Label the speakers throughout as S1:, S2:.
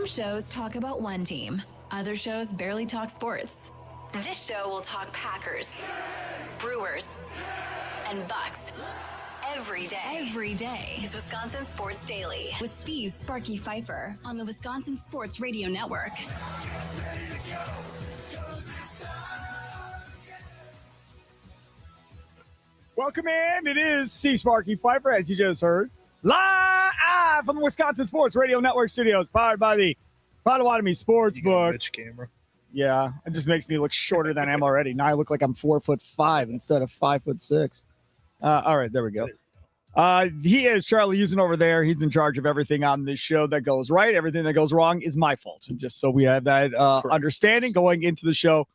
S1: Some shows talk about one team. Other shows barely talk sports. This show will talk Packers, Brewers, and Bucks. Every day. It's Wisconsin Sports Daily with Steve Sparky Pfeiffer on the Wisconsin Sports Radio Network.
S2: Welcome in. It is Steve Sparky Pfeiffer, as you just heard. Live from the Wisconsin Sports Radio Network studios, powered by the Potawatomi Sportsbook.
S3: Rich camera.
S2: Yeah, it just makes me look shorter than I am already. Now I look like I'm 4'5" instead of 5'6". All right, there we go. He is Charlie Houston over there. He's in charge of everything on this show that goes right. Everything that goes wrong is my fault. Just so we have that understanding going into the show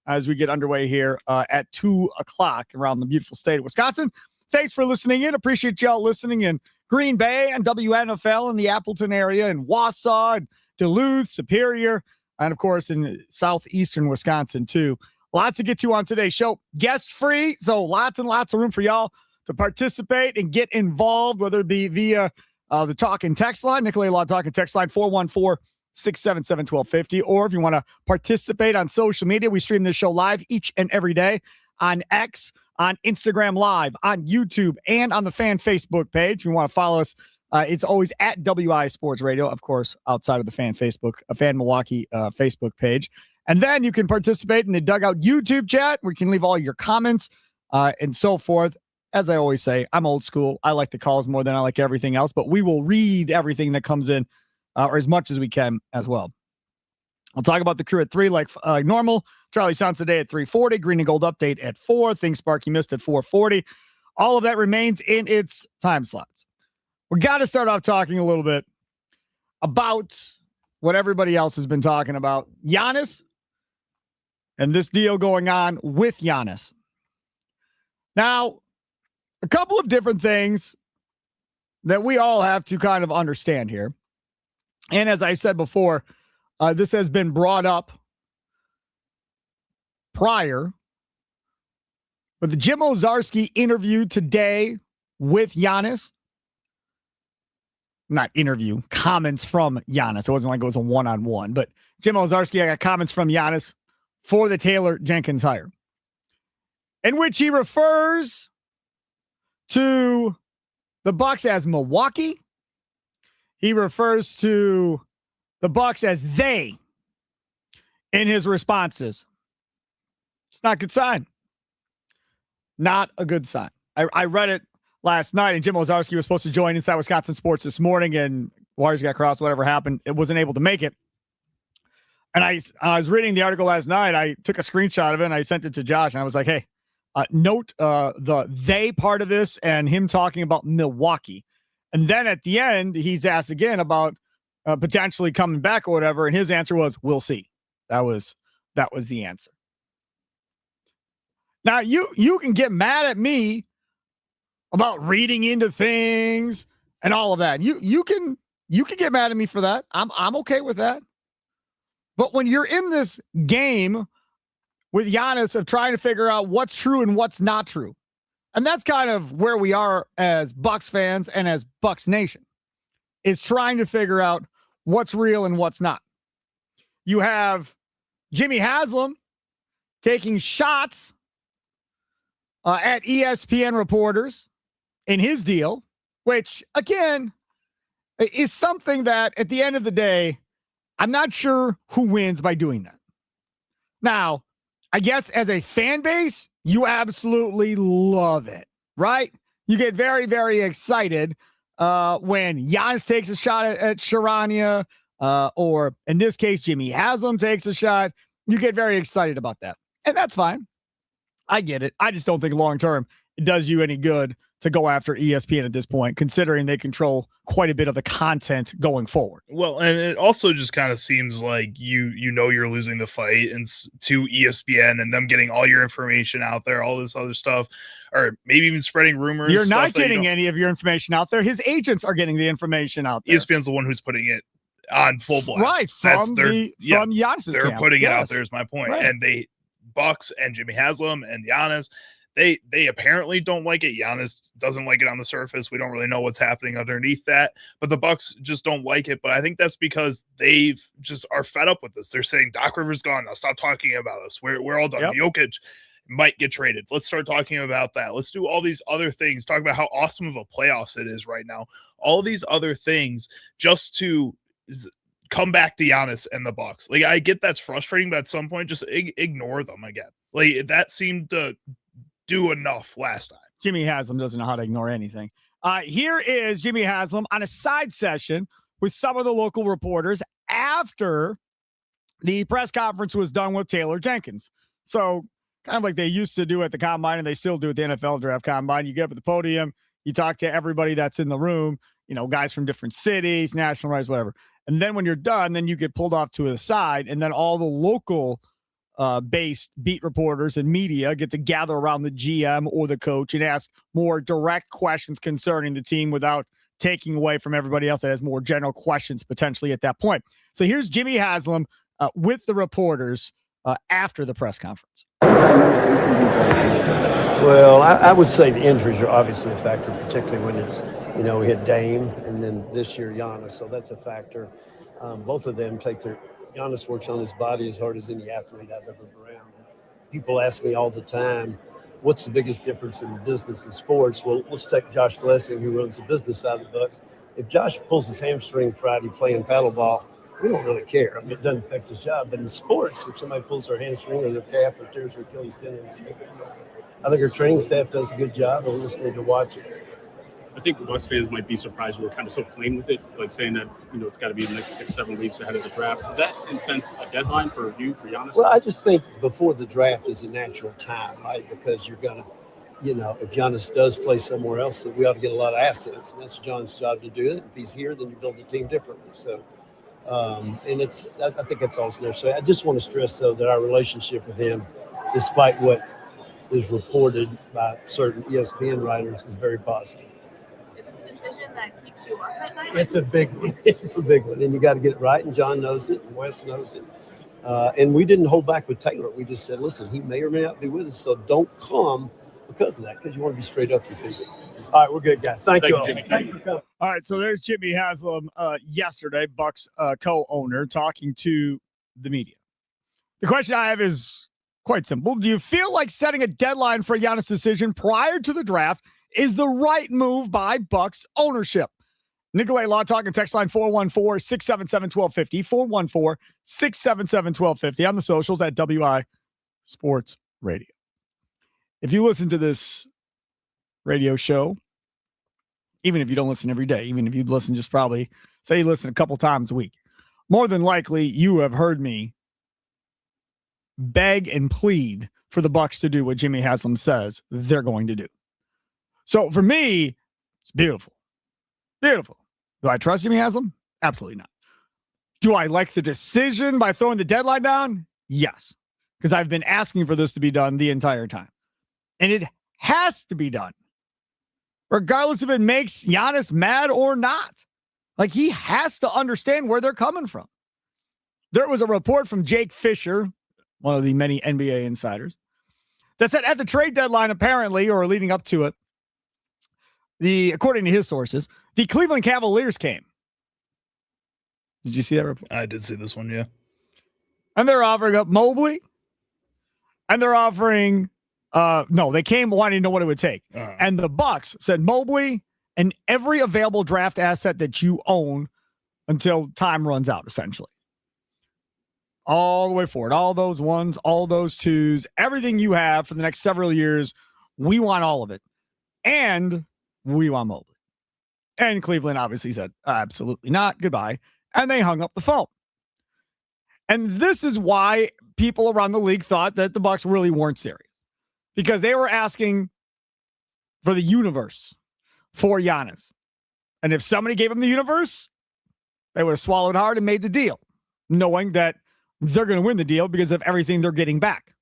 S2: as we get underway here at 2 o'clock around the beautiful state of Wisconsin. Thanks for listening in. Appreciate y'all listening in Green Bay and WNFL in the Appleton area, and Wausau, and Duluth, Superior, and of course in southeastern Wisconsin too. Lots to get to on today's show. Guest free, so lots and lots of room for y'all to participate and get involved, whether it be via the talk and text line, Nicolay Law talk and text line 414-677-1250, or if you want to participate on social media, we stream this show live each and every day on X, on Instagram Live, on YouTube, and on the fan Facebook page. If you want to follow us, it's always at WI Sports Radio, of course, outside of the fan Facebook, Fan Milwaukee Facebook page. And then you can participate in the Dugout YouTube chat, where you can leave all your comments and so forth. As I always say, I'm old school. I like the calls more than I like everything else, but we will read everything that comes in, or as much as we can as well. I'll talk about the crew at 3 like normal. Charlie Sounds today at 3:40. Green and Gold update at 4. Things Sparky missed at 4:40. All of that remains in its time slots. We got to start off talking a little bit about what everybody else has been talking about. Giannis and this deal going on with Giannis. Now, a couple of different things that we all have to kind of understand here. And as I said before, this has been brought up prior, but the Jim Owczarski interview today with Giannis, not interview, comments from Giannis. It wasn't like it was a one-on-one, but Jim Owczarski, I got comments from Giannis for the Taylor Jenkins hire, in which he refers to the Bucks as Milwaukee. He refers to the Bucks as they in his responses. It's not a good sign. Not a good sign. I read it last night, and Jim Owczarski was supposed to join Inside Wisconsin Sports this morning, and wires got crossed, whatever happened. It wasn't able to make it. And I was reading the article last night. I took a screenshot of it, and I sent it to Josh, and I was like, hey, note the they part of this and him talking about Milwaukee. And then at the end, he's asked again about potentially coming back or whatever, and his answer was, we'll see. That was the answer. Now, you can get mad at me about reading into things and all of that. You can get mad at me for that. I'm okay with that. But when you're in this game with Giannis of trying to figure out what's true and what's not true, and that's kind of where we are as Bucks fans and as Bucks Nation, is trying to figure out what's real and what's not. You have Jimmy Haslam taking shots at ESPN reporters in his deal, which, again, is something that at the end of the day, I'm not sure who wins by doing that. Now, I guess as a fan base, you absolutely love it, right? You get very, very excited when Giannis takes a shot at Charania, or in this case, Jimmy Haslam takes a shot. You get very excited about that. And that's fine. I get it. I just don't think long-term it does you any good to go after ESPN at this point, considering they control quite a bit of the content going forward.
S3: Well, and it also just kind of seems like you know you're losing the fight and to ESPN and them getting all your information out there, all this other stuff, or maybe even spreading rumors.
S2: You're not getting any of your information out there. His agents are getting the information out there.
S3: ESPN's the one who's putting it on full blast.
S2: Right, from Giannis's
S3: They're
S2: camp.
S3: putting it out there is my point.
S2: Right.
S3: And Bucks and Jimmy Haslam and Giannis, They apparently don't like it. Giannis doesn't like it on the surface. We don't really know what's happening underneath that, but the Bucks just don't like it. But I think that's because they've just are fed up with this. They're saying Doc Rivers gone. Now stop talking about us. We're all done.
S2: Yep.
S3: Jokic might get traded. Let's start talking about that. Let's do all these other things. Talk about how awesome of a playoffs it is right now. All these other things just to come back to Giannis and the Bucks. Like, I get that's frustrating, but at some point, just ignore them again. Like, that seemed to do enough last time.
S2: Jimmy Haslam doesn't know how to ignore anything. Here is Jimmy Haslam on a side session with some of the local reporters after the press conference was done with Taylor Jenkins. So kind of like they used to do at the Combine, and they still do at the NFL Draft Combine. You get up at the podium, you talk to everybody that's in the room, you know, guys from different cities, national rights, whatever. And then when you're done, then you get pulled off to the side, and then all the local based beat reporters and media get to gather around the GM or the coach and ask more direct questions concerning the team without taking away from everybody else that has more general questions potentially at that point. So here's Jimmy Haslam with the reporters after the press conference.
S4: Well, I would say the injuries are obviously a factor, particularly when it's, you know, we had Dame and then this year Giannis, so that's a factor. Both of them Giannis works on his body as hard as any athlete I've ever been around. People ask me all the time, what's the biggest difference in business and sports? Well, let's take Josh Lessing, who runs the business side of the Bucks. If Josh pulls his hamstring Friday playing paddleball, we don't really care. I mean, it doesn't affect his job. But in sports, if somebody pulls their hamstring or their calf or tears their Achilles tendon, it's a big deal. I think our training staff does a good job, and we just need to watch it.
S5: I think Bucks fans might be surprised you were kind of so plain with it, like saying that, you know, it's got to be the next 6-7 weeks ahead of the draft. Does that, in a sense, a deadline for you, for Giannis?
S4: Well, I just think before the draft is a natural time, right? Because you're going to, you know, if Giannis does play somewhere else, we ought to get a lot of assets, and that's John's job to do it. If he's here, then you build the team differently. So, and I think that's also necessary. I just want to stress, though, that our relationship with him, despite what is reported by certain ESPN writers, is very positive.
S6: Decision that keeps you up at night?
S4: It's a big one. It's a big one. And you got to get it right. And John knows it. And Wes knows it. And we didn't hold back with Taylor. We just said, listen, he may or may not be with us. So don't come because of that, because you want to be straight up with people. All right, we're good, guys. Thank you all.
S5: Jimmy.
S4: Thank you for coming.
S2: All right, so there's Jimmy Haslam yesterday, Bucks co-owner, talking to the media. The question I have is quite simple. Do you feel like setting a deadline for a Giannis decision prior to the draft is the right move by Bucks ownership? Nicolay Law talking text line 414-677-1250, 414-677-1250 on the socials at WI Sports Radio. If you listen to this radio show, even if you don't listen every day, even if you listen just probably, say you listen a couple times a week, more than likely you have heard me beg and plead for the Bucks to do what Jimmy Haslam says they're going to do. So for me, it's beautiful. Beautiful. Do I trust Jimmy Haslam? Absolutely not. Do I like the decision by throwing the deadline down? Yes. Because I've been asking for this to be done the entire time. And it has to be done. Regardless if it makes Giannis mad or not. Like, he has to understand where they're coming from. There was a report from Jake Fisher, one of the many NBA insiders, that said at the trade deadline, apparently, or leading up to it, according to his sources, the Cleveland Cavaliers came. Did you see that report?
S3: I did see this one, yeah.
S2: And they're offering up Mobley. And they're offering, no, they came wanting to know what it would take.
S3: Uh-huh.
S2: And the Bucks said Mobley and every available draft asset that you own until time runs out, essentially. All the way forward. All those ones, all those twos, everything you have for the next several years, we want all of it. And we want Mobley. And Cleveland obviously said, absolutely not. Goodbye. And they hung up the phone. And this is why people around the league thought that the Bucks really weren't serious. Because they were asking for the universe for Giannis. And if somebody gave him the universe, they would have swallowed hard and made the deal, knowing that they're going to win the deal because of everything they're getting back.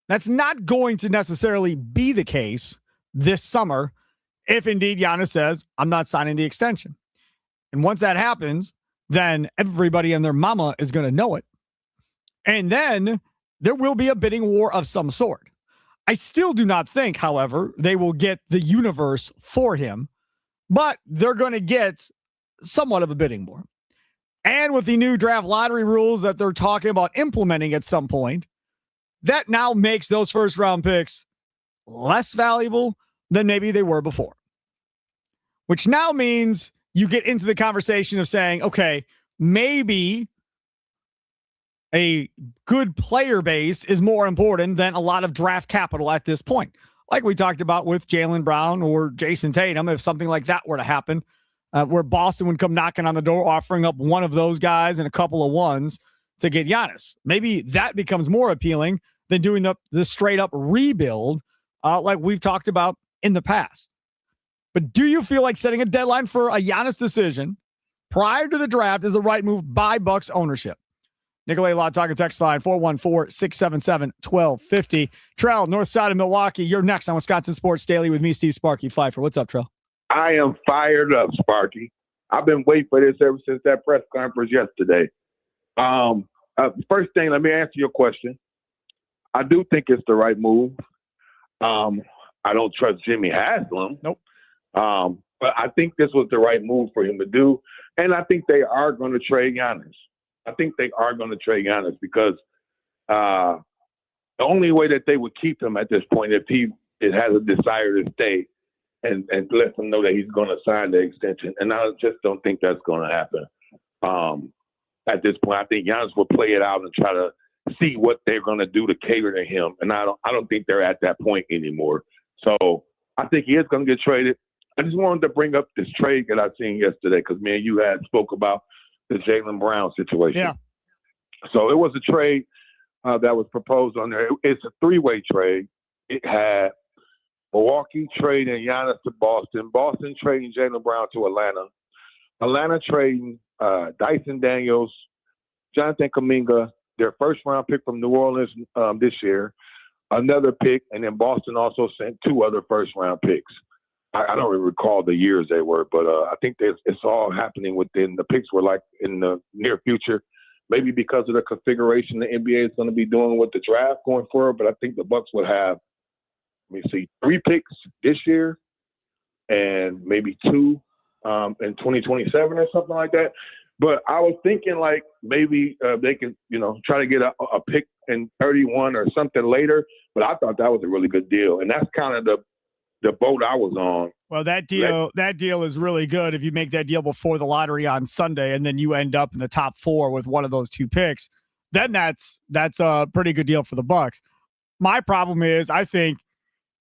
S2: That's not going to necessarily be the case this summer if indeed Giannis says, I'm not signing the extension. And once that happens, then everybody and their mama is going to know it. And then there will be a bidding war of some sort. I still do not think, however, they will get the universe for him, but they're going to get somewhat of a bidding war. And with the new draft lottery rules that they're talking about implementing at some point, that now makes those first round picks less valuable than maybe they were before. Which now means you get into the conversation of saying, okay, maybe a good player base is more important than a lot of draft capital at this point. Like we talked about with Jaylen Brown or Jason Tatum, if something like that were to happen, where Boston would come knocking on the door, offering up one of those guys and a couple of ones to get Giannis. Maybe that becomes more appealing than doing the straight up rebuild like we've talked about in the past. But do you feel like setting a deadline for a Giannis decision prior to the draft is the right move by Bucks ownership? Nikolai Law talking text line 414-677-1250. Trell, north side of Milwaukee. You're next on Wisconsin Sports Daily with me, Steve Sparky Pfeiffer. What's up, Trell?
S7: I am fired up, Sparky. I've been waiting for this ever since that press conference yesterday. First thing, let me answer your question. I do think it's the right move. I don't trust Jimmy Haslam.
S2: Nope.
S7: But I think this was the right move for him to do. And I think they are going to trade Giannis. Because the only way that they would keep him at this point if he has a desire to stay and let them know that he's going to sign the extension. And I just don't think that's going to happen. At this point, I think Giannis will play it out and try to see what they're going to do to cater to him. And I don't think they're at that point anymore. So I think he is going to get traded. I just wanted to bring up this trade that I seen yesterday because, man, you had spoke about the Jaylen Brown situation.
S2: Yeah.
S7: So it was a trade that was proposed on there. It's a three-way trade. It had Milwaukee trading Giannis to Boston, Boston trading Jaylen Brown to Atlanta trading Dyson Daniels, Jonathan Kuminga, their first-round pick from New Orleans this year, another pick, and then Boston also sent two other first-round picks. I don't really recall the years they were, but I think it's all happening within the picks were like in the near future, maybe because of the configuration the NBA is going to be doing with the draft going forward. But I think the Bucks would have, let me see, 3 picks this year and maybe 2 in 2027 or something like that. But I was thinking like maybe they can, try to get a pick in 31 or something later. But I thought that was a really good deal. And that's kind of the boat I was on.
S2: Well, that deal is really good if you make that deal before the lottery on Sunday and then you end up in the top 4 with one of those 2 picks. Then that's a pretty good deal for the Bucks. My problem is I think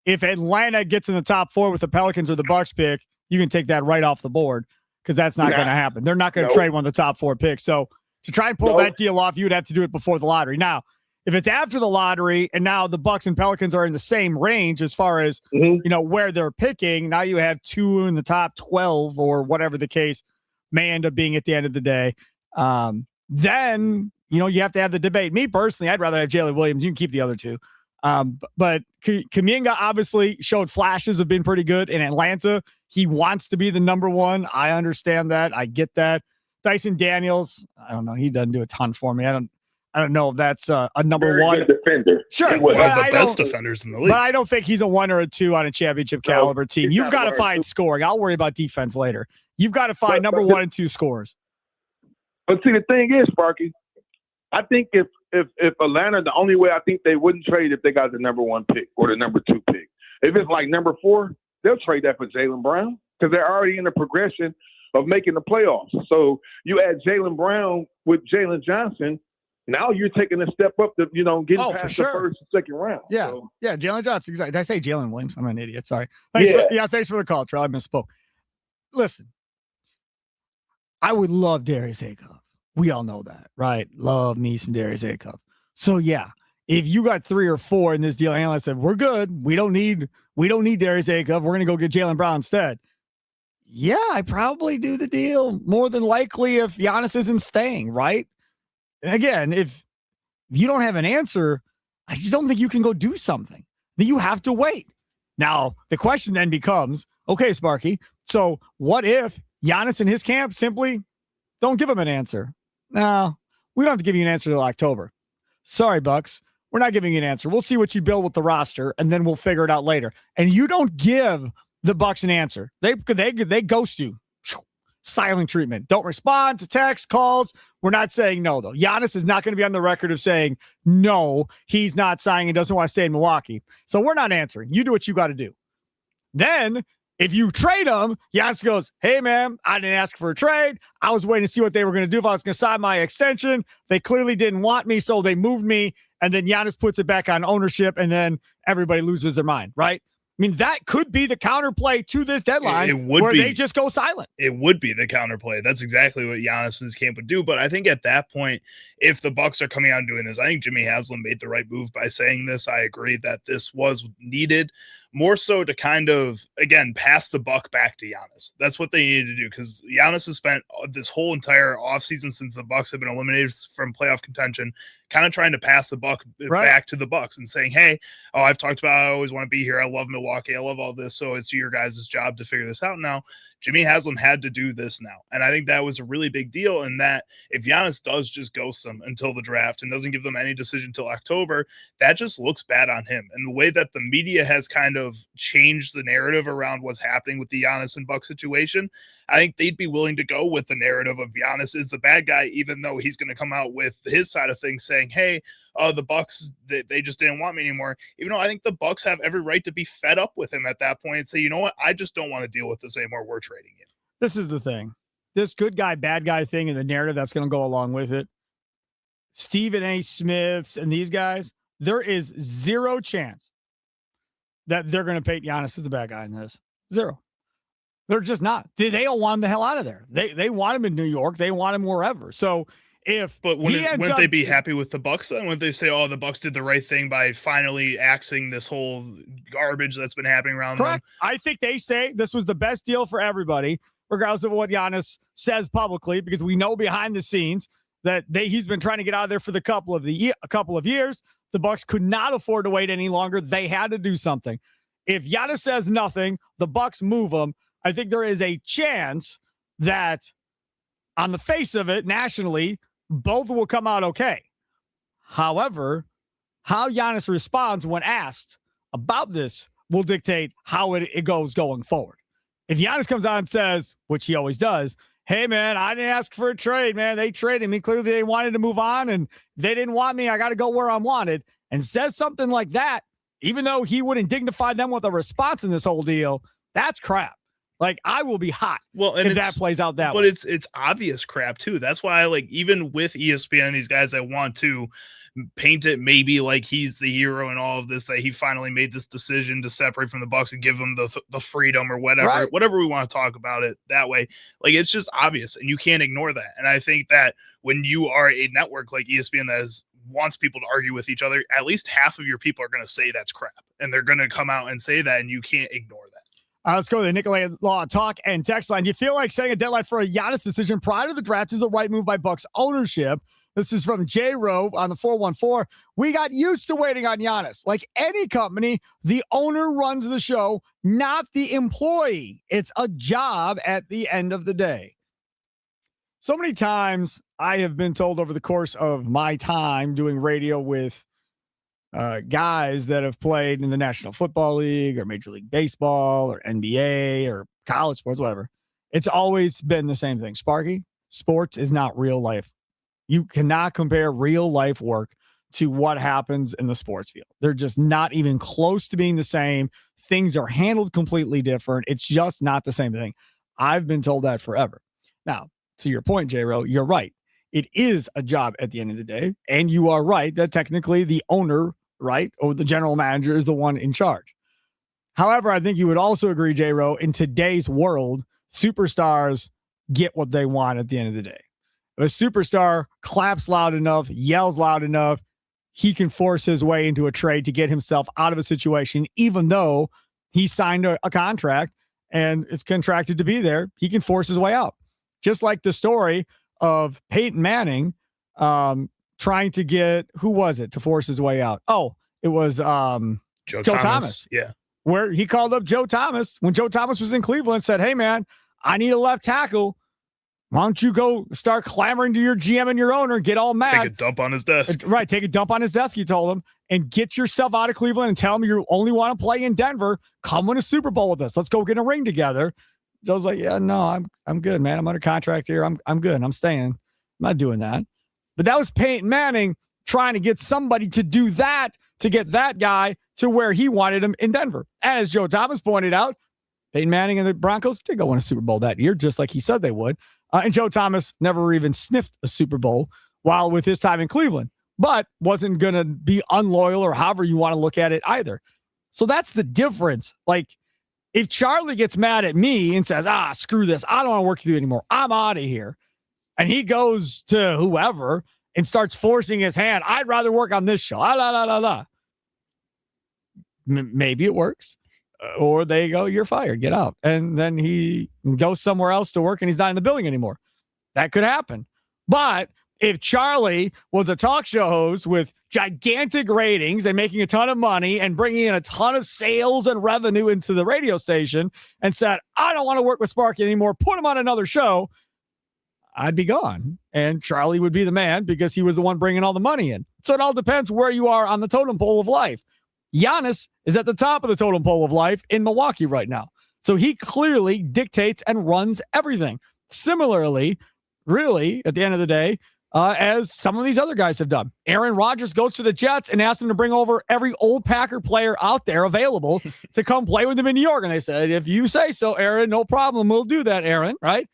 S2: if Atlanta gets in the top 4 with the Pelicans or the Bucks pick, you can take that right off the board because that's not going to happen. They're not going to trade one of the top 4 picks. So to try and pull that deal off, you would have to do it before the lottery. Now, if it's after the lottery and now the Bucks and Pelicans are in the same range as far as, where they're picking, now you have 2 in the top 12 or whatever the case may end up being at the end of the day. Then, you have to have the debate. Me personally, I'd rather have Jalen Williams. You can keep the other 2. But Kuminga obviously showed flashes of being pretty good in Atlanta. He wants to be the number 1. I understand that. I get that. Dyson Daniels, I don't know. He doesn't do a ton for me. I don't know if that's a number
S7: Very
S2: 1
S7: good defender.
S2: Sure,
S3: One of the best defenders in the league.
S2: But I don't think he's a 1 or a 2 on a championship caliber team. You've got to find scoring. I'll worry about defense later. You've got to find number 1 and 2 scores.
S7: But see, the thing is, Sparky, I think if Atlanta, the only way I think they wouldn't trade if they got the number 1 pick or the number 2 pick. If it's like number 4, they'll trade that for Jaylen Brown because they're already in the progression of making the playoffs. So you add Jaylen Brown with Jalen Johnson. Now you're taking a step up to, getting past the first and second round.
S2: Yeah.
S7: So.
S2: Yeah. Jalen Johnson. Exactly. Did I say Jalen Williams? I'm an idiot. Sorry. Thanks for the call, Trell. I misspoke. Listen, I would love Darius Acuff. We all know that, right? Love me some Darius Acuff. So yeah, if you got 3 or 4 in this deal, analyst said, we're good. We don't need Darius Acuff. We're going to go get Jaylen Brown instead. Yeah, I probably do the deal more than likely if Giannis isn't staying, right? Again, if you don't have an answer, I just don't think you can go do something. Then you have to wait. Now, the question then becomes, okay, Sparky, so what if Giannis and his camp simply don't give him an answer? No, we don't have to give you an answer till October. Sorry, Bucks. we're not giving you an answer. We'll see what you build with the roster, and then we'll figure it out later. And you don't give the Bucks an answer. They ghost you. Silent treatment. Don't respond to texts, calls. We're not saying no, though. Giannis is not going to be on the record of saying no, he's not signing and doesn't want to stay in Milwaukee. So we're not answering. You do what you got to do. Then, if you trade him, Giannis goes, hey, man, I didn't ask for a trade. I was waiting to see what they were going to do if I was going to sign my extension. They clearly didn't want me, so they moved me. And then Giannis puts it back on ownership, and then everybody loses their mind, right? I mean, that could be the counterplay to this deadline.
S3: It would
S2: where
S3: be.
S2: They just go silent.
S3: It would be the counterplay. That's exactly what Giannis and his camp would do. But I think at that point, if the Bucks are coming out and doing this, I think Jimmy Haslam made the right move by saying this. I agree that this was needed, more so to kind of, again, pass the buck back to Giannis. That's what they needed to do, because Giannis has spent this whole entire offseason since the Bucks have been eliminated from playoff contention kind of trying to pass the buck back to the Bucks and saying, hey, I've talked about, I always want to be here. I love Milwaukee. I love all this. So it's your guys' job to figure this out now. Jimmy Haslam had to do this now. And I think that was a really big deal, in that if Giannis does just ghost them until the draft and doesn't give them any decision till October, that just looks bad on him. And the way that the media has kind of changed the narrative around what's happening with the Giannis and Bucks situation, I think they'd be willing to go with the narrative of Giannis is the bad guy, even though he's going to come out with his side of things saying, hey, the Bucks, they just didn't want me anymore. Even though I think the Bucks have every right to be fed up with him at that point and say, you know what, I just don't want to deal with this anymore. We're trading you.
S2: This is the thing. This good guy, bad guy thing and the narrative that's going to go along with it. Stephen A. Smiths and these guys, there is zero chance that they're going to paint Giannis as the bad guy in this. Zero. They're just not. They all want him the hell out of there. They want him in New York. They want him wherever. So wouldn't
S3: they be happy with the Bucks then? Wouldn't they say, oh, the Bucks did the right thing by finally axing this whole garbage that's been happening around them?
S2: I think they say this was the best deal for everybody, regardless of what Giannis says publicly, because we know behind the scenes that he's been trying to get out of there for a couple of years. The Bucks could not afford to wait any longer. They had to do something. If Giannis says nothing, the Bucks move him. I think there is a chance that on the face of it, nationally, both will come out okay. However, how Giannis responds when asked about this will dictate how it goes going forward. If Giannis comes out and says, which he always does, hey, man, I didn't ask for a trade, man. They traded me. Clearly, they wanted to move on, and they didn't want me. I got to go where I'm wanted, and says something like that, even though he wouldn't dignify them with a response in this whole deal, that's crap. Like, I will be hot if that plays out that way.
S3: But it's obvious crap, too. That's why, like, even with ESPN and these guys that want to paint it maybe like he's the hero in all of this, that he finally made this decision to separate from the Bucks and give them the freedom or whatever we want to talk about it that way. Like, it's just obvious, and you can't ignore that. And I think that when you are a network like ESPN that wants people to argue with each other, at least half of your people are going to say that's crap, and they're going to come out and say that, and you can't ignore that.
S2: Let's go to the Nicolay Law Talk and text line. Do you feel like setting a deadline for a Giannis decision prior to the draft is the right move by Bucks ownership? This is from J. Rowe on the 414. We got used to waiting on Giannis. Like any company, the owner runs the show, not the employee. It's a job at the end of the day. So many times I have been told over the course of my time doing radio with guys that have played in the National Football League or Major League Baseball or NBA or college sports, whatever. It's always been the same thing. Sparky, sports is not real life. You cannot compare real life work to what happens in the sports field. They're just not even close to being the same. Things are handled completely different. It's just not the same thing. I've been told that forever. Now, to your point, J-Ro, you're right. It is a job at the end of the day. And you are right that technically the owner, right, or the general manager is the one in charge. However, I think you would also agree, J-Ro, in today's world, superstars get what they want at the end of the day. If a superstar claps loud enough, yells loud enough, he can force his way into a trade to get himself out of a situation, even though he signed a contract and is contracted to be there. He can force his way out. Just like the story of Peyton Manning trying to get, who was it, to force his way out? Oh, it was
S3: Joe Thomas. Yeah.
S2: Where he called up Joe Thomas when Joe Thomas was in Cleveland, said, hey, man, I need a left tackle. Why don't you go start clamoring to your GM and your owner and get all mad?
S3: Take a dump on his desk.
S2: Right, take a dump on his desk, you told him, and get yourself out of Cleveland and tell him you only want to play in Denver. Come win a Super Bowl with us. Let's go get a ring together. Joe's like, yeah, no, I'm good, man. I'm under contract here. I'm good. I'm staying. I'm not doing that. But that was Peyton Manning trying to get somebody to do that to get that guy to where he wanted him in Denver. And as Joe Thomas pointed out, Peyton Manning and the Broncos did go win a Super Bowl that year, just like he said they would. And Joe Thomas never even sniffed a Super Bowl while with his time in Cleveland, but wasn't going to be unloyal or however you want to look at it either. So that's the difference. Like, if Charlie gets mad at me and says, screw this, I don't want to work with you anymore, I'm out of here, and he goes to whoever and starts forcing his hand, I'd rather work on this show, maybe it works. Or they go, you're fired, get out. And then he goes somewhere else to work and he's not in the building anymore. That could happen. But if Charlie was a talk show host with gigantic ratings and making a ton of money and bringing in a ton of sales and revenue into the radio station and said, I don't want to work with Sparky anymore, put him on another show, I'd be gone. And Charlie would be the man because he was the one bringing all the money in. So it all depends where you are on the totem pole of life. Giannis is at the top of the totem pole of life in Milwaukee right now. So he clearly dictates and runs everything. Similarly, really, at the end of the day, as some of these other guys have done. Aaron Rodgers goes to the Jets and asks them to bring over every old Packer player out there available to come play with them in New York. And they said, if you say so, Aaron, no problem. We'll do that, Aaron, right?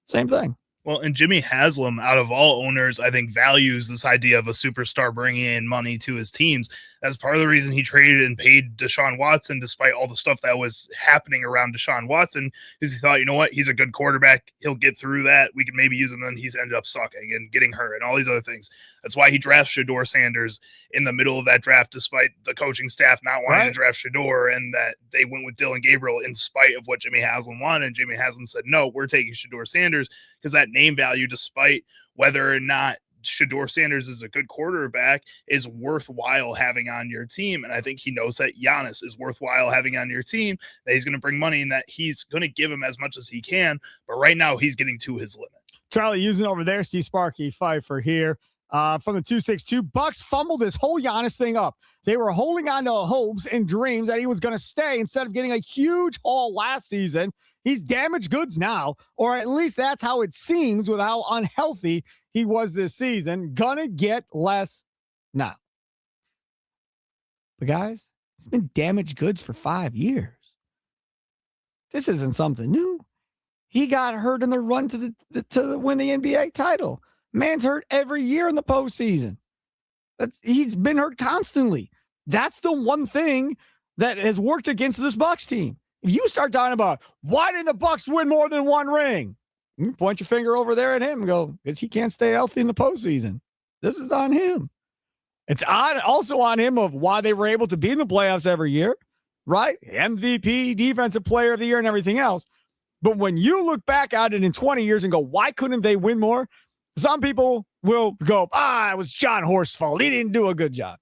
S2: Same thing.
S3: Well, and Jimmy Haslam, out of all owners, I think values this idea of a superstar bringing in money to his teams. That's part of the reason he traded and paid Deshaun Watson, despite all the stuff that was happening around Deshaun Watson, because he thought, you know what, he's a good quarterback. He'll get through that. We can maybe use him. And he's ended up sucking and getting hurt and all these other things. That's why he drafts Shedeur Sanders in the middle of that draft, despite the coaching staff not wanting to draft Shedeur, and that they went with Dylan Gabriel in spite of what Jimmy Haslam wanted. And Jimmy Haslam said, no, we're taking Shedeur Sanders because that name value, despite whether or not Shedeur Sanders is a good quarterback, is worthwhile having on your team. And I think he knows that Giannis is worthwhile having on your team, that he's going to bring money and that he's going to give him as much as he can. But right now he's getting to his limit.
S2: Charlie using over there, Steve Sparky Pfeiffer here. From the 262, Bucks fumbled this whole Giannis thing up. They were holding on to hopes and dreams that he was going to stay instead of getting a huge haul last season. He's damaged goods now, or at least that's how it seems with how unhealthy he was this season. Gonna get less now. But guys, it's been damaged goods for 5 years. This isn't something new. He got hurt in the run to win the NBA title. Man's hurt every year in the postseason. He's been hurt constantly. That's the one thing that has worked against this Bucks team. If you start talking about why didn't the Bucks win more than one ring, you point your finger over there at him and go, because he can't stay healthy in the postseason. This is on him. It's also on him of why they were able to be in the playoffs every year, right? MVP, defensive player of the year, and everything else. But when you look back at it in 20 years and go, why couldn't they win more? Some people will go, it was John Horst's fault. He didn't do a good job.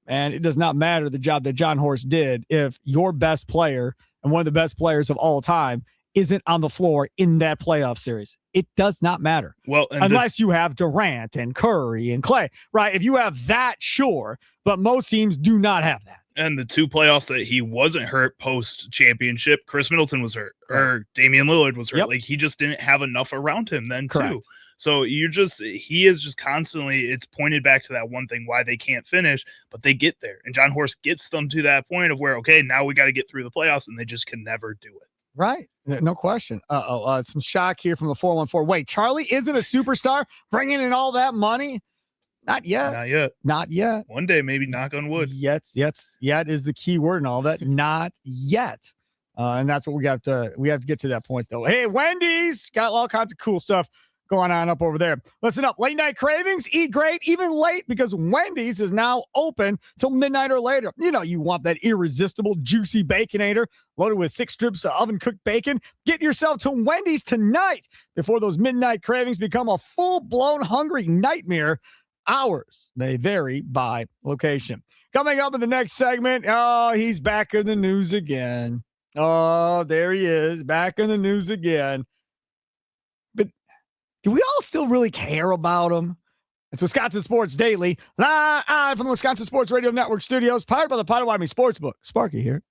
S2: And it does not matter the job that John Horst did if your best player and one of the best players of all time isn't on the floor in that playoff series. It does not matter.
S3: Well,
S2: unless you have Durant and Curry and Clay, right? If you have that, sure. But most teams do not have that.
S3: And the two playoffs that he wasn't hurt post-championship, Chris Middleton was hurt, or Damian Lillard was hurt. Yep. Like, he just didn't have enough around him then, Correct. Too. So he is just constantly, it's pointed back to that one thing, why they can't finish, but they get there. And John Horst gets them to that point of where, okay, now we got to get through the playoffs, and they just can never do it.
S2: Right. No question. Some shock here from the 414. Wait, Charlie isn't a superstar bringing in all that money? Not yet.
S3: Not yet.
S2: Not yet.
S3: One day, maybe, knock on wood.
S2: Yet is the key word and all that. Not yet. And that's what we have to get to that point, though. Hey, Wendy's got all kinds of cool stuff going on up over there. Listen up. Late night cravings, eat great, even late, because Wendy's is now open till midnight or later. You know, you want that irresistible, juicy Baconator loaded with 6 strips of oven-cooked bacon. Get yourself to Wendy's tonight before those midnight cravings become a full-blown hungry nightmare. Hours may vary by location. Coming up in the next segment, he's back in the news again. Oh, there he is, back in the news again. But Do we all still really care about him? It's Wisconsin Sports Daily, live from the Wisconsin Sports Radio Network studios, powered by the Potawatomi Sportsbook. Sparky here.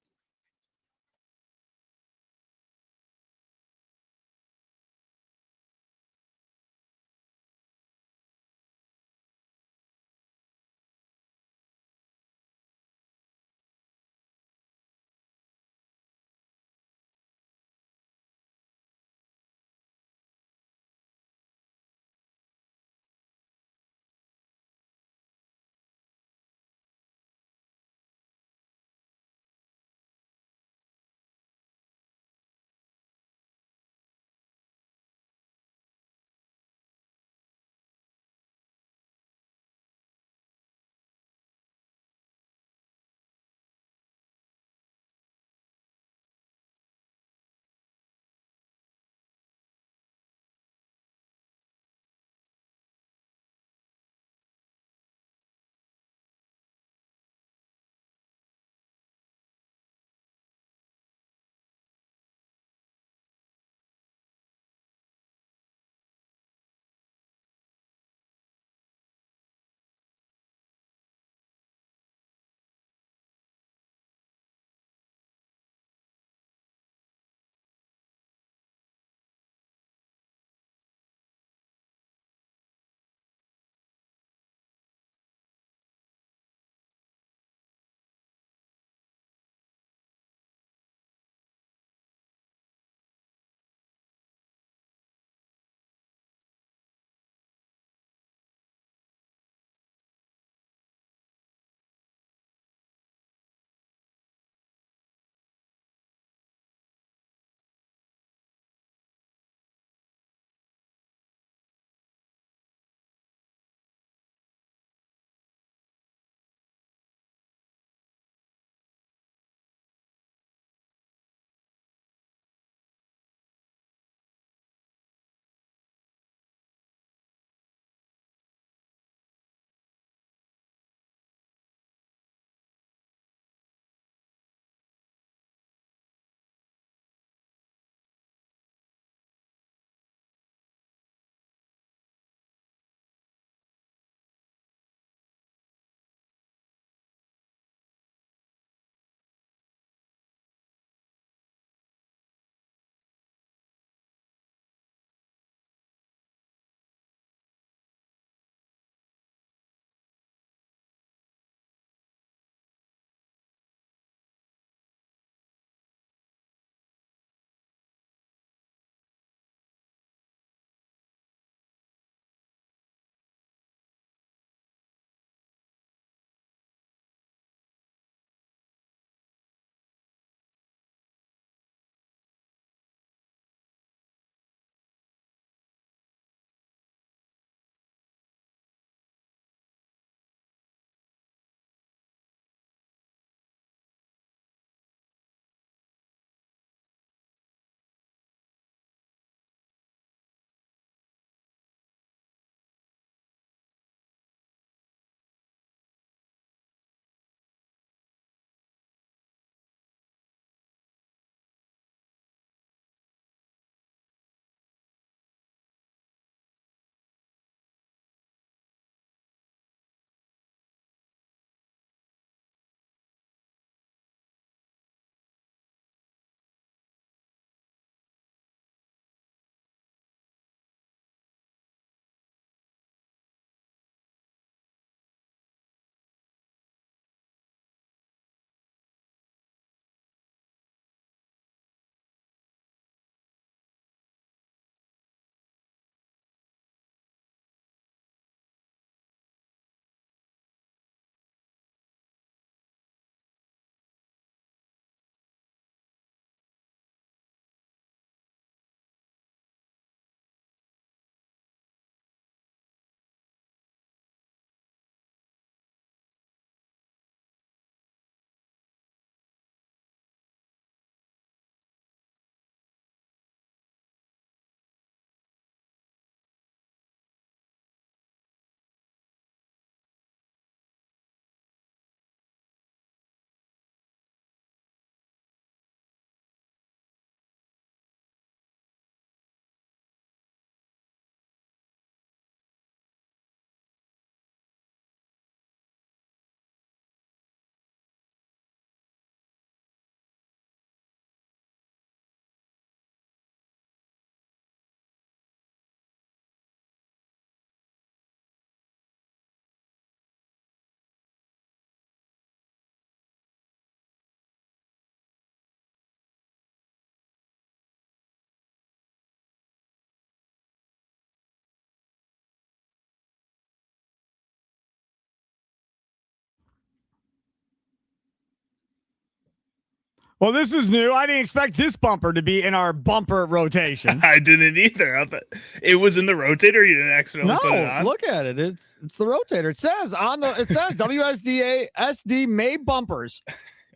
S2: Well, this is new. I didn't expect this bumper to be in our bumper rotation.
S3: I didn't either. I thought it was in the rotator. You didn't accidentally put it on.
S2: Look at it. It's the rotator. It says WSDA SD made bumpers.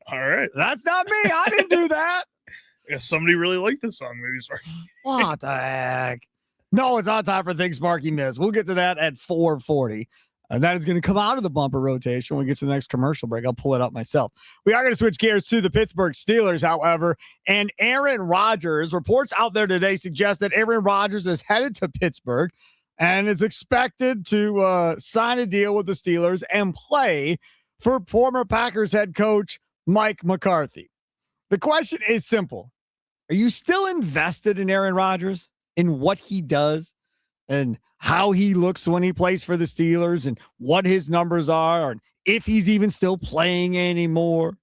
S3: All right.
S2: That's not me. I didn't do that.
S3: Yeah, somebody really liked this song. Maybe sorry.
S2: What the heck? No, it's on time for things Sparky missed. We'll get to that at 4:40. And that is going to come out of the bumper rotation when we get to the next commercial break. I'll pull it up myself. We are going to switch gears to the Pittsburgh Steelers, however. And Aaron Rodgers, reports out there today suggest that Aaron Rodgers is headed to Pittsburgh and is expected to sign a deal with the Steelers and play for former Packers head coach Mike McCarthy. The question is simple. Are you still invested in Aaron Rodgers, in what he does, and how he looks when he plays for the Steelers, and what his numbers are, and if he's even still playing anymore?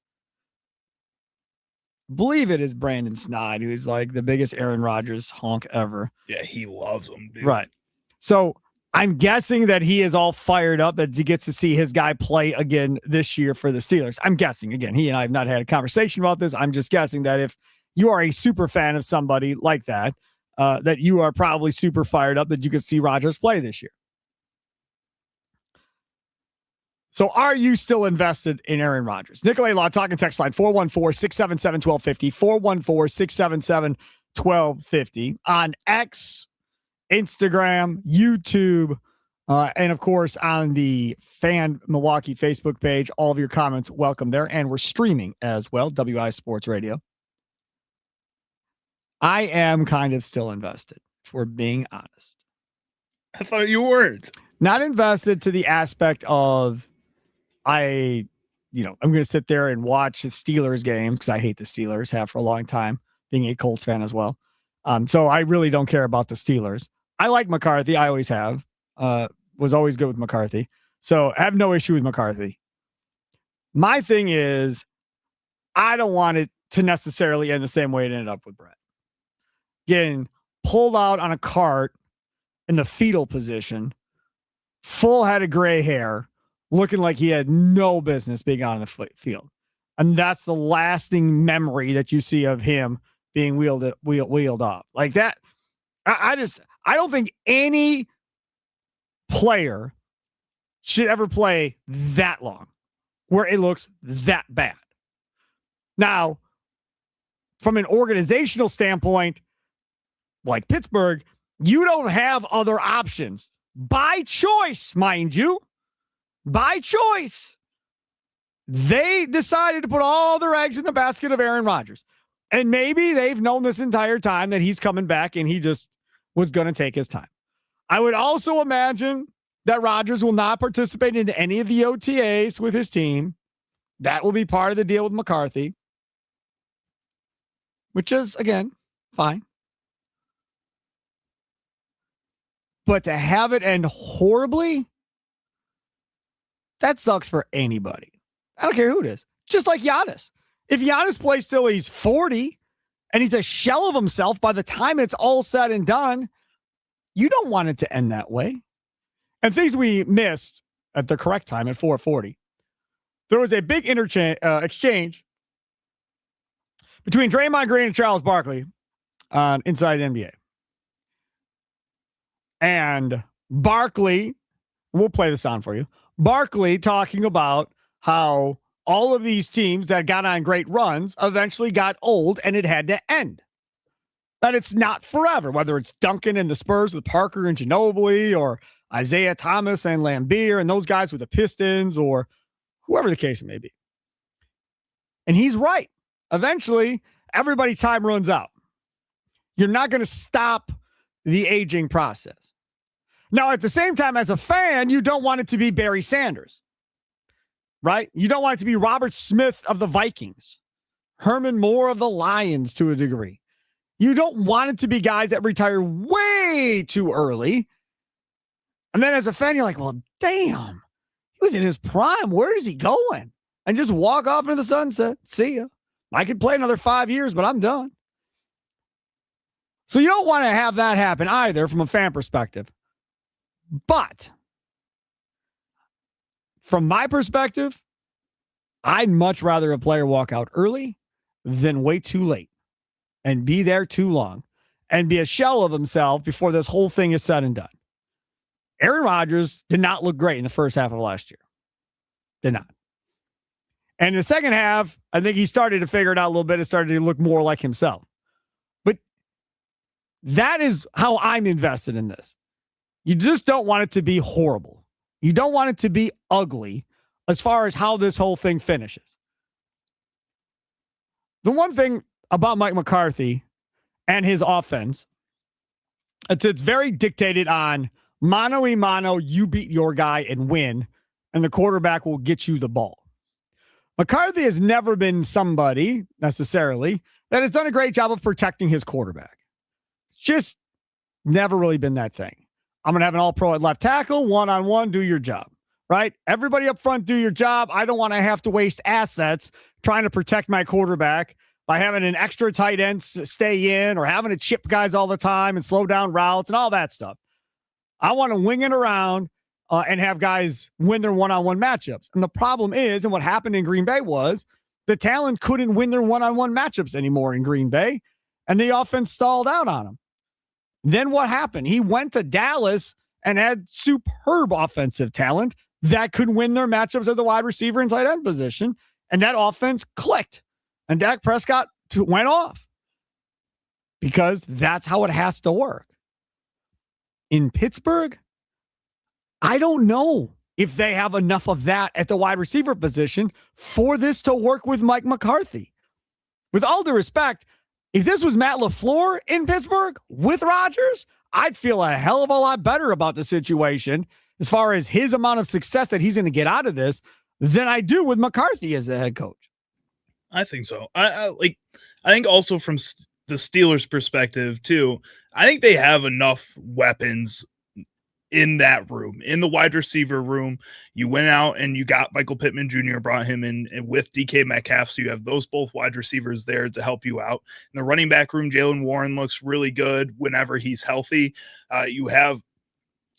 S2: I believe it is Brandon Snide, who is like the biggest Aaron Rodgers honk ever.
S3: Yeah, he loves him, dude.
S2: Right. So I'm guessing that he is all fired up that he gets to see his guy play again this year for the Steelers. I'm guessing. Again, he and I have not had a conversation about this. I'm just guessing that if you are a super fan of somebody like that, that you are probably super fired up that you could see Rodgers play this year. So are you still invested in Aaron Rodgers? Nicolay Law, talking text line 414-677-1250, 414-677-1250 on X, Instagram, YouTube, and of course on the Fan Milwaukee Facebook page. All of your comments welcome there. And we're streaming as well, WI Sports Radio. I am kind of still invested, if we're being honest.
S3: I thought you weren't.
S2: Not invested to the aspect of I'm going to sit there and watch the Steelers games because I hate the Steelers, have for a long time, being a Colts fan as well. So I really don't care about the Steelers. I like McCarthy. I always have. Was always good with McCarthy. So I have no issue with McCarthy. My thing is, I don't want it to necessarily end the same way it ended up with Brett. Getting pulled out on a cart in the fetal position, full head of gray hair, looking like he had no business being on the field. And that's the lasting memory that you see of him being wheeled off. Like that, I don't think any player should ever play that long where it looks that bad. Now, from an organizational standpoint, like Pittsburgh, you don't have other options. By choice, mind you. By choice. They decided to put all their eggs in the basket of Aaron Rodgers. And maybe they've known this entire time that he's coming back and he just was going to take his time. I would also imagine that Rodgers will not participate in any of the OTAs with his team. That will be part of the deal with McCarthy. Which is, again, fine. But to have it end horribly, that sucks for anybody. I don't care who it is. Just like Giannis. If Giannis plays till he's 40 and he's a shell of himself by the time it's all said and done, you don't want it to end that way. And things we missed at the correct time at 4:40. There was a big exchange between Draymond Green and Charles Barkley on Inside NBA. And Barkley, we'll play the sound for you. Barkley talking about how all of these teams that got on great runs eventually got old and it had to end. That it's not forever, whether it's Duncan and the Spurs with Parker and Ginobili, or Isaiah Thomas and Lambeer and those guys with the Pistons, or whoever the case may be. And he's right. Eventually, everybody's time runs out. You're not going to stop the aging process. Now, at the same time, as a fan, you don't want it to be Barry Sanders, right? You don't want it to be Robert Smith of the Vikings, Herman Moore of the Lions to a degree. You don't want it to be guys that retire way too early. And then as a fan, you're like, well, damn, he was in his prime. Where is he going? And just walk off into the sunset. See ya. I could play another 5 years, but I'm done. So you don't want to have that happen either from a fan perspective. But from my perspective, I'd much rather a player walk out early than wait too late and be there too long and be a shell of himself before this whole thing is said and done. Aaron Rodgers did not look great in the first half of last year. Did not. And in the second half, I think he started to figure it out a little bit. It started to look more like himself. But that is how I'm invested in this. You just don't want it to be horrible. You don't want it to be ugly as far as how this whole thing finishes. The one thing about Mike McCarthy and his offense, it's very dictated on mano-a-mano, you beat your guy and win, and the quarterback will get you the ball. McCarthy has never been somebody, necessarily, that has done a great job of protecting his quarterback. It's just never really been that thing. I'm going to have an all-pro at left tackle, one-on-one, do your job, right? Everybody up front, do your job. I don't want to have to waste assets trying to protect my quarterback by having an extra tight end stay in or having to chip guys all the time and slow down routes and all that stuff. I want to wing it around and have guys win their one-on-one matchups. And the problem is, and what happened in Green Bay was, the talent couldn't win their one-on-one matchups anymore in Green Bay, and the offense stalled out on him. Then what happened? He went to Dallas and had superb offensive talent that could win their matchups at the wide receiver and tight end position, and that offense clicked, and Dak Prescott went off because that's how it has to work. In Pittsburgh, I don't know if they have enough of that at the wide receiver position for this to work with Mike McCarthy. With all due respect, if this was Matt LaFleur in Pittsburgh with Rodgers, I'd feel a hell of a lot better about the situation as far as his amount of success that he's going to get out of this than I do with McCarthy as the head coach.
S3: I think so. I think also from the Steelers' perspective too, I think they have enough weapons in that room, in the wide receiver room. You went out and you got Michael Pittman Jr., brought him in with DK Metcalf. So you have those both wide receivers there to help you out. In the running back room, Jaylen Warren looks really good whenever he's healthy. You have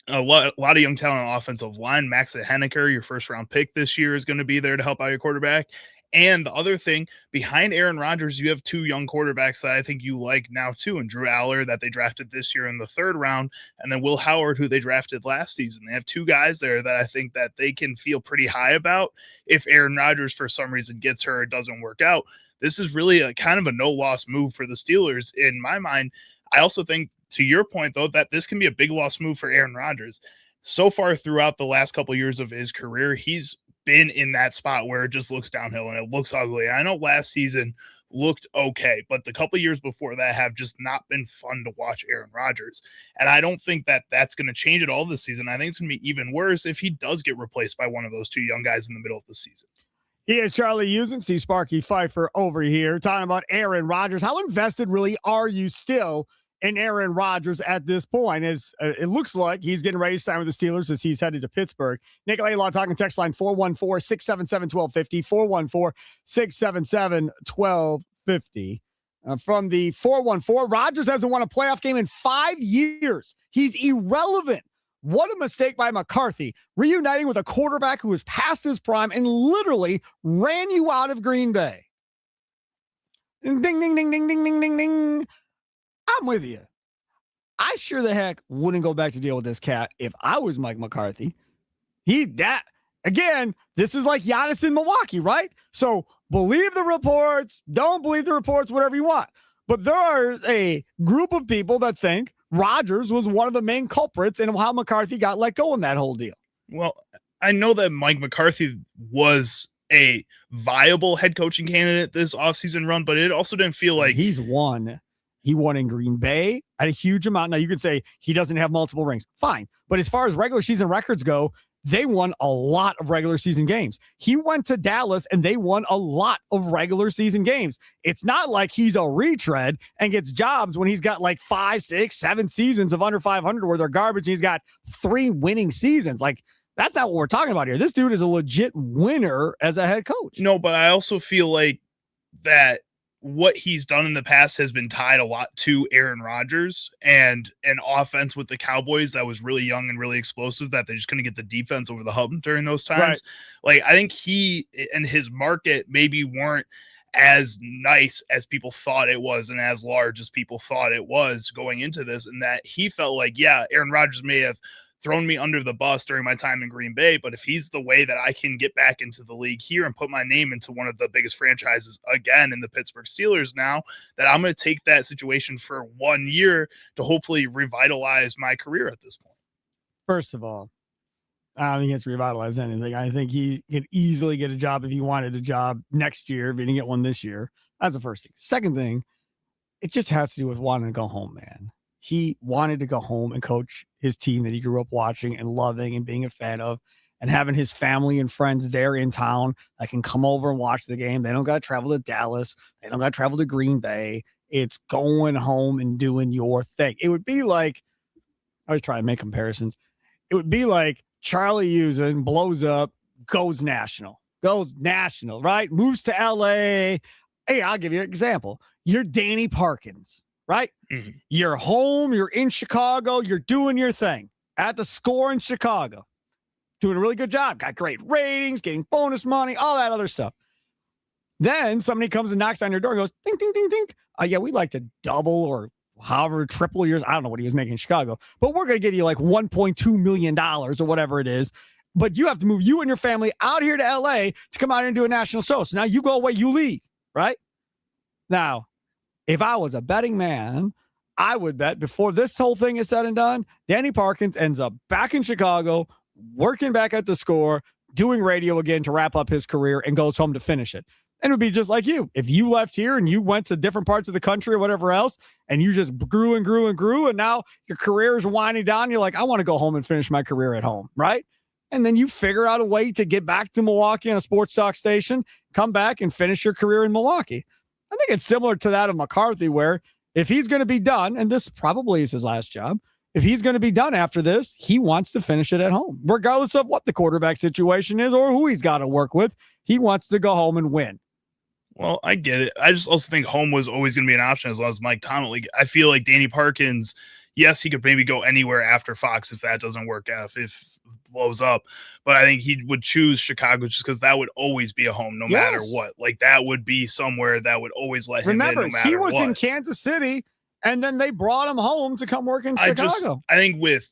S3: a lot of young talent on offensive line. Max Henniker, your first round pick this year, is going to be there to help out your quarterback. And the other thing, behind Aaron Rodgers, you have two young quarterbacks that I think you like now too, and Drew Aller that they drafted this year in the third round, and then Will Howard, who they drafted last season. They have two guys there that I think that they can feel pretty high about if Aaron Rodgers for some reason gets hurt, doesn't work out. This is really a kind of a no-loss move for the Steelers in my mind. I also think, to your point, though, that this can be a big loss move for Aaron Rodgers. So far throughout the last couple of years of his career, he's been in that spot where it just looks downhill and it looks ugly. I know last season looked okay, but the couple of years before that have just not been fun to watch Aaron Rodgers. And I don't think that that's going to change at all this season. I think it's going to be even worse if he does get replaced by one of those two young guys in the middle of the season.
S2: He is Charlie Usen, see Sparky Pfeiffer over here talking about Aaron Rodgers. How invested really are you still in Aaron Rodgers at this point? As it looks like he's getting ready to sign with the Steelers as he's headed to Pittsburgh. Nick Laidlaw talking text line 414-677-1250, 414-677-1250. From the 414, Rodgers hasn't won a playoff game in 5 years. He's irrelevant. What a mistake by McCarthy, reuniting with a quarterback who was past his prime and literally ran you out of Green Bay. Ding, ding, ding, ding, ding, ding, ding, ding. I'm with you. I sure the heck wouldn't go back to deal with this cat if I was Mike McCarthy. Again, this is like Giannis in Milwaukee, right? So believe the reports, don't believe the reports, whatever you want. But there is a group of people that think Rodgers was one of the main culprits in how McCarthy got let go in that whole deal.
S3: Well, I know that Mike McCarthy was a viable head coaching candidate this offseason run, but it also didn't feel like
S2: He won in Green Bay at a huge amount. Now, you could say he doesn't have multiple rings. Fine. But as far as regular season records go, they won a lot of regular season games. He went to Dallas and they won a lot of regular season games. It's not like he's a retread and gets jobs when he's got like 5, 6, 7 seasons of under 500 where they're garbage. He's got 3 winning seasons. Like, that's not what we're talking about here. This dude is a legit winner as a head coach.
S3: No, but I also feel like that what he's done in the past has been tied a lot to Aaron Rodgers and an offense with the Cowboys that was really young and really explosive that they just couldn't get the defense over the hump during those times.
S2: Right.
S3: Like, I think he and his market maybe weren't as nice as people thought it was and as large as people thought it was going into this, and that he felt like, yeah, Aaron Rodgers may have thrown me under the bus during my time in Green Bay, but if he's the way that I can get back into the league here and put my name into one of the biggest franchises again in the Pittsburgh Steelers now, that I'm going to take that situation for 1 year to hopefully revitalize my career at this point.
S2: First of all, I don't think it's revitalized anything. I think he could easily get a job if he wanted a job next year, if he didn't get one this year. That's the first thing. Second thing, it just has to do with wanting to go home, man. He wanted to go home and coach his team that he grew up watching and loving and being a fan of, and having his family and friends there in town that can come over and watch the game. They don't got to travel to Dallas. They don't got to travel to Green Bay. It's going home and doing your thing. It would be like, I always try to make comparisons. It would be like Charlie Usen blows up, goes national, right? Moves to LA. Hey, I'll give you an example. You're Danny Parkins, right?
S3: Mm-hmm.
S2: You're home, you're in Chicago, you're doing your thing at the Score in Chicago, doing a really good job, got great ratings, getting bonus money, all that other stuff. Then somebody comes and knocks on your door and goes, ding, ding, ding, ding. Yeah, we'd like to double or however triple years. I don't know what he was making in Chicago, but we're going to give you like $1.2 million or whatever it is. But you have to move you and your family out here to LA to come out here and do a national show. So now you go away, you leave, right? Now, if I was a betting man, I would bet before this whole thing is said and done, Danny Parkins ends up back in Chicago, working back at the Score, doing radio again to wrap up his career, and goes home to finish it. And it would be just like you. If you left here and you went to different parts of the country or whatever else, and you just grew and grew and grew, and now your career is winding down, you're like, I want to go home and finish my career at home, right? And then you figure out a way to get back to Milwaukee on a sports talk station, come back and finish your career in Milwaukee. I think it's similar to that of McCarthy, where if he's going to be done, and this probably is his last job, if he's going to be done after this, he wants to finish it at home, regardless of what the quarterback situation is or who he's got to work with. He wants to go home and win.
S3: Well, I get it. I just also think home was always going to be an option as long as Mike Tomlin. Like, I feel like Danny Parkins, yes, he could maybe go anywhere after Fox if that doesn't work out, if it blows up. But I think he would choose Chicago just because that would always be a home no matter what. Like, that would be somewhere that would always let him in no matter what.
S2: He was in Kansas City, and then they brought him home to come work in Chicago.
S3: I think with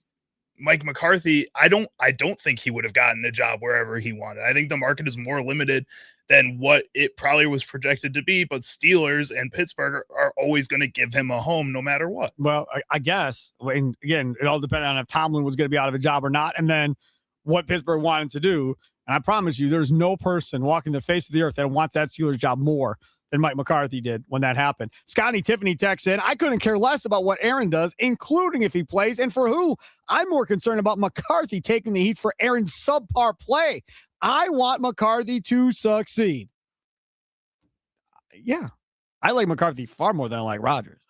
S3: Mike McCarthy, I don't think he would have gotten a job wherever he wanted. I think the market is more limited than what it probably was projected to be, but Steelers and Pittsburgh are always going to give him a home no matter what.
S2: Well, I guess, and again, it all depended on if Tomlin was going to be out of a job or not, and then what Pittsburgh wanted to do. And I promise you, there's no person walking the face of the earth that wants that Steelers job more than Mike McCarthy did when that happened. Scotty Tiffany texts in, I couldn't care less about what Aaron does, including if he plays and for who. I'm more concerned about McCarthy taking the heat for Aaron's subpar play. I want McCarthy to succeed. Yeah, I like McCarthy far more than I like Rodgers.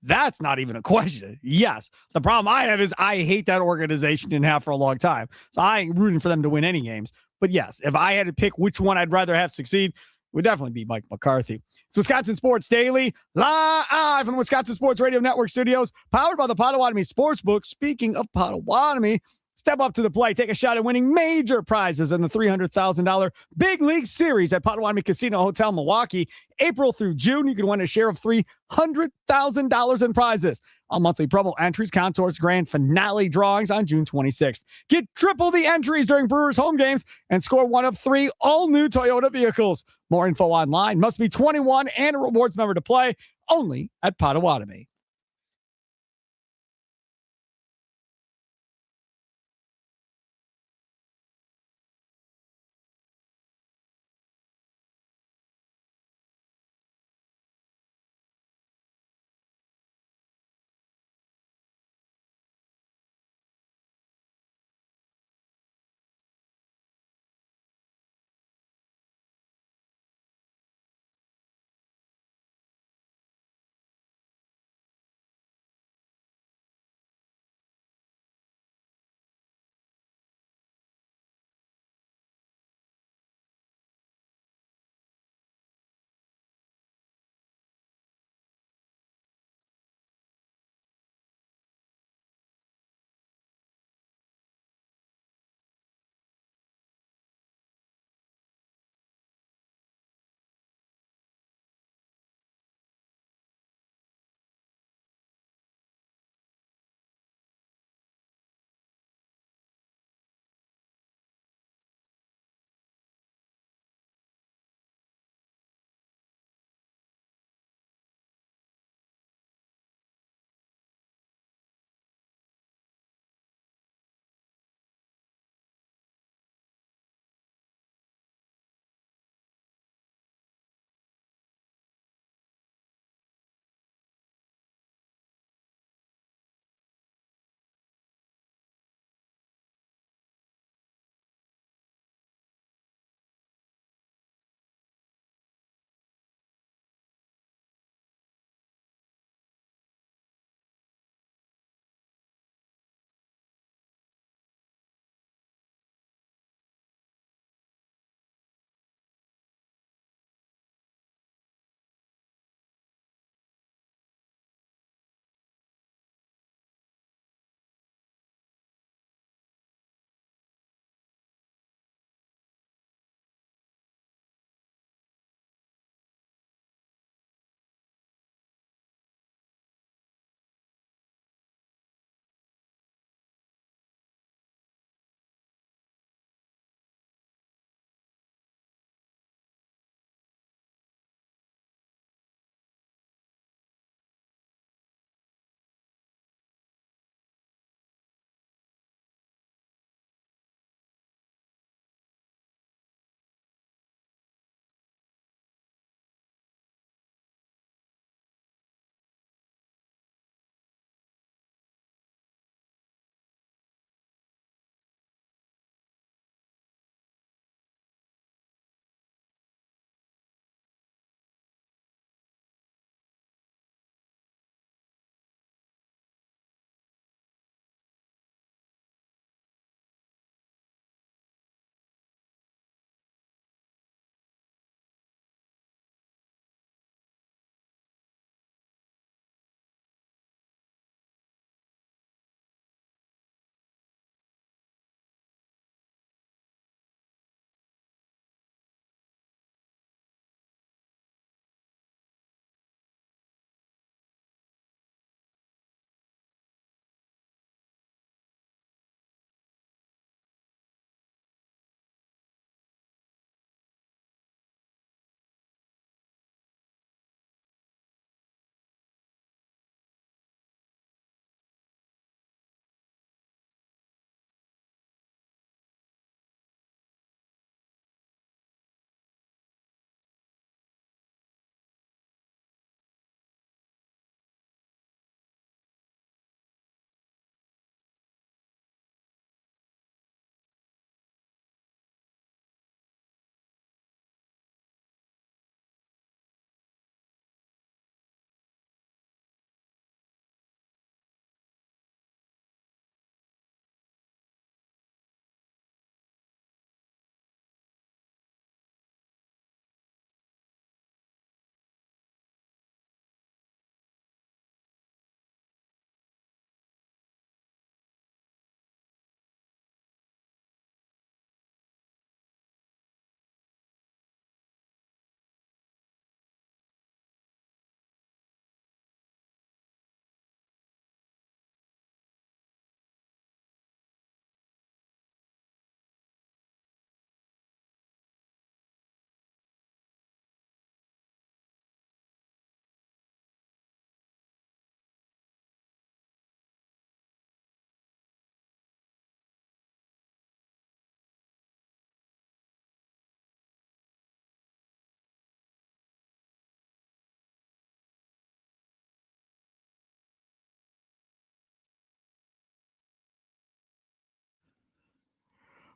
S2: That's not even a question. Yes. The problem I have is I hate that organization and have for a long time. So I ain't rooting for them to win any games. But yes, if I had to pick which one I'd rather have succeed, it would definitely be Mike McCarthy. It's Wisconsin Sports Daily, live from the Wisconsin Sports Radio Network studios, powered by the Potawatomi Sportsbook. Speaking of Potawatomi, step up to the plate, take a shot at winning major prizes in the $300,000 Big League Series at Potawatomi Casino Hotel, Milwaukee. April through June, you can win a share of $300,000 in prizes. All monthly promo entries count towards grand finale drawings on June 26th. Get triple the entries during Brewers home games and score one of 3 all-new Toyota vehicles. More info online. Must be 21 and a rewards member to play. Only at Potawatomi.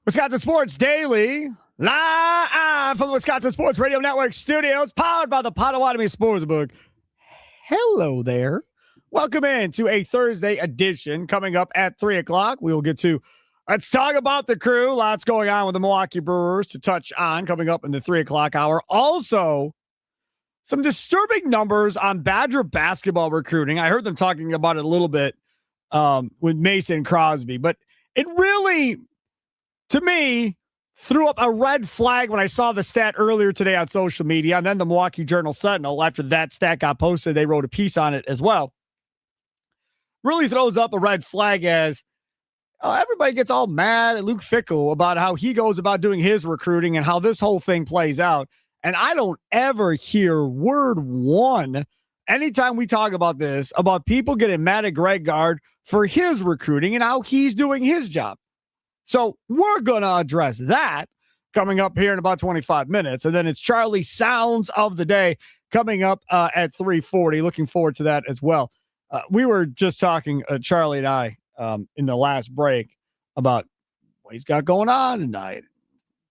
S2: Wisconsin Sports Daily, live from the Wisconsin Sports Radio Network studios, powered by the Potawatomi Sportsbook. Hello there. Welcome in to a Thursday edition coming up at 3 o'clock. We will get to let's talk about the Crew. Lots going on with the Milwaukee Brewers to touch on coming up in the 3 o'clock hour. Also, some disturbing numbers on Badger basketball recruiting. I heard them talking about it a little bit with Mason Crosby, but it really, to me, threw up a red flag when I saw the stat earlier today on social media. And then the Milwaukee Journal-Sentinel, after that stat got posted, they wrote a piece on it as well. Really throws up a red flag as everybody gets all mad at Luke Fickell about how he goes about doing his recruiting and how this whole thing plays out. And I don't ever hear word one anytime we talk about this, about people getting mad at Greg Gard for his recruiting and how he's doing his job. So we're going to address that coming up here in about 25 minutes. And then it's Charlie Sounds of the Day coming up at 3:40. Looking forward to that as well. We were just talking, Charlie and I, in the last break about what he's got going on tonight,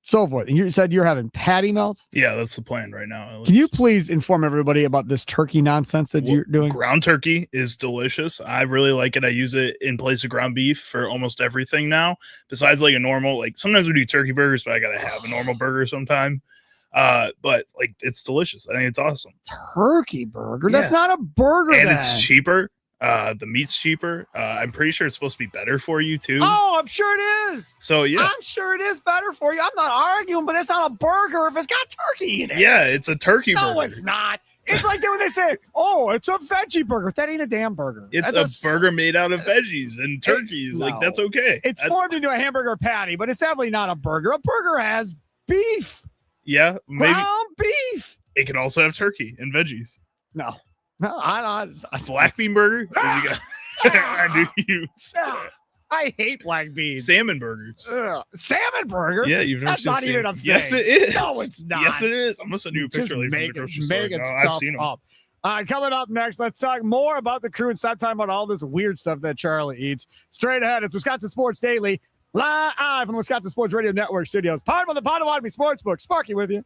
S2: so forth. And you said you're having patty melt?
S3: Yeah, that's the plan right now.
S2: Can you please inform everybody about this turkey nonsense that you're doing?
S3: Ground turkey is delicious. I really like it. I use it in place of ground beef for almost everything now. Besides like a normal, like sometimes we do turkey burgers, but I gotta have a normal burger sometime. But like it's delicious. I think it's awesome.
S2: Turkey burger? That's not a burger.
S3: And
S2: then.
S3: it's cheaper. The meat's cheaper. I'm pretty sure it's supposed to be better for you too.
S2: Oh, I'm sure it is.
S3: So yeah,
S2: I'm sure it is better for you. I'm not arguing, but it's not a burger if it's got turkey in it.
S3: yeah, it's a turkey burger.
S2: No, it's not. It's like when they say, "Oh, it's a veggie burger." That ain't a damn burger.
S3: It's
S2: That's
S3: a burger made out of veggies and turkeys.
S2: no.
S3: Like that's okay.
S2: It's formed into a hamburger patty, but it's definitely not a burger. A burger has beef,
S3: Yeah, maybe
S2: ground beef.
S3: it can also have turkey and veggies.
S2: No, I
S3: Black bean burger. I knew you.
S2: I hate black beans.
S3: Salmon burgers.
S2: Salmon burger?
S3: Yeah, you've never
S2: That's
S3: seen
S2: not even a
S3: salmon.
S2: thing.
S3: Yes, it is.
S2: No, it's not.
S3: Yes, it is. I'm gonna send you a
S2: Just
S3: picture later from the grocery store.
S2: making
S3: No, I've
S2: stuff
S3: seen them.
S2: up. All right, coming up next, let's talk more about the Crew and stop talking about all this weird stuff that Charlie eats. Straight ahead, it's Wisconsin Sports Daily, live from the Wisconsin Sports Radio Network studios. Powered by the Potawatomi Sportsbook. Sparky with you.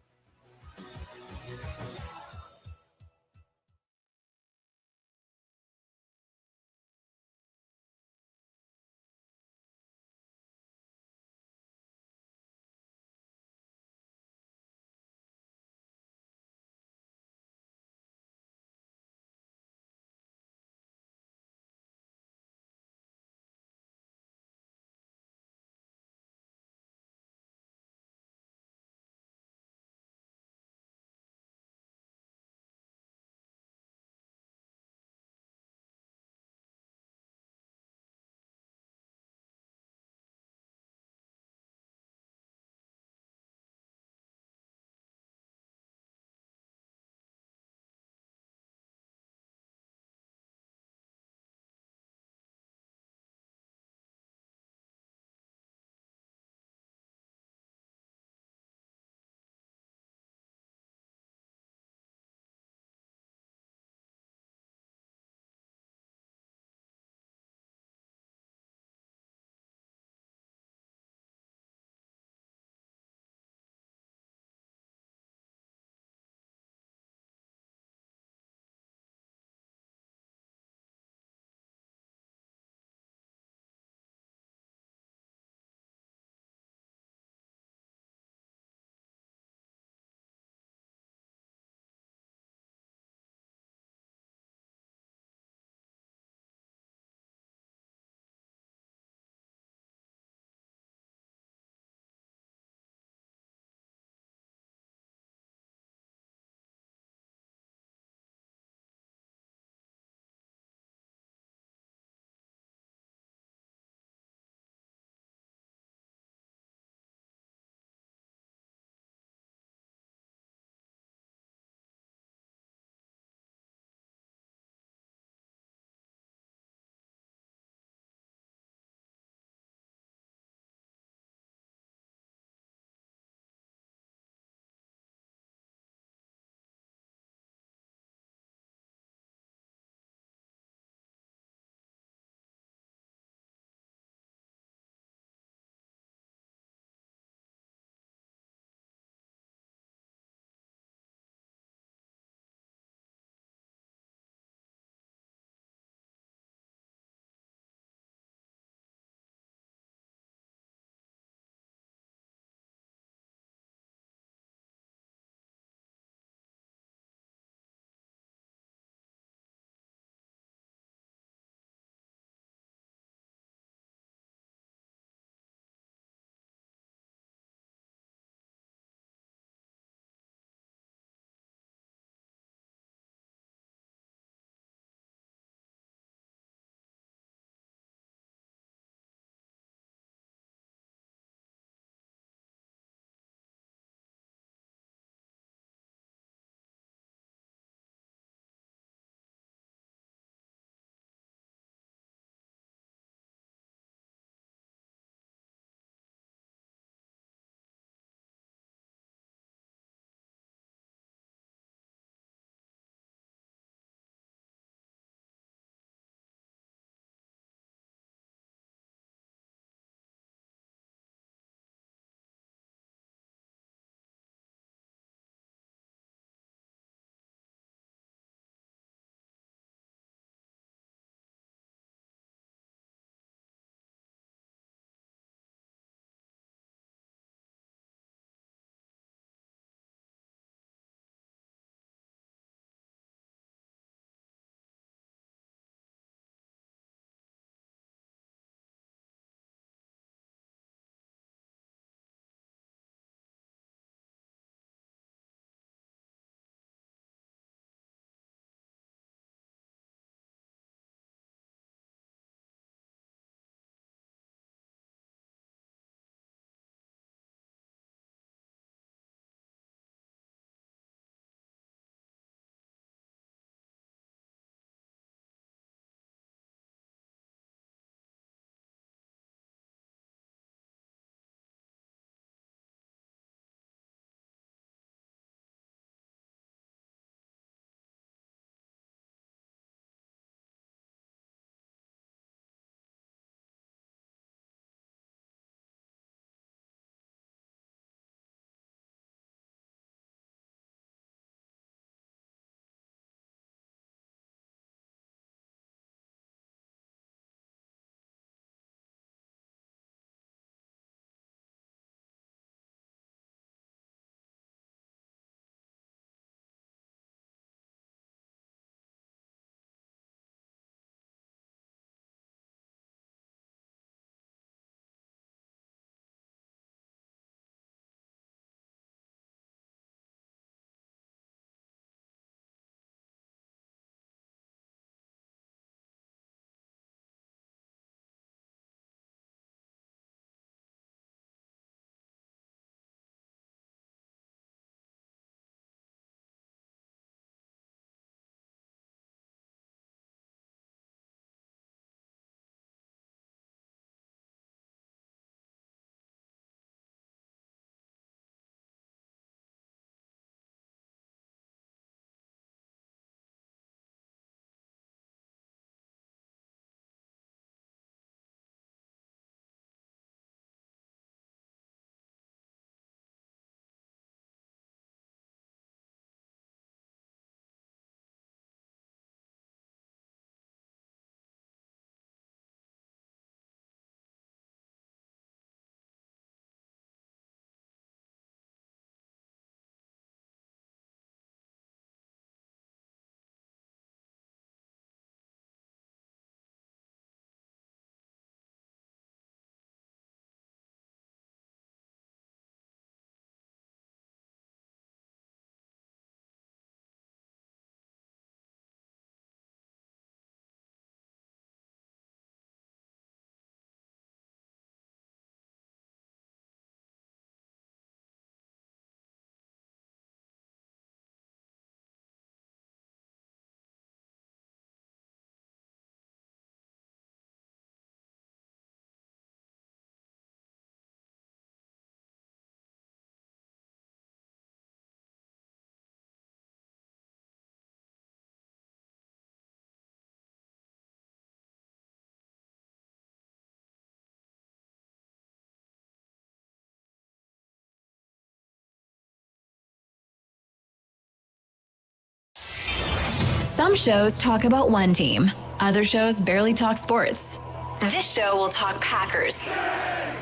S1: Some shows talk about one team. Other shows barely talk sports. This show will talk Packers,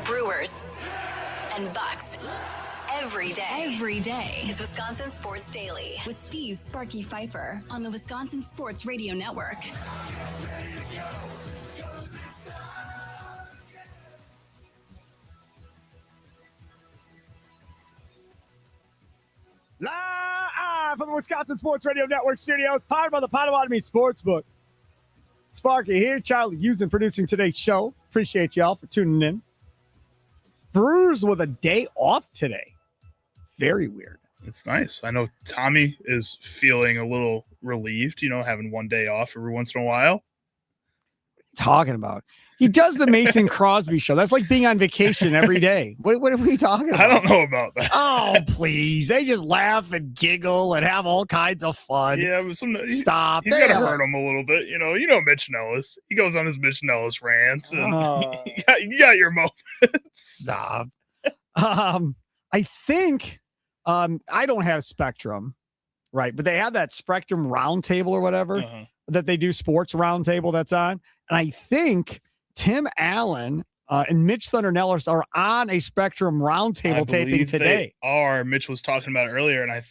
S1: Brewers, and Bucks. Every day. It's Wisconsin Sports Daily with Steve Sparky Pfeiffer on the Wisconsin Sports Radio Network.
S2: Live from the Wisconsin Sports Radio Network studios, powered by the Potawatomi Sportsbook. Sparky here, Charlie Hughes producing today's show. Appreciate y'all for tuning in. Brewers with a day off today. Very weird.
S3: It's nice. I know Tommy is feeling a little relieved, having one day off every once in a while.
S2: Talking about? He does the Mason Crosby show. That's like being on vacation every day. What are we talking about?
S3: I don't know about that.
S2: Oh, please. They just laugh and giggle and have all kinds of fun.
S3: Yeah, but
S2: Stop.
S3: He's got to hurt him a little bit. You know Mitch Nellis. He goes on his Mitch Nellis rants, and you got your moments.
S2: Stop. I think I don't have Spectrum, right? But they have that Spectrum Roundtable or whatever that they do, sports roundtable that's on. And I think Tim Allen and Mitch Thunder Nellis are on a Spectrum Roundtable taping today.
S3: Mitch was talking about it earlier, and I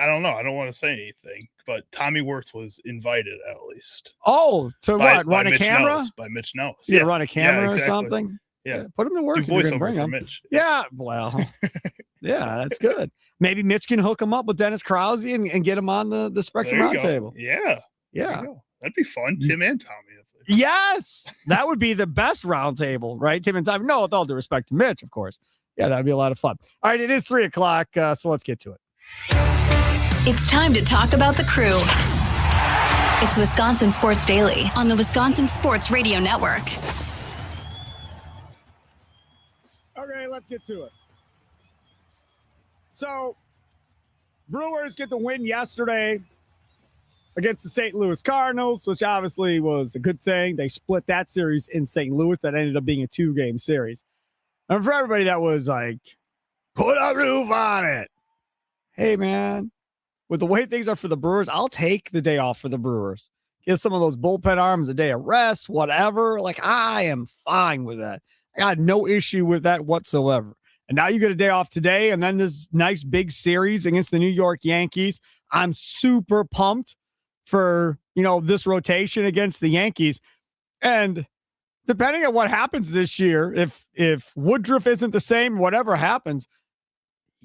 S3: don't know. I don't want to say anything, but Tommy Wirtz was invited at least.
S2: Oh, to what? Run a
S3: Mitch
S2: camera?
S3: Nellis, by Mitch Nellis.
S2: Yeah, run a camera
S3: exactly.
S2: or something?
S3: Yeah.
S2: Put him to work.
S3: Do voiceover for Mitch.
S2: Yeah, well, yeah, that's good. Maybe Mitch can hook him up with Dennis Krause and get him on the Spectrum Roundtable.
S3: Yeah. That'd be fun. Tim and Tommy.
S2: Yes, that would be the best roundtable, right? Tim and Tommy. No, with all due respect to Mitch, of course. Yeah, that'd be a lot of fun. All right, it is 3:00, so let's get to it.
S1: It's time to talk about the Crew. It's Wisconsin Sports Daily on the Wisconsin Sports Radio Network.
S2: Okay, let's get to it. So, Brewers get the win yesterday against the St. Louis Cardinals, which obviously was a good thing. They split that series in St. Louis. That ended up being a 2-game series. And for everybody that was like, put a roof on it. Hey, man, with the way things are for the Brewers, I'll take the day off for the Brewers. Give some of those bullpen arms a day of rest, whatever. Like, I am fine with that. I got no issue with that whatsoever. And now you get a day off today, and then this nice big series against the New York Yankees. I'm super pumped for, this rotation against the Yankees. And depending on what happens this year, if Woodruff isn't the same, whatever happens,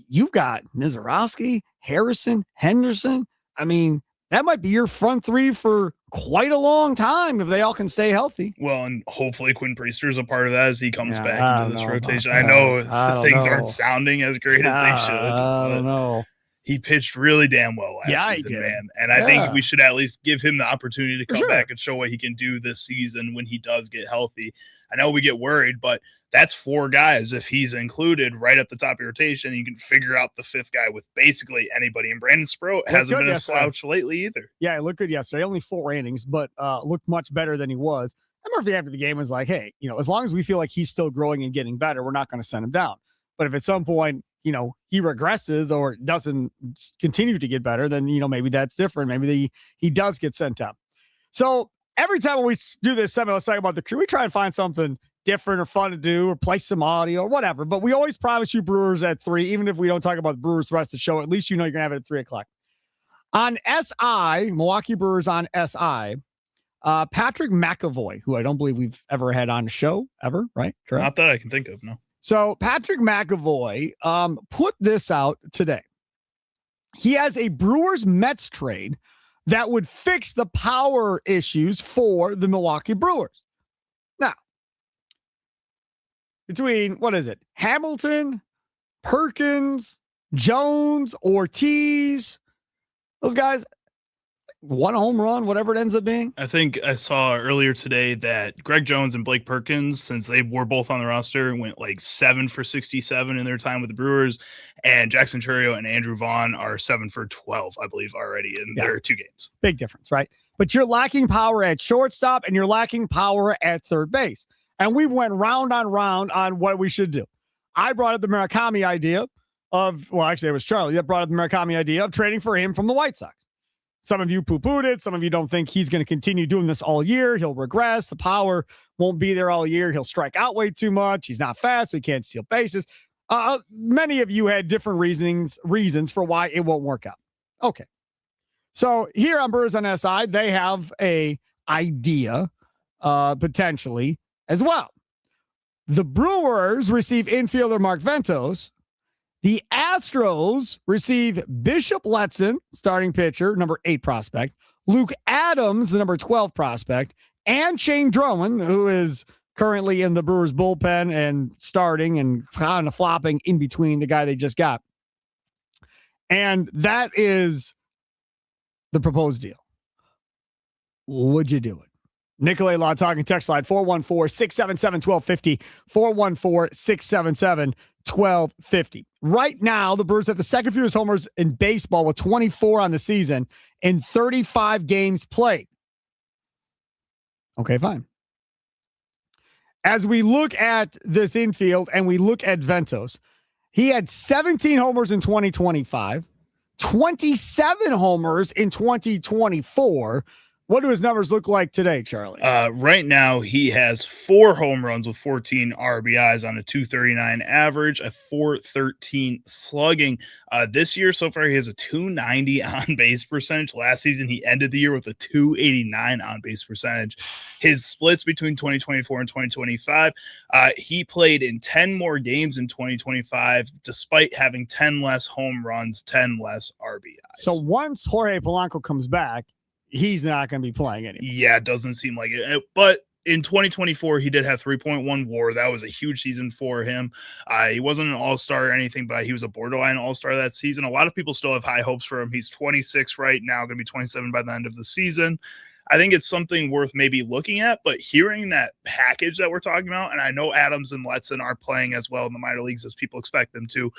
S2: you've got Mizorowski, Harrison, Henderson. I mean, that might be your front three for quite a long time if they all can stay healthy.
S3: Well, and hopefully Quinn Priester is a part of that as he comes back into this rotation. I know things aren't sounding as great as they should.
S2: I don't know.
S3: He pitched really damn well last season, man. And I think we should at least give him the opportunity to come back and show what he can do this season when he does get healthy. I know we get worried, but that's 4 guys. If he's included right at the top of your rotation, you can figure out the 5th guy with basically anybody. And Brandon Sproat hasn't been a slouch lately either.
S2: Yeah, it looked good yesterday. Only 4 innings, but looked much better than he was. And Murphy after the game was like, hey, as long as we feel like he's still growing and getting better, we're not going to send him down. But if at some point, he regresses or doesn't continue to get better, then, maybe that's different. Maybe he does get sent down. So every time we do this segment, let's talk about the Crew, we try and find something different or fun to do or play some audio or whatever. But we always promise you Brewers at 3, even if we don't talk about the Brewers the rest of the show, at least you're going to have it at 3:00. On SI, Milwaukee Brewers on SI, Patrick McAvoy, who I don't believe we've ever had on the show ever, right? Correct?
S3: Not that I can think of, no.
S2: So Patrick McAvoy put this out today. He has a Brewers-Mets trade that would fix the power issues for the Milwaukee Brewers. Now, between, Hamilton, Perkins, Jones, Ortiz, those guys, 1 home run, whatever it ends up being.
S3: I think I saw earlier today that Greg Jones and Blake Perkins, since they were both on the roster, went like 7 for 67 in their time with the Brewers, and Jackson Chourio and Andrew Vaughn are 7 for 12, I believe, already in their 2 games.
S2: Big difference, right? But you're lacking power at shortstop and you're lacking power at third base. And we went round on what we should do. I brought up the Murakami idea it was Charlie that brought up the Murakami idea of trading for him from the White Sox. Some of you poo-pooed it. Some of you don't think he's going to continue doing this all year. He'll regress. The power won't be there all year. He'll strike out way too much. He's not fast, so he can't steal bases. Many of you had different reasons for why it won't work out. Okay. So here on Brewers on SI, they have a idea potentially as well. The Brewers receive infielder Mark Ventos. The Astros receive Bishop Letson, starting pitcher, number 8 prospect, Luke Adams, the number 12 prospect, and Shane Drummond, who is currently in the Brewers bullpen and starting and kind of flopping in between the guy they just got. And that is the proposed deal. Would you do it? Nicolay Law talking text line 414-677-1250, 414-677-1250. Right now, the Brewers have the second fewest homers in baseball with 24 on the season in 35 games played. Okay, fine. As we look at this infield and we look at Ventos, he had 17 homers in 2025, 27 homers in 2024. What do his numbers look like today, Charlie?
S3: Right now, he has 4 home runs with 14 RBIs on a 239 average, a 413 slugging. This year, so far, he has a 290 on-base percentage. Last season, he ended the year with a 289 on-base percentage. His splits between 2024 and 2025, he played in 10 more games in 2025, despite having 10 less home runs, 10 less RBIs.
S2: So once Jorge Polanco comes back, he's not going to be playing anymore.
S3: Yeah, it doesn't seem like it. But in 2024, he did have 3.1 WAR. That was a huge season for him. He wasn't an all-star or anything, but he was a borderline all-star that season. A lot of people still have high hopes for him. He's 26 right now, going to be 27 by the end of the season. I think it's something worth maybe looking at, but hearing that package that we're talking about, and I know Adams and Letson are playing as well in the minor leagues as people expect them to.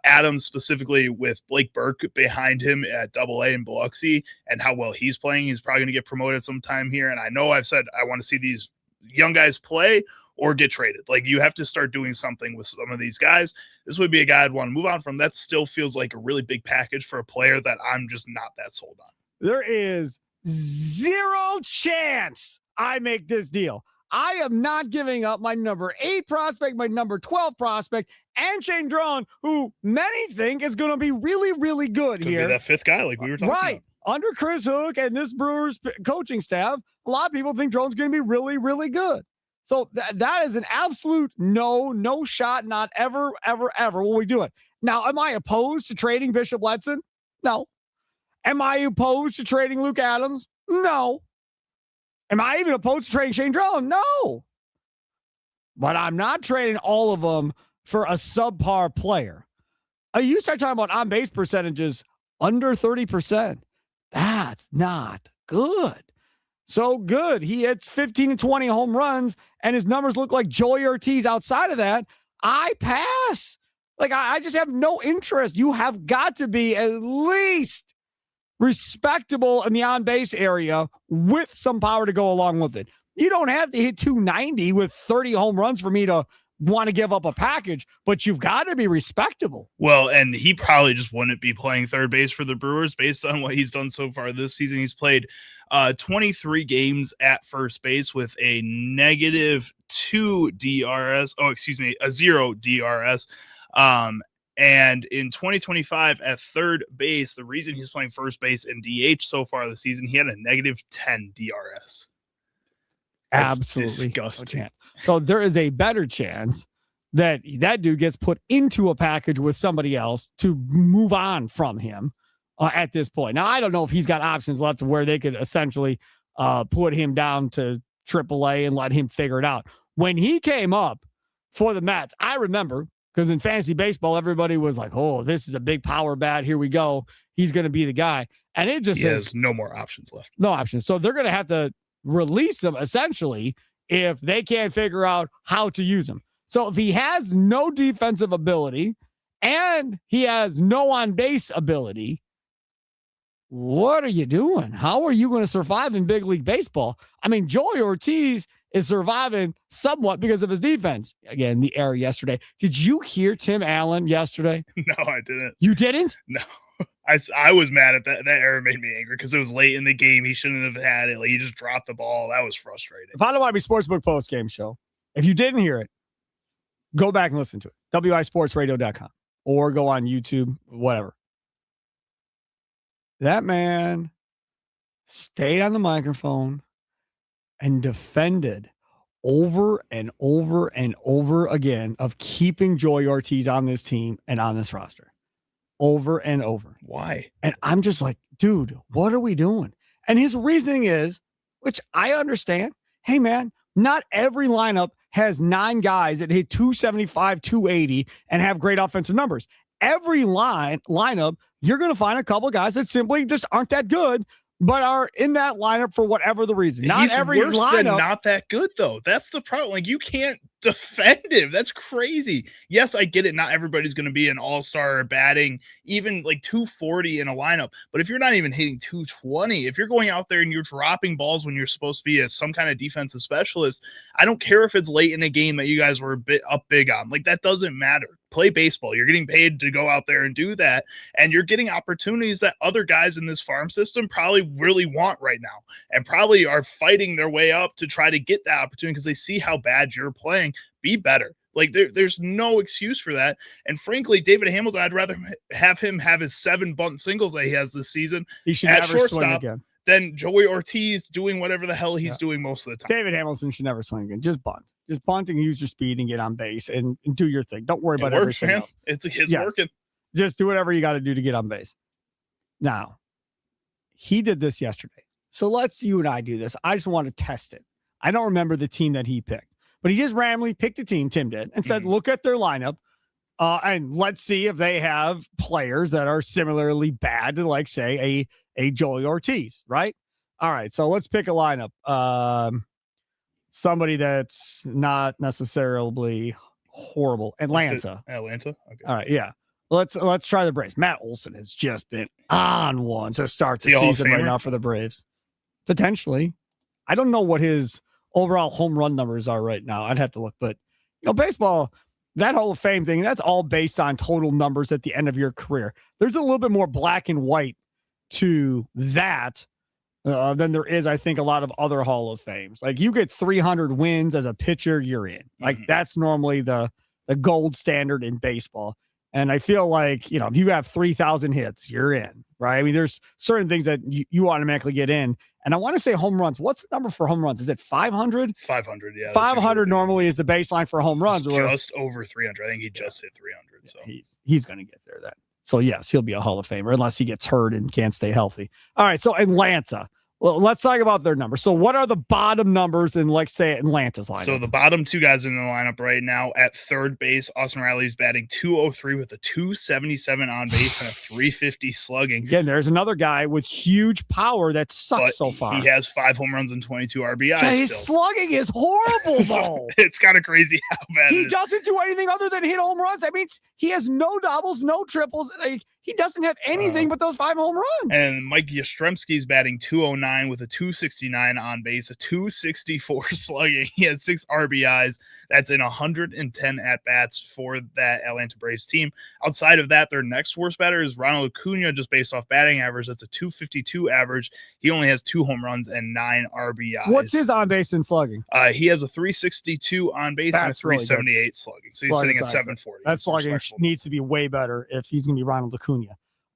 S3: Adams specifically with Blake Burke behind him at AA in Biloxi and how well he's playing. He's probably going to get promoted sometime here. And I know I've said I want to see these young guys play or get traded. Like, you have to start doing something with some of these guys. This would be a guy I'd want to move on from. That still feels like a really big package for a player that I'm just not that sold on.
S2: There is zero chance I make this deal. I am not giving up my number 8 prospect, my number 12 prospect, and Shane Drummond, who many think is going to be really, really good
S3: Could
S2: here.
S3: be that 5th guy like we were talking about.
S2: Under Chris Hook and this Brewers coaching staff, a lot of people think Drummond's going to be really, really good. So that is an absolute no shot, not ever, ever, ever will we do it. Now, am I opposed to trading Bishop Letson? No. Am I opposed to trading Luke Adams? No. Am I even opposed to trading Shane Drummond? No. But I'm not trading all of them for a subpar player. You start talking about on-base percentages under 30%. That's not good. So good. He hits 15 to 20 home runs, and his numbers look like Joey Ortiz outside of that. I pass. Like, I just have no interest. You have got to be at least respectable in the on-base area with some power to go along with it. You don't have to hit 290 with 30 home runs for me to want to give up a package, but you've got to be respectable.
S3: Well, and he probably just wouldn't be playing third base for the Brewers based on what he's done so far this season. He's played 23 games at first base with a -2 DRS. Oh, excuse me, a 0 DRS. And in 2025 at third base, the reason he's playing first base and DH so far this season, he had a -10 DRS. That's
S2: absolutely
S3: disgusting.
S2: No chance. So there is a better chance that dude gets put into a package with somebody else to move on from him at this point. Now, I don't know if he's got options left to where they could essentially put him down to AAA and let him figure it out. When he came up for the Mets, I remember, because in fantasy baseball, everybody was like, oh, this is a big power bat. Here we go. He's going to be the guy. And it just
S3: has no more options left.
S2: No options. So they're going to have to release him essentially if they can't figure out how to use him. So if he has no defensive ability and he has no on-base ability, what are you doing? How are you going to survive in big league baseball? I mean, Joey Ortiz is surviving somewhat because of his defense. Again, the error yesterday. Did you hear Tim Allen yesterday?
S3: No, I didn't.
S2: You didn't?
S3: No. I was mad at that. That error made me angry because it was late in the game. He shouldn't have had it. Like, he just dropped the ball. That was frustrating.
S2: The Potawatomi Sportsbook postgame show. If you didn't hear it, go back and listen to it. wisportsradio.com or go on YouTube, whatever. That man stayed on the microphone and defended over and over and over again of keeping Joey Ortiz on this team and on this roster. Over and over.
S3: Why?
S2: And I'm just like, dude, what are we doing? And his reasoning is, which I understand, hey, man, not every lineup has 9 guys that hit 275, 280 and have great offensive numbers. Every lineup, you're going to find a couple guys that simply just aren't that good, but are in that lineup for whatever the reason. Not
S3: He's
S2: every
S3: worse
S2: lineup.
S3: than not that good, though. That's the problem. Like, you can't defend him. That's crazy. Yes, I get it. Not everybody's going to be an all-star batting, even like 240 in a lineup. But if you're not even hitting 220, if you're going out there and you're dropping balls when you're supposed to be as some kind of defensive specialist, I don't care if it's late in a game that you guys were a bit up big on. Like, that doesn't matter. Play baseball. You're getting paid to go out there and do that. And you're getting opportunities that other guys in this farm system probably really want right now and probably are fighting their way up to try to get that opportunity because they see how bad you're playing. Be better. Like, there's no excuse for that. And frankly, David Hamilton, I'd rather have him have his 7 bunt singles that he has this season
S2: He should
S3: at
S2: never swing
S3: shortstop
S2: again.
S3: than Joey Ortiz doing whatever the hell he's doing most of the time.
S2: David Hamilton should never swing again. Just bunt. Just bunt and use your speed and get on base and do your thing. Don't worry about
S3: It works for
S2: everything
S3: him.
S2: else.
S3: It's
S2: Yes.
S3: working.
S2: Just do whatever you got to do to get on base. Now, he did this yesterday. So let's you and I do this. I just want to test it. I don't remember the team that he picked, but he just randomly picked a team, Tim did, and said, look at their lineup and let's see if they have players that are similarly bad to, like, say, a Joey Ortiz, right? All right, so let's pick a lineup. Somebody that's not necessarily horrible. Atlanta.
S3: Atlanta? Okay.
S2: All right, yeah. Let's try the Braves. Matt Olson has just been on one to start the
S3: Is he a Hall of
S2: season right
S3: Famer?
S2: now for the Braves. Potentially. I don't know what his overall home run numbers are right now. I'd have to look. But, baseball, that Hall of Fame thing, that's all based on total numbers at the end of your career. There's a little bit more black and white to that than there is, I think, a lot of other Hall of Fames. Like, you get 300 wins as a pitcher, you're in. Like, that's normally the gold standard in baseball. And I feel like, if you have 3,000 hits, you're in, right? I mean, there's certain things that you automatically get in. And I want to say home runs. What's the number for home runs? Is it 500?
S3: 500, yeah.
S2: 500 normally is the baseline for home runs.
S3: Just over 300. I think he just hit 300. So
S2: He's going to get there then. So, yes, he'll be a Hall of Famer unless he gets hurt and can't stay healthy. All right, so Atlanta. Well, let's talk about their numbers. So what are the bottom numbers in, like, say, Atlanta's lineup?
S3: So the bottom 2 guys in the lineup right now at third base, Austin Riley's batting 203 with a 277 on base and a 350 slugging.
S2: Again, there's another guy with huge power that sucks
S3: But
S2: so far.
S3: He has 5 home runs and 22 RBIs.
S2: Yeah, his
S3: still.
S2: slugging is horrible, though.
S3: It's kind of crazy how bad
S2: He
S3: it is.
S2: doesn't do anything other than hit home runs. That means he has no doubles, no triples. Like, he doesn't have anything but those 5 home runs.
S3: And Mike Yastrzemski's batting 209 with a 269 on base, a 264 slugging. He has 6 RBIs. That's in 110 at-bats for that Atlanta Braves team. Outside of that, their next worst batter is Ronald Acuna, just based off batting average. That's a 252 average. He only has 2 home runs and 9 RBIs.
S2: What's his on base and slugging?
S3: He has a 362 on base and a
S2: That's really good.
S3: 378 slugging. So he's sitting at 740.
S2: That slugging
S3: Respectful.
S2: needs to be way better if he's going to be Ronald Acuna.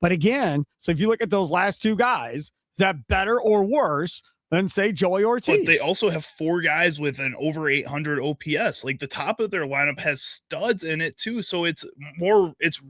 S2: But again, so if you look at those last 2 guys, is that better or worse than, say, Joey Ortiz?
S3: But they also have 4 guys with an over 800 OPS. Like, the top of their lineup has studs in it too. So it's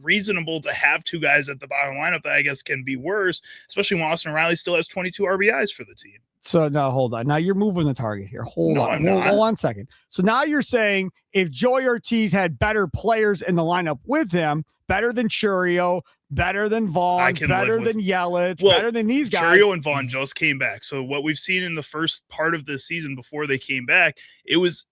S3: reasonable to have 2 guys at the bottom lineup that I guess can be worse, especially when Austin Riley still has 22 RBIs for the team.
S2: So now hold on. Now you're moving the target here. Hold
S3: No,
S2: on.
S3: I'm not.
S2: Hold 1 second. So now you're saying if Joey Ortiz had better players in the lineup with him, better than Churio, better than Vaughn, better than Yelich, better than these guys.
S3: Churio and Vaughn just came back. So what we've seen in the first part of the season before they came back, it was,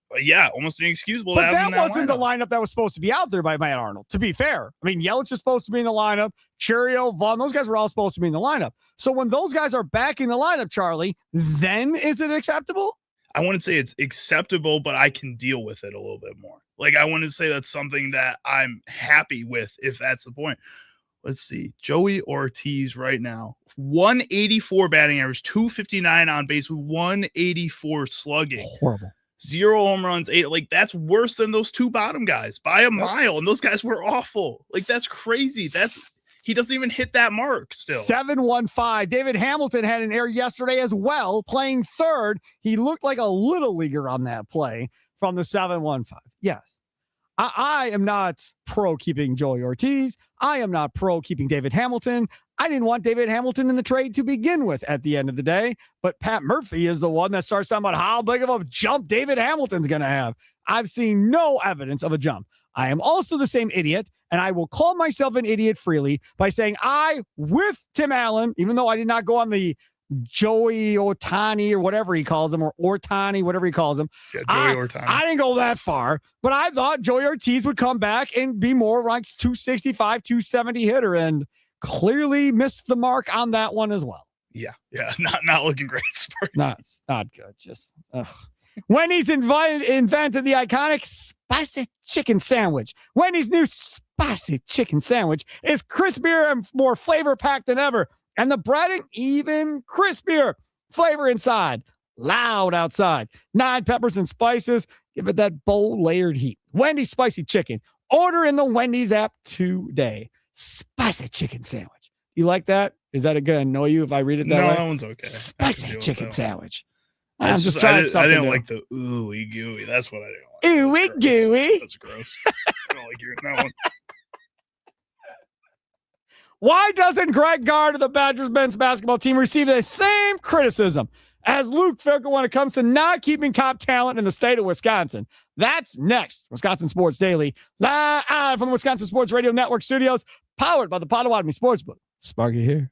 S3: almost inexcusable to
S2: But
S3: have
S2: that
S3: them in that
S2: wasn't the lineup that was supposed to be out there by Matt Arnold, to be fair. I mean, Yelich is supposed to be in the lineup. Churio, Vaughn, those guys were all supposed to be in the lineup. So when those guys are back in the lineup, Charlie, then is it acceptable?
S3: I wouldn't say it's acceptable, but I can deal with it a little bit more. Like, I wouldn't say that's something that I'm happy with, if that's the point. let's see. Joey Ortiz right now, 184 batting average, 259 on base, 184 slugging.
S2: Horrible.
S3: 0 home runs, 8. Like, that's worse than those two bottom guys by a mile. And those guys were awful. Like, that's crazy. He doesn't even hit that mark still.
S2: 715. David Hamilton had an error yesterday as well, playing third. He looked like a little leaguer on that play from the 715. Yes. I am not pro keeping Joey Ortiz. I am not pro keeping David Hamilton. I didn't want David Hamilton in the trade to begin with at the end of the day, but Pat Murphy is the one that starts talking about how big of a jump David Hamilton's going to have. I've seen no evidence of a jump. I am also the same idiot, and I will call myself an idiot freely by saying with Tim Allen, even though I did not go on the Joey Otani or whatever he calls him, or Ortani, whatever he calls him.
S3: Yeah, Joey Ortani.
S2: I didn't go that far, but I thought Joey Ortiz would come back and be more like 265, 270 hitter, and clearly missed the mark on that one as well.
S3: Yeah, not looking great.
S2: Not good. Just Wendy's invented the iconic spicy chicken sandwich. Wendy's new spicy chicken sandwich is crispier and more flavor packed than ever. And the breading even crispier. Flavor inside, loud outside. 9 peppers and spices. Give it that bold layered heat. Wendy's spicy chicken. Order in the Wendy's app today. Spicy chicken sandwich. You like that? Is that going to annoy you if I read it that way?
S3: No, that one's okay.
S2: Spicy chicken sandwich.
S3: I'm
S2: just trying something
S3: I didn't
S2: new.
S3: like the ooey gooey. That's what I didn't like.
S2: Ooey gooey.
S3: That's gross. I don't like hearing that one.
S2: Why doesn't Greg Gard of the Badgers men's basketball team receive the same criticism as Luke Fickell when it comes to not keeping top talent in the state of Wisconsin? That's next. Wisconsin Sports Daily, live from the Wisconsin Sports Radio Network studios, powered by the Potawatomi Sportsbook. Sparky here.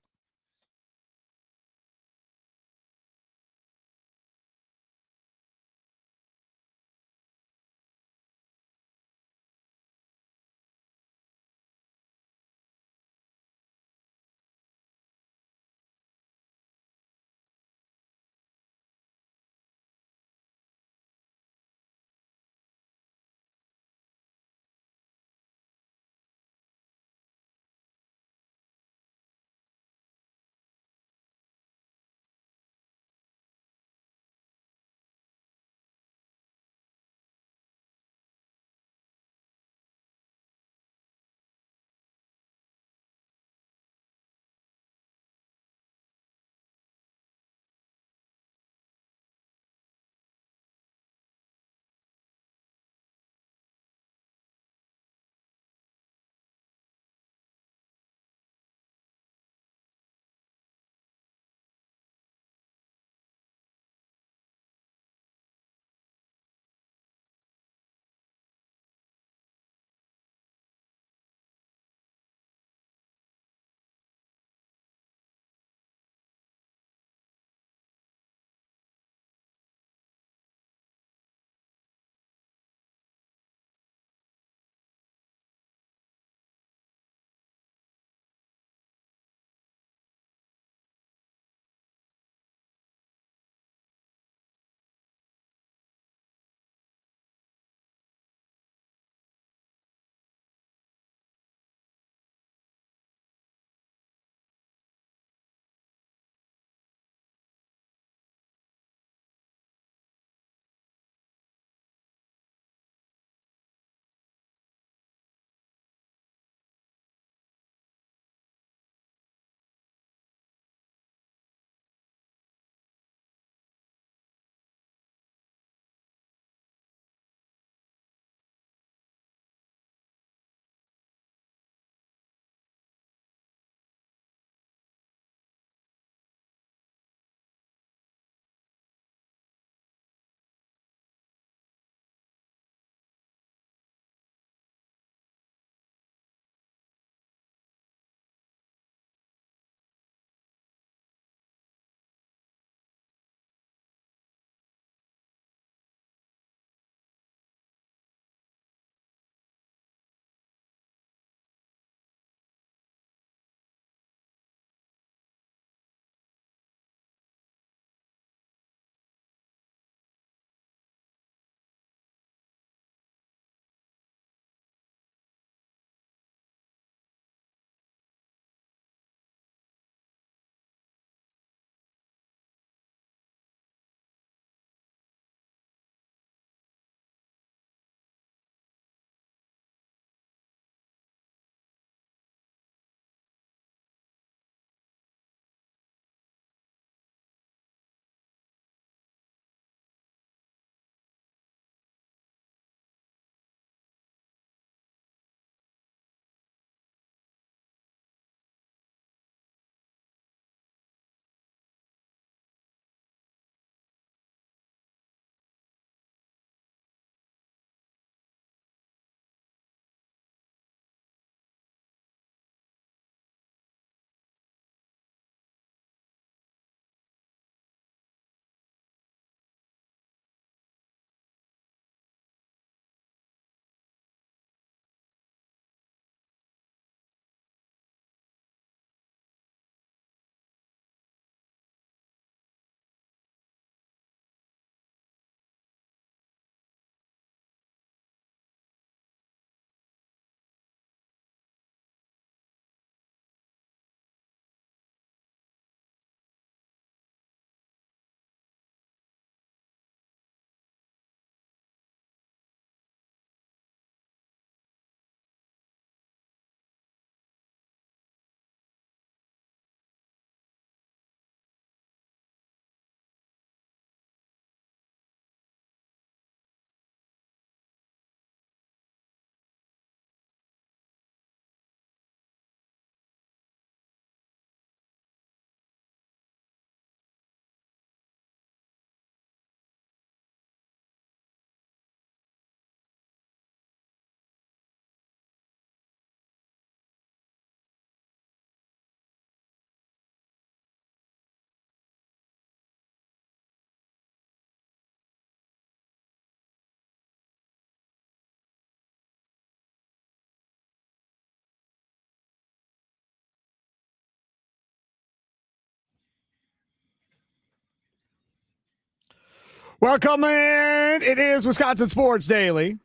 S2: Welcome in. It is Wisconsin Sports Daily.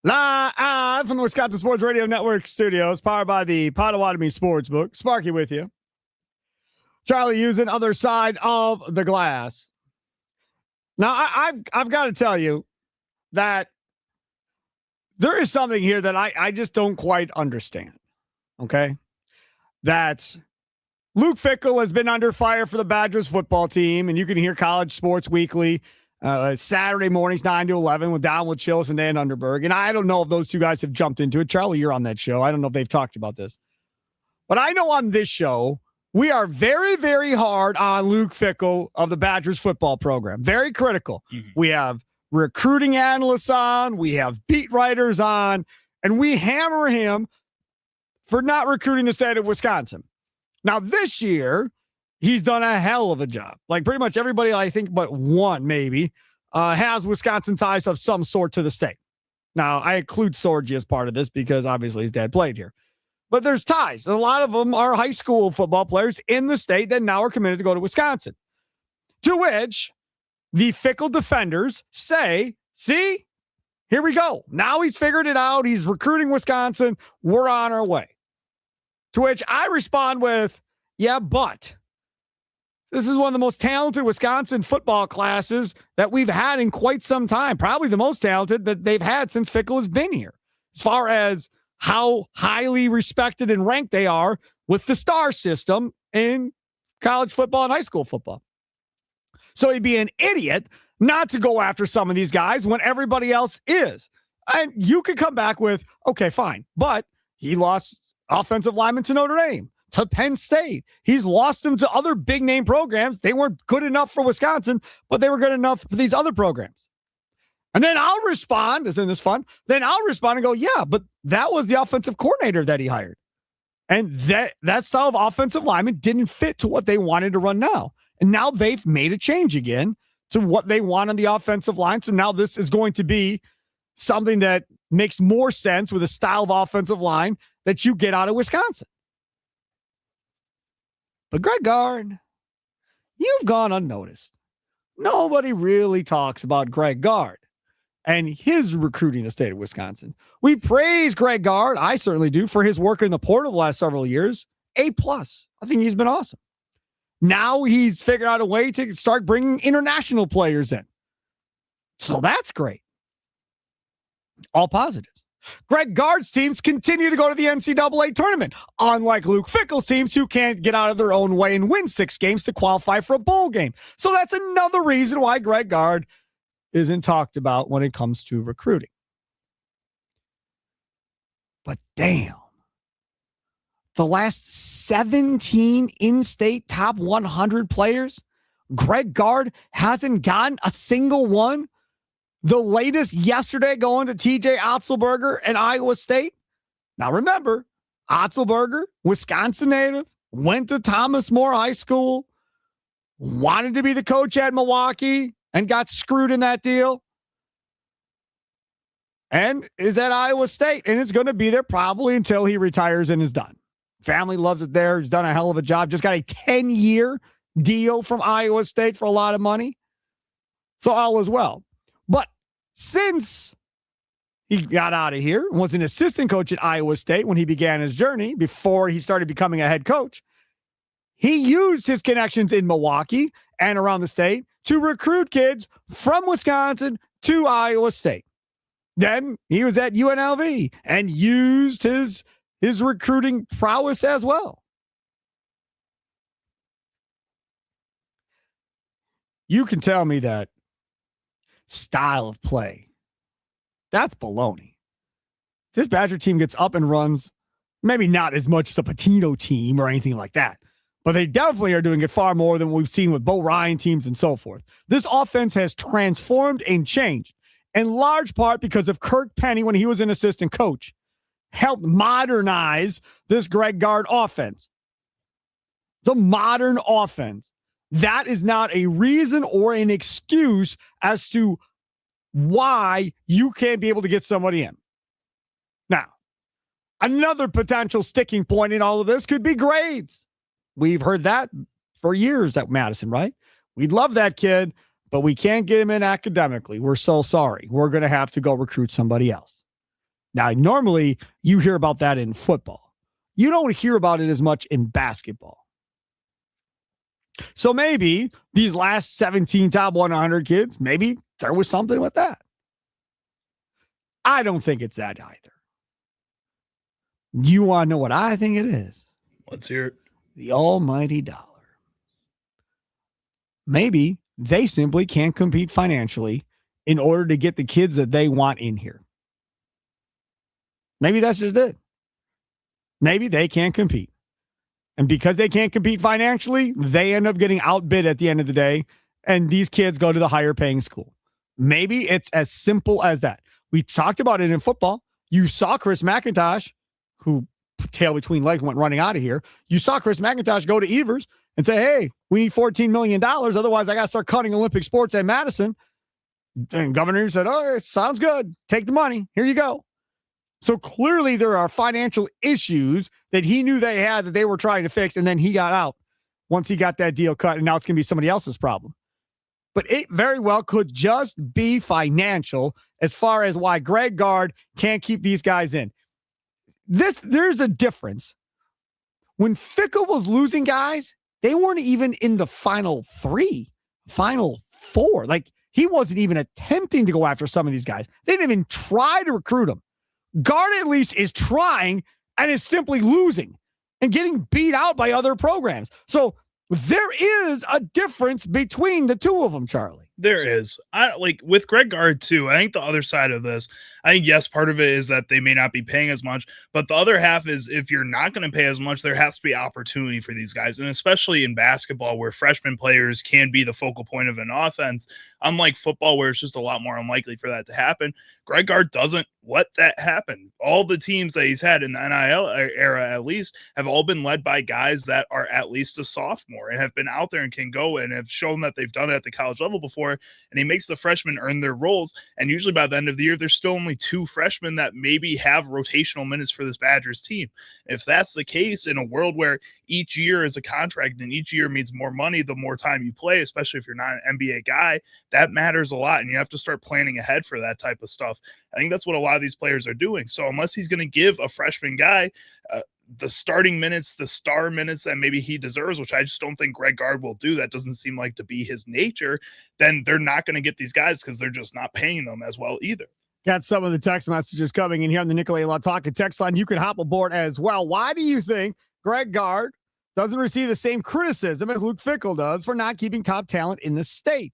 S2: Live from the Wisconsin Sports Radio Network studios, powered by the Potawatomi Sportsbook. Sparky with you. Charlie using other side of the glass. Now, I've got to tell you that there is something here that I just don't quite understand. Okay? That Luke Fickell has been under fire for the Badgers football team, and you can hear College Sports Weekly Saturday mornings, 9 to 11, with Donald Chills and Dan Underberg. And I don't know if those two guys have jumped into it. Charlie, you're on that show. I don't know if they've talked about this. But I know on this show, we are very, very hard on Luke Fickell of the Badgers football program. Very critical. Mm-hmm. We have recruiting analysts on, we have beat writers on, and we hammer him for not recruiting the state of Wisconsin. Now, this year, he's done a hell of a job. Like pretty much everybody, I think, but one maybe, has Wisconsin ties of some sort to the state. Now, I include Sorgi as part of this because obviously his dad played here. But there's ties. And a lot of them are high school football players in the state that now are committed to go to Wisconsin. To which the Fickell defenders say, see, here we go. Now he's figured it out. He's recruiting Wisconsin. We're on our way. To which I respond with, yeah, but this is one of the most talented Wisconsin football classes that we've had in quite some time. Probably the most talented that they've had since Fickell has been here. As far as how highly respected and ranked they are with the star system in college football and high school football. So he'd be an idiot not to go after some of these guys when everybody else is. And you could come back with, okay, fine. But he lost offensive linemen to Notre Dame, to Penn State. He's lost them to other big name programs. They weren't good enough for Wisconsin, but they were good enough for these other programs. And then I'll respond, isn't this fun? Then I'll respond and go, yeah, but that was the offensive coordinator that he hired. And that style of offensive lineman didn't fit to what they wanted to run now. And now they've made a change again to what they want on the offensive line. So now this is going to be something that makes more sense with a style of offensive line that you get out of Wisconsin. But Greg Gard, you've gone unnoticed. Nobody really talks about Greg Gard and his recruiting the state of Wisconsin. We praise Greg Gard, I certainly do, for his work in the portal the last several years. A+. I think he's been awesome. Now he's figured out a way to start bringing international players in. So that's great. All positives. Greg Gard's teams continue to go to the NCAA tournament, unlike Luke Fickell's teams who can't get out of their own way and win 6 games to qualify for a bowl game. So that's another reason why Greg Gard isn't talked about when it comes to recruiting. But damn, the last 17 in-state top 100 players, Greg Gard hasn't gotten a single one. The latest yesterday going to TJ Otzelberger and Iowa State. Now remember, Otzelberger, Wisconsin native, went to Thomas More High School, wanted to be the coach at Milwaukee, and got screwed in that deal. And is at Iowa State, and it's going to be there probably until he retires and is done. Family loves it there. He's done a hell of a job. Just got a 10-year deal from Iowa State for a lot of money. So all is well. But since he got out of here, was an assistant coach at Iowa State when he began his journey, before he started becoming a head coach, he used his connections in Milwaukee and around the state to recruit kids from Wisconsin to Iowa State. Then he was at UNLV and used his recruiting prowess as well. You can tell me that style of play, that's baloney. This Badger team gets up and runs, maybe not as much as a Patino team or anything like that, but they definitely are doing it far more than we've seen with Bo Ryan teams and so forth. This offense has transformed and changed, in large part because of Kirk Penny when he was an assistant coach, helped modernize this Greg Gard offense. The modern offense. That is not a reason or an excuse as to why you can't be able to get somebody in. Now, another potential sticking point in all of this could be grades. We've heard that for years at Madison, right? We'd love that kid, but we can't get him in academically. We're so sorry. We're going to have to go recruit somebody else. Now, normally you hear about that in football. You don't hear about it as much in basketball. So maybe these last 17 top 100 kids, maybe there was something with that. I don't think it's that either. Do you want to know what I think it is?
S3: Let's hear it.
S2: The almighty dollar. Maybe they simply can't compete financially in order to get the kids that they want in here. Maybe that's just it. Maybe they can't compete. And because they can't compete financially, they end up getting outbid at the end of the day, and these kids go to the higher paying school. Maybe it's as simple as that. We talked about it in football. You saw Chris McIntosh, who tail between legs went running out of here. You saw Chris McIntosh go to Evers and say, hey, we need $14 million. Otherwise, I got to start cutting Olympic sports at Madison. And Governor said, oh, it sounds good. Take the money. Here you go. So clearly there are financial issues that he knew they had that they were trying to fix, and then he got out once he got that deal cut, and now it's going to be somebody else's problem. But it very well could just be financial as far as why Greg Gard can't keep these guys in. There's a difference. When Fickell was losing guys, they weren't even in the final three, final four. Like, he wasn't even attempting to go after some of these guys. They didn't even try to recruit them. Gard at least is trying and is simply losing and getting beat out by other programs. So there is a difference between the two of them, Charlie.
S3: There is. I like with Greg Gard too. I think the other side of this, I think yes, part of it is that they may not be paying as much, but the other half is if you're not going to pay as much, there has to be opportunity for these guys. And especially in basketball where freshman players can be the focal point of an offense, unlike football where it's just a lot more unlikely for that to happen. Greg Gard doesn't let that happen. All the teams that he's had in the NIL era, at least, have all been led by guys that are at least a sophomore and have been out there and can go and have shown that they've done it at the college level before. And he makes the freshmen earn their roles. And usually by the end of the year, there's still only 2 freshmen that maybe have rotational minutes for this Badgers team. If that's the case in a world where each year is a contract and each year means more money, the more time you play, especially if you're not an NBA guy, that matters a lot. And you have to start planning ahead for that type of stuff. I think that's what a lot of these players are doing. So unless he's going to give a freshman guy the starting minutes, the star minutes that maybe he deserves, which I just don't think Greg Gard will do. That doesn't seem like to be his nature. Then they're not going to get these guys because they're just not paying them as well either.
S2: Got some of the text messages coming in here on the Nicolay Law Talk text line. You can hop aboard as well. Why do you think Greg Gard doesn't receive the same criticism as Luke Fickell does for not keeping top talent in the state?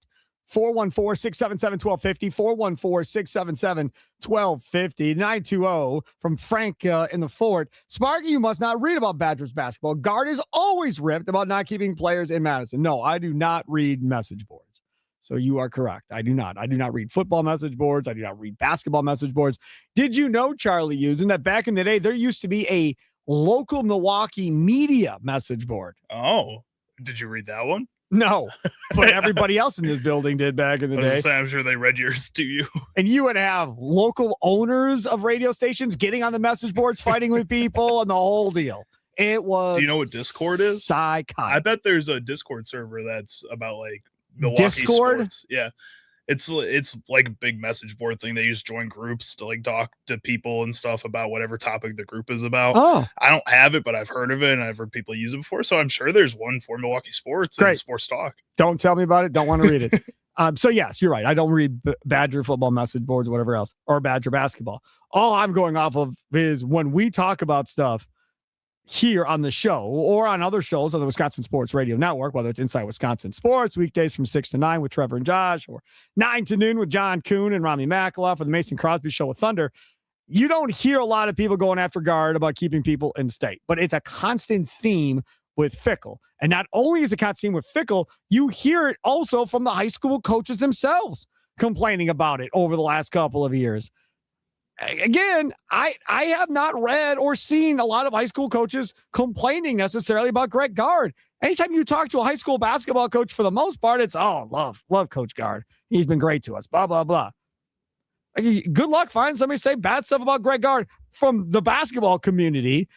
S2: 414-677-1250, 414-677-1250, 920 from Frank in the Fort. Sparky, you must not read about Badgers basketball. Gard is always ripped about not keeping players in Madison. No, I do not read message boards. So you are correct. I do not. I do not read football message boards. I do not read basketball message boards. Did you know, Charlie, using that back in the day, there used to be a local Milwaukee media message board?
S3: Oh, did you read that one?
S2: No, but everybody else in this building did back in the day.
S3: I'm sure they read yours to you.
S2: And you would have local owners of radio stations getting on the message boards, fighting with people, and the whole deal. It was.
S3: Do you know what Discord is?
S2: Psychotic.
S3: I bet there's a Discord server that's about like Milwaukee
S2: Discord?
S3: Sports. Yeah. It's like a big message board thing. They just join groups to like talk to people and stuff about whatever topic the group is about.
S2: Oh,
S3: I don't have it, but I've heard of it and I've heard people use it before. So I'm sure there's one for Milwaukee Sports and Sports Talk.
S2: Don't tell me about it. Don't want to read it. So yes, you're right. I don't read Badger football message boards or whatever else, or Badger basketball. All I'm going off of is when we talk about stuff here on the show or on other shows on the Wisconsin Sports Radio Network, whether it's Inside Wisconsin Sports, weekdays from 6 to 9 with Trevor and Josh, or 9 to noon with John Kuhn and Rami Makaloff, or the Mason Crosby Show with Thunder. You don't hear a lot of people going after Gard about keeping people in state, but it's a constant theme with Fickell. And not only is it a constant theme with Fickell, you hear it also from the high school coaches themselves complaining about it over the last couple of years. Again, I have not read or seen a lot of high school coaches complaining necessarily about Greg Gard. Anytime you talk to a high school basketball coach, for the most part, it's, oh, love Coach Gard. He's been great to us, blah, blah, blah. Good luck finding somebody say bad stuff about Greg Gard from the basketball community.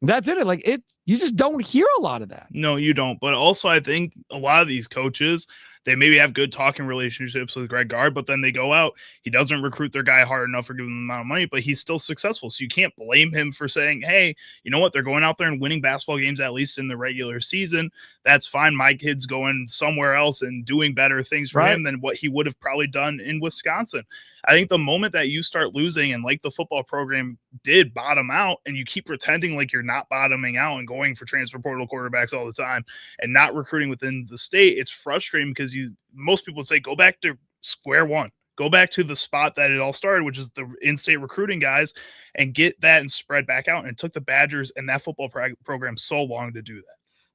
S2: That's it. You just don't hear a lot of that.
S3: No, you don't. But also, I think a lot of these coaches, They maybe have good talking relationships with Greg Gard, but then they go out. He doesn't recruit their guy hard enough or give them the amount of money, but he's still successful. So you can't blame him for saying, hey, you know what? They're going out there and winning basketball games, at least in the regular season. That's fine. My kid's going somewhere else and doing better things for him than what he would have probably done in Wisconsin. I think the moment that you start losing and like the football program did bottom out and you keep pretending like you're not bottoming out and going for transfer portal quarterbacks all the time and not recruiting within the state, it's frustrating because most people say go back to square one. Go back to the spot that it all started, which is the in-state recruiting guys, and get that and spread back out. And it took the Badgers and that football program so long to do that.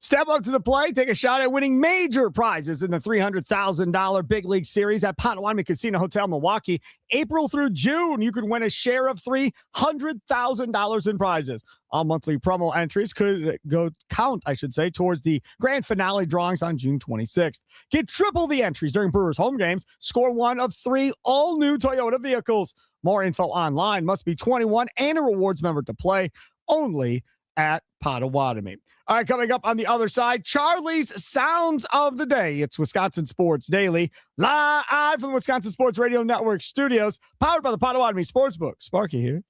S2: Step up to the plate, take a shot at winning major prizes in the $300,000 Big League Series at Potawatomi Casino Hotel, Milwaukee. April through June, you could win a share of $300,000 in prizes. All monthly promo entries could count towards the grand finale drawings on June 26th. Get triple the entries during Brewers home games. Score one of 3 all-new Toyota vehicles. More info online. Must be 21 and a rewards member to play. Only at Potawatomi. All right, coming up on the other side, Charlie's Sounds of the Day. It's Wisconsin Sports Daily, live from the Wisconsin Sports Radio Network studios, powered by the Potawatomi Sportsbook. Sparky here.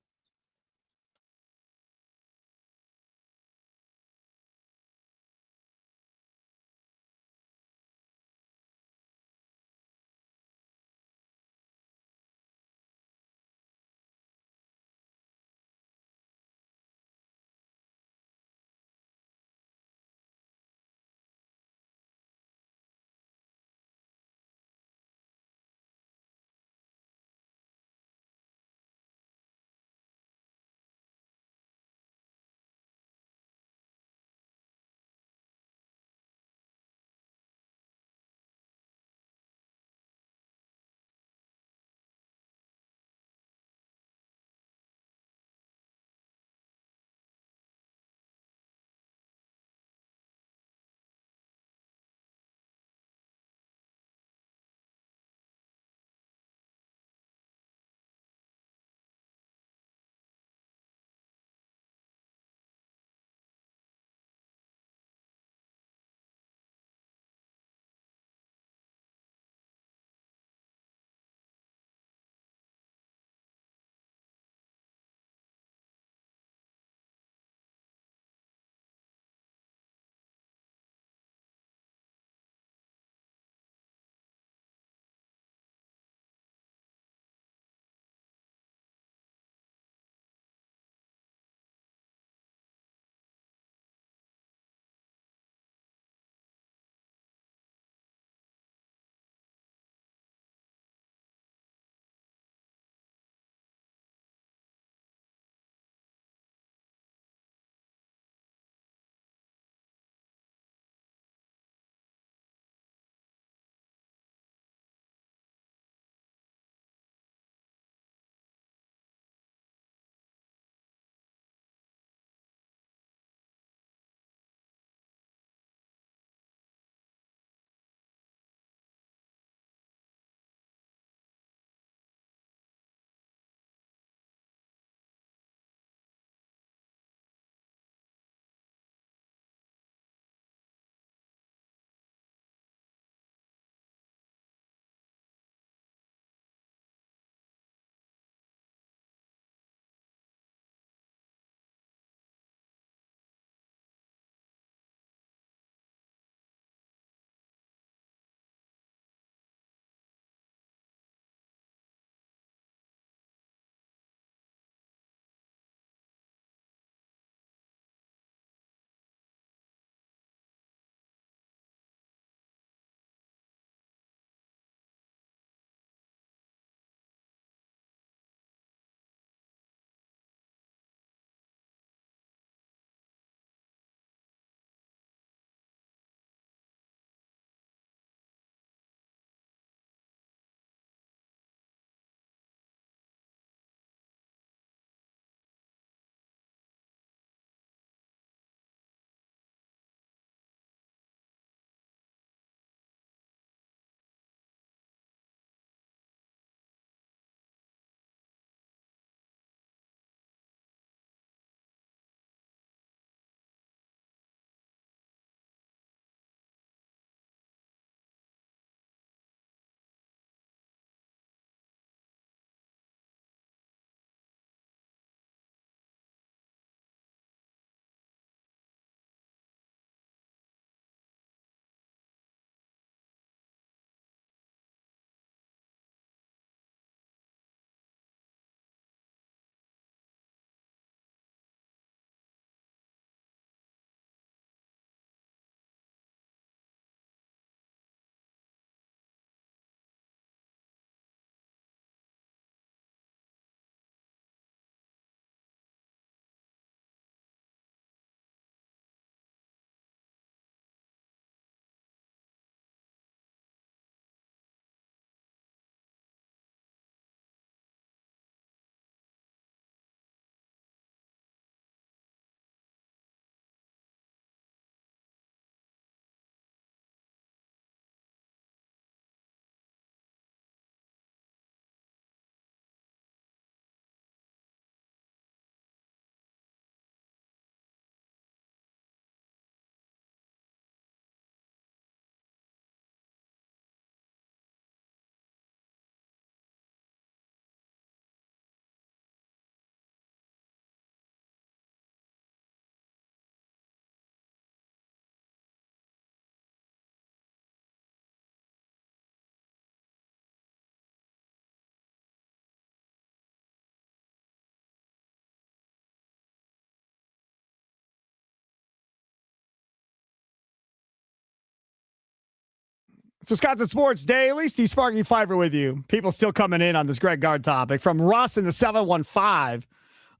S2: It's Wisconsin Sports Daily. Steve Sparky Pfeiffer with you. People still coming in on this Greg Gard topic. From Russ in the 715.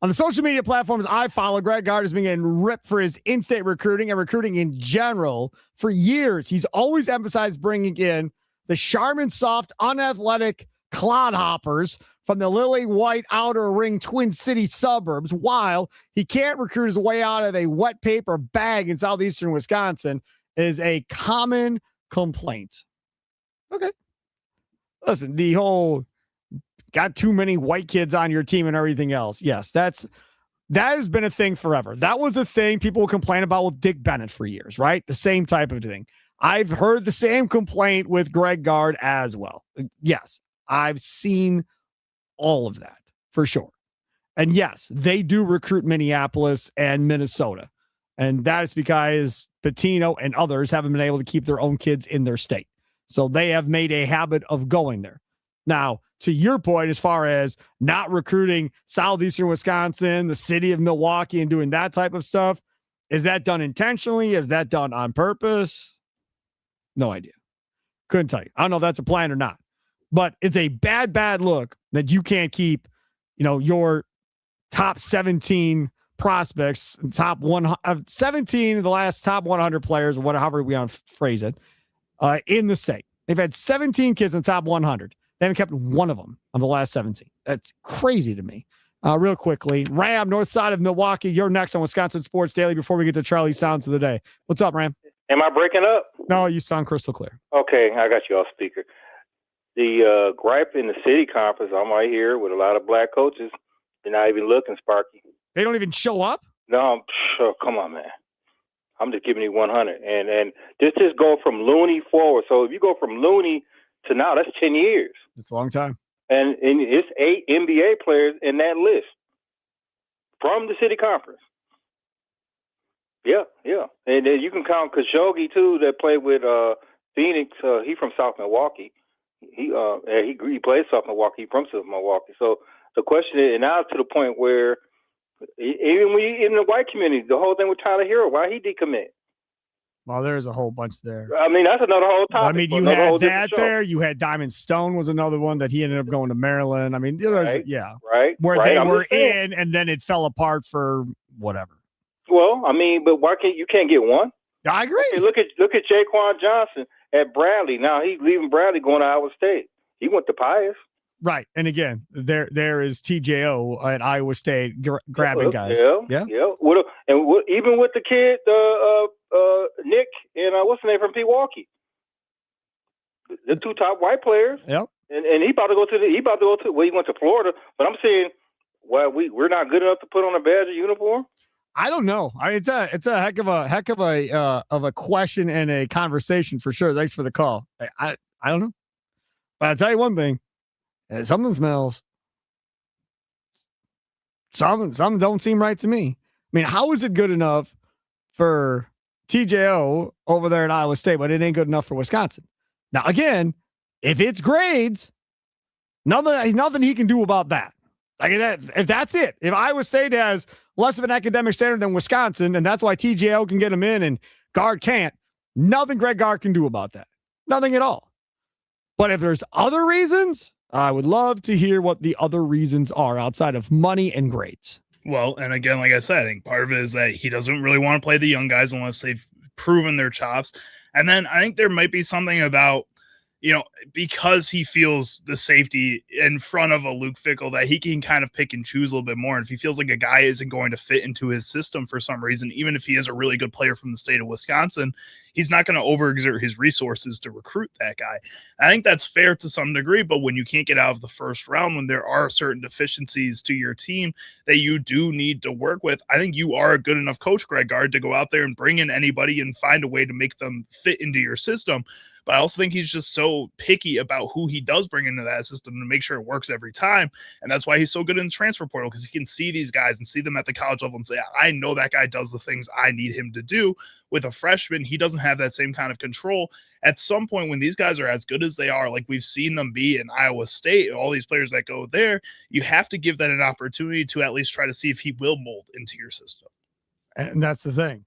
S2: On the social media platforms I follow, Greg Gard has been getting ripped for his in-state recruiting and recruiting in general. For years, he's always emphasized bringing in the Charmin soft, unathletic clodhoppers from the Lily White Outer Ring Twin City suburbs, while he can't recruit his way out of a wet paper bag in southeastern Wisconsin, is a common complaint. Okay. Listen, the whole got too many white kids on your team and everything else. Yes, that has been a thing forever. That was a thing people will complain about with Dick Bennett for years, right? The same type of thing. I've heard the same complaint with Greg Gard as well. Yes, I've seen all of that for sure. And yes, they do recruit Minneapolis and Minnesota. And that is because Pitino and others haven't been able to keep their own kids in their state. So they have made a habit of going there. Now, to your point, as far as not recruiting southeastern Wisconsin, the city of Milwaukee, and doing that type of stuff, is that done intentionally? Is that done on purpose? No idea. Couldn't tell you. I don't know if that's a plan or not. But it's a bad look that you can't keep, your top 17 prospects, top 17 of the last top 100 players, or however we want to phrase it, in the state. They've had 17 kids in the top 100. They haven't kept one of them on the last 17. That's crazy to me. Real quickly, Ram, north side of Milwaukee. You're next on Wisconsin Sports Daily before we get to Charlie's Sounds of the Day. What's up, Ram?
S8: Am I breaking up?
S2: No, you sound crystal clear.
S8: Okay, I got you off speaker. The gripe in the city conference, I'm right here with a lot of black coaches. They're not even looking, Sparky.
S2: They don't even show up?
S8: No, sure. Come on, man. I'm just giving you 100. And this just go from Looney forward. So if you go from Looney to now, that's 10 years.
S2: It's a long time.
S8: And it's 8 NBA players in that list from the city conference. Yeah. And then you can count Khashoggi, too, that played with Phoenix. He from South Milwaukee. He plays South Milwaukee. He from South Milwaukee. So the question is, and now to the point where even when you in the white community, the whole thing with Tyler Hero, why he decommit?
S2: Well, there's a whole bunch there.
S8: I mean, that's another whole topic.
S2: I mean, you had that there. You had Diamond Stone was another one that he ended up going to Maryland. I mean,
S8: right,
S2: yeah.
S8: Right.
S2: Where
S8: right.
S2: they were in, and then it fell apart for whatever.
S8: Well, I mean, but why can't you get one?
S2: I agree.
S8: Okay, look at Jaquan Johnson at Bradley. Now he's leaving Bradley, going to Iowa State. He went to Pius.
S2: Right. And again, there is TJO at Iowa State grabbing guys.
S8: Yeah. Even with the kid, Nick and what's the name from Pewaukee, the 2 top white players.
S2: Yep.
S8: And he about to go to he went to Florida. But I'm saying, we're not good enough to put on a Badger uniform.
S2: I don't know. It's a heck of a question and a conversation for sure. Thanks for the call. I don't know, but I'll tell you one thing: something smells. Something don't seem right to me. I mean, how is it good enough for TJO over there at Iowa State, but it ain't good enough for Wisconsin? Now, again, if it's grades, nothing he can do about that. Like that, if that's it, if Iowa State has less of an academic standard than Wisconsin, and that's why TJO can get him in and Gard can't, nothing Greg Gard can do about that. Nothing at all. But if there's other reasons, I would love to hear what the other reasons are outside of money and grades.
S3: Well, and again, like I said, I think part of it is that he doesn't really want to play the young guys unless they've proven their chops. And then I think there might be something about, because he feels the safety in front of a Luke Fickell that he can kind of pick and choose a little bit more. And if he feels like a guy isn't going to fit into his system for some reason, even if he is a really good player from the state of Wisconsin, he's not going to overexert his resources to recruit that guy. I think that's fair to some degree, but when you can't get out of the first round, when there are certain deficiencies to your team that you do need to work with, I think you are a good enough coach, Greg Gard, to go out there and bring in anybody and find a way to make them fit into your system. But I also think he's just so picky about who he does bring into that system to make sure it works every time. And that's why he's so good in the transfer portal, because he can see these guys and see them at the college level and say, I know that guy does the things I need him to do. With a freshman, he doesn't have that same kind of control. At some point, when these guys are as good as they are, like we've seen them be in Iowa State, all these players that go there, you have to give that an opportunity to at least try to see if he will mold into your system.
S2: And that's the thing.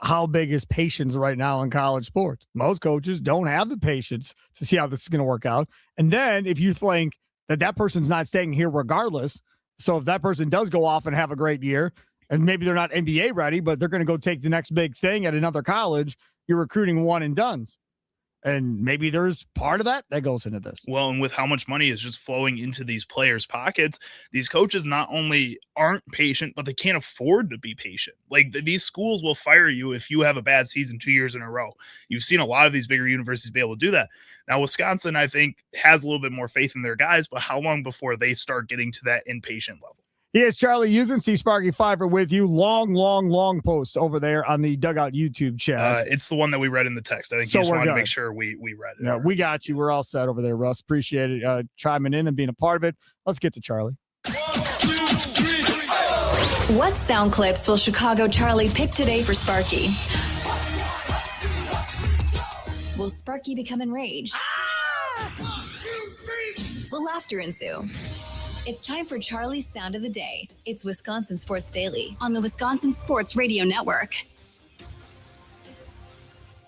S2: how big is patience right now in college sports? Most coaches don't have the patience to see how this is going to work out. And then if you think that person's not staying here regardless, so if that person does go off and have a great year, and maybe they're not NBA ready, but they're going to go take the next big thing at another college, you're recruiting one and dones. And maybe there's part of that goes into this.
S3: Well, and with how much money is just flowing into these players' pockets, these coaches not only aren't patient, but they can't afford to be patient. Like these schools will fire you if you have a bad season 2 years in a row. You've seen a lot of these bigger universities be able to do that. Now, Wisconsin, I think, has a little bit more faith in their guys, but how long before they start getting to that impatient level?
S2: Yes, Charlie Using, C Sparky Fiver with you. Long post over there on the Dugout YouTube chat.
S3: It's the one that we read in the text. I think you just wanted to make sure we read it.
S2: Yeah, we got you. We're all set over there, Russ. Appreciate it. Chiming in and being a part of it. Let's get to Charlie.
S1: What sound clips will Chicago Charlie pick today for Sparky? Will Sparky become enraged? Will laughter ensue? It's time for Charlie's Sound of the Day. It's Wisconsin Sports Daily on the Wisconsin Sports Radio Network.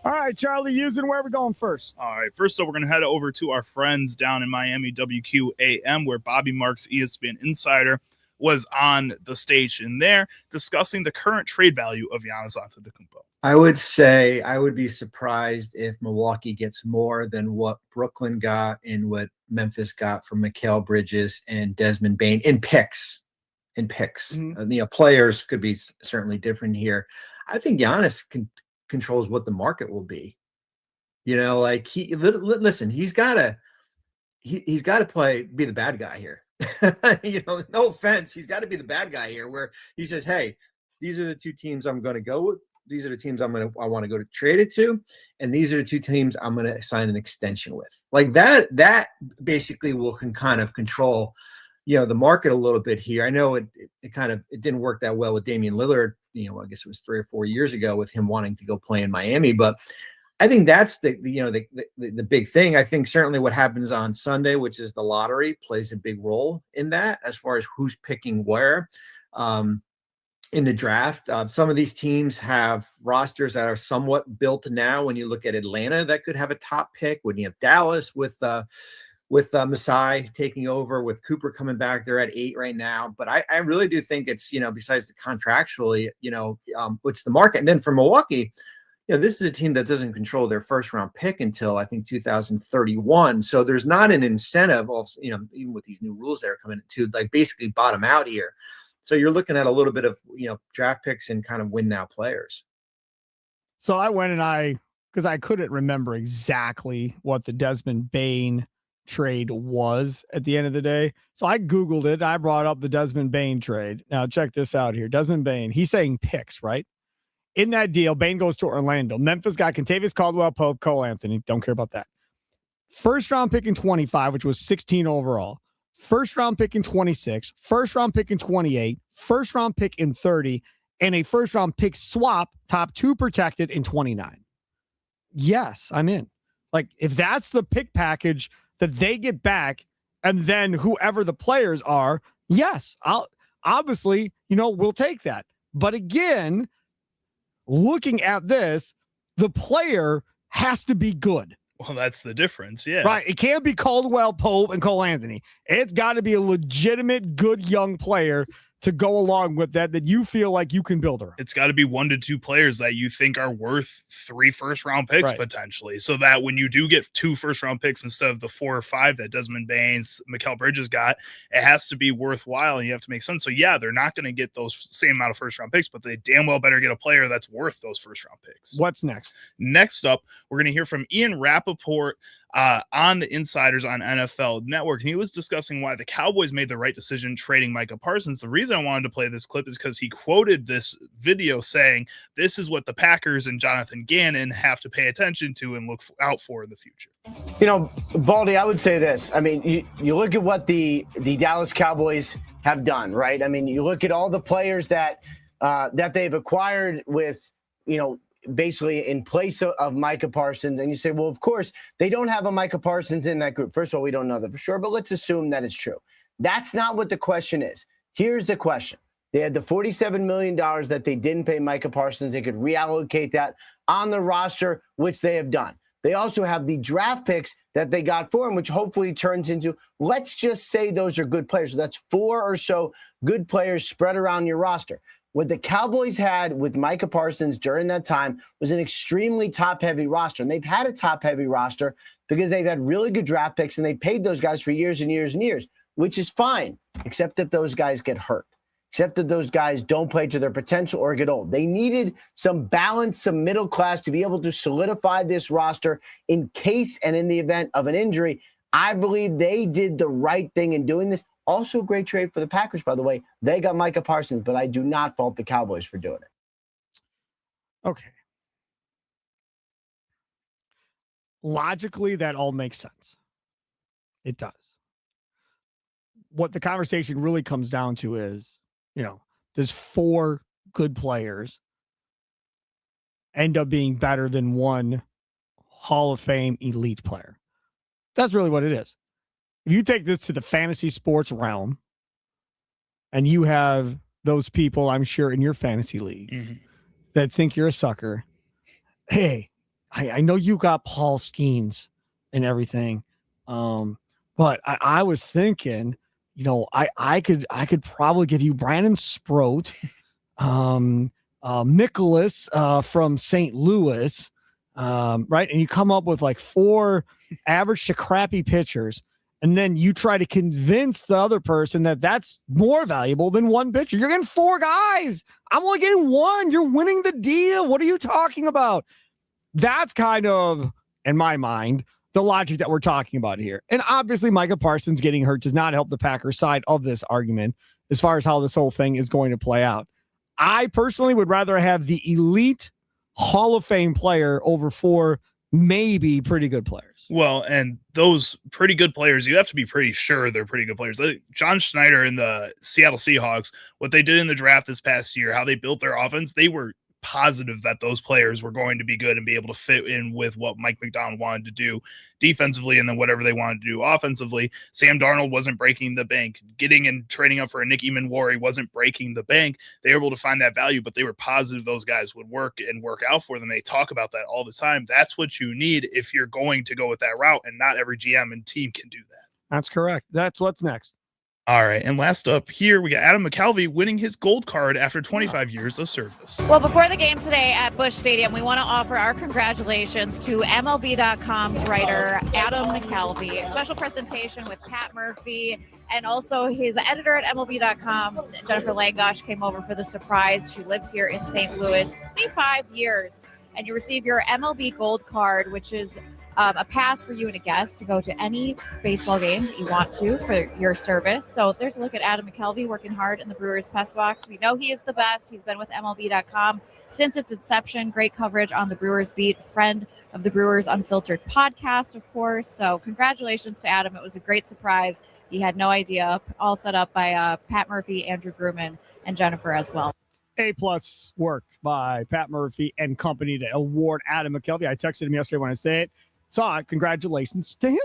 S2: All right, Charlie Using, where are we going first?
S3: All right, first up, we're going to head over to our friends down in Miami, WQAM, where Bobby Marks, ESPN Insider, was on the station there discussing the current trade value of Giannis Antetokounmpo.
S9: I would say I would be surprised if Milwaukee gets more than what Brooklyn got and what Memphis got from Mikal Bridges and Desmond Bane in picks. Mm-hmm. Players could be certainly different here. I think Giannis controls what the market will be. Listen, he's got to be the bad guy here. No offense, he's got to be the bad guy here, where he says, "Hey, these are the two teams I'm going to go with. These are the teams I want to go to trade it to, and these are the two teams I'm going to sign an extension with." Like that basically can kind of control, the market a little bit here. I know it didn't work that well with Damian Lillard. I guess it was 3 or 4 years ago with him wanting to go play in Miami, but I think that's the big thing. I think certainly what happens on Sunday, which is the lottery, plays a big role in that as far as who's picking where. In the draft, some of these teams have rosters that are somewhat built now. When you look at Atlanta, that could have a top pick. When you have Dallas with Masai taking over, with Cooper coming back, they're at 8 right now. But I really do think it's, besides the contractually, what's the market. And then for Milwaukee, this is a team that doesn't control their first round pick until I think 2031. So there's not an incentive of, even with these new rules that are coming to like basically bottom out here. So you're looking at a little bit of, draft picks and kind of win now players.
S2: So I went and because I couldn't remember exactly what the Desmond Bane trade was at the end of the day. So I Googled it. I brought up the Desmond Bane trade. Now check this out here. Desmond Bane, he's saying picks, right? In that deal, Bane goes to Orlando. Memphis got Kentavious Caldwell-Pope, Cole Anthony. Don't care about that. First round pick in 25, which was 16 overall. First round pick in 26, first round pick in 28, first round pick in 30, and a first round pick swap, top 2 protected in 29. Yes, I'm in. Like, if that's the pick package that they get back, and then whoever the players are, yes, we'll take that. But again, looking at this, the player has to be good.
S3: Well, that's the difference. Yeah.
S2: Right. It can't be Caldwell Pope and Cole Anthony. It's got to be a legitimate, good young player to go along with that you feel like you can build around.
S3: It's got to be 1 to 2 players that you think are worth 3 first-round picks potentially, so that when you do get 2 first-round picks instead of the 4 or 5 that Desmond Bane's, Mikal Bridges got, it has to be worthwhile, and you have to make sense. So, yeah, they're not going to get those same amount of first-round picks, but they damn well better get a player that's worth those first-round picks.
S2: What's next?
S3: Next up, we're going to hear from Ian Rappaport on the Insiders on NFL Network, and he was discussing why the Cowboys made the right decision trading Micah Parsons. The reason I wanted to play this clip is because he quoted this video saying, "This is what the Packers and Jonathan Gannon have to pay attention to and look out for in the future."
S10: Baldy, I would say this. I mean, you look at what the Dallas Cowboys have done, right? I mean, you look at all the players that they've acquired with, basically in place of Micah Parsons, and you say, well, of course, they don't have a Micah Parsons in that group. First of all, we don't know that for sure, but let's assume that it's true. That's not what the question is. Here's the question. They had the $47 million that they didn't pay Micah Parsons. They could reallocate that on the roster, which they have done. They also have the draft picks that they got for him, which hopefully turns into, let's just say those are good players. So that's 4 or so good players spread around your roster. What the Cowboys had with Micah Parsons during that time was an extremely top-heavy roster. And they've had a top-heavy roster because they've had really good draft picks, and they paid those guys for years and years and years, which is fine, except if those guys get hurt. Except that those guys don't play to their potential or get old. They needed some balance, some middle class to be able to solidify this roster in case and in the event of an injury. I believe they did the right thing in doing this. Also, great trade for the Packers, by the way. They got Micah Parsons, but I do not fault the Cowboys for doing it.
S2: Okay. Logically, that all makes sense. It does. What the conversation really comes down to is, there's 4 good players end up being better than one Hall of Fame elite player. That's really what it is. If you take this to the fantasy sports realm and you have those people, I'm sure, in your fantasy leagues that think you're a sucker. Hey, I know you got Paul Skeens and everything. But I was thinking, I could probably give you Brandon Sproat, Nicholas from St. Louis, right? And you come up with like 4 average to crappy pitchers, and then you try to convince the other person that that's more valuable than one pitcher. You're getting 4 guys. I'm only getting 1. You're winning the deal. What are you talking about? That's kind of, in my mind, the logic that we're talking about here. And obviously Micah Parsons getting hurt does not help the Packers side of this argument as far as how this whole thing is going to play out. I personally would rather have the elite Hall of Fame player over 4 maybe pretty good players.
S3: Well, and those pretty good players, you have to be pretty sure they're pretty good players. John Schneider and the Seattle Seahawks, what they did in the draft this past year, how they built their offense, they were positive that those players were going to be good and be able to fit in with what Mike McDonald wanted to do defensively and then whatever they wanted to do offensively. Sam Darnold wasn't breaking the bank. Getting and training up for a Nicky Manwari wasn't breaking the bank. They were able to find that value, but they were positive those guys would work and work out for them. They talk about that all the time. That's what you need if you're going to go with that route, and not every GM and team can do that.
S2: That's correct. That's what's next.
S3: All right, and last up here, we got Adam McCalvy winning his gold card after 25 years of service.
S11: Well, before the game today at Busch Stadium, we want to offer our congratulations to MLB.com's writer, Adam McCalvy. A special presentation with Pat Murphy and also his editor at MLB.com, Jennifer Langosh, came over for the surprise. She lives here in St. Louis, 25 years, and you receive your MLB gold card, which is a pass for you and a guest to go to any baseball game that you want to for your service. So there's a look at Adam McCalvy working hard in the Brewers press box. We know he is the best. He's been with MLB.com since its inception. Great coverage on the Brewers beat, friend of the Brewers Unfiltered podcast, of course. So congratulations to Adam. It was a great surprise. He had no idea. All set up by Pat Murphy, Andrew Grumman, and Jennifer as well.
S2: A-plus work by Pat Murphy and company to award Adam McCalvy. I texted him yesterday when I said it. Saw it. Congratulations to him.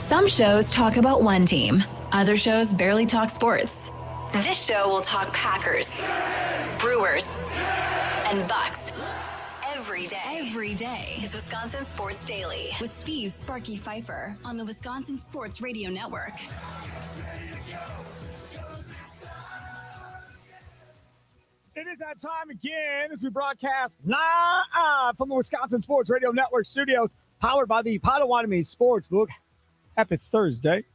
S1: Some shows talk about one team. Other shows barely talk sports. This show will talk Packers, Brewers, and Bucks. Every day. It's Wisconsin Sports Daily with Steve Sparky Pfeiffer on the Wisconsin Sports Radio Network.
S2: It is that time again as we broadcast live from the Wisconsin Sports Radio Network studios, powered by the Potawatomi Sportsbook. Happy Thursday.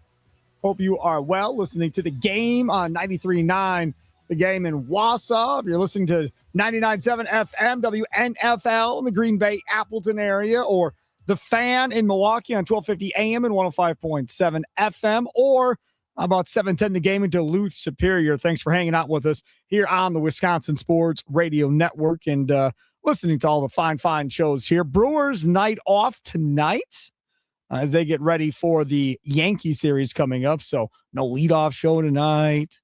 S2: Hope you are well, listening to the game on 93.9, the game in Wausau. If you're listening to 99.7 FM, WNFL in the Green Bay, Appleton area, or the Fan in Milwaukee on 1250 AM and 105.7 FM, or about 710 the game in Duluth, Superior. Thanks for hanging out with us here on the Wisconsin Sports Radio Network and listening to all the fine shows here. Brewers night off tonight as they get ready for the Yankee series coming up. So no leadoff show tonight.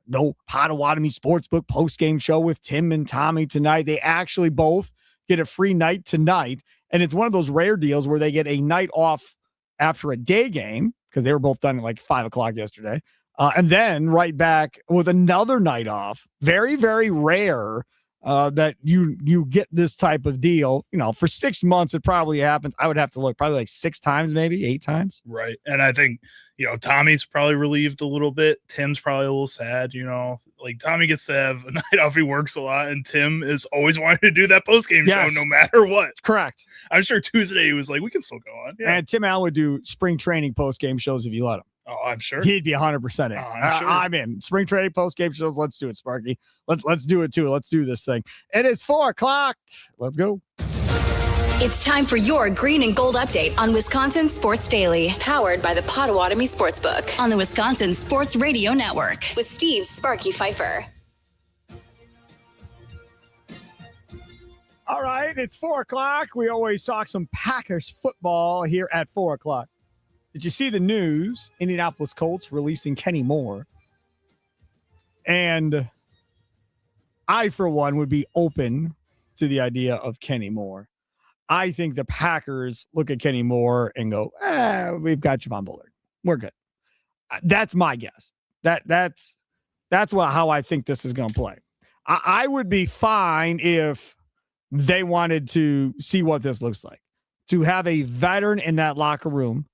S2: No Potawatomi Sportsbook post-game show with Tim and Tommy tonight. They actually both get a free night tonight. And it's one of those rare deals where they get a night off after a day game, because they were both done at like 5 o'clock yesterday. And then right back with another night off. Very, very rare that you get this type of deal. You know, for 6 months, it probably happens. I would have to look probably like 6 times, maybe 8 times.
S3: Right. And I think, Tommy's probably relieved a little bit. Tim's probably a little sad, like Tommy gets to have a night off. He works a lot, and Tim is always wanting to do that post-game show no matter what.
S2: Correct.
S3: I'm sure Tuesday he was like, we can still go on. Yeah.
S2: And Tim Allen would do spring training post-game shows if you let him.
S3: Oh, I'm sure.
S2: He'd be 100% in.
S3: I'm sure.
S2: I'm in. Spring training post-game shows. Let's do it, Sparky. Let's do it, too. Let's do this thing. It is 4 o'clock. Let's go.
S1: It's time for your green and gold update on Wisconsin Sports Daily, powered by the Potawatomi Sportsbook on the Wisconsin Sports Radio Network with Steve Sparky Pfeiffer.
S2: All right, it's 4 o'clock. We always talk some Packers football here at 4 o'clock. Did you see the news? Indianapolis Colts releasing Kenny Moore. And I, for one, would be open to the idea of Kenny Moore. I think the Packers look at Kenny Moore and go, we've got Javon Bullard. We're good. That's my guess. That's how I think this is going to play. I would be fine if they wanted to see what this looks like. To have a veteran in that locker room.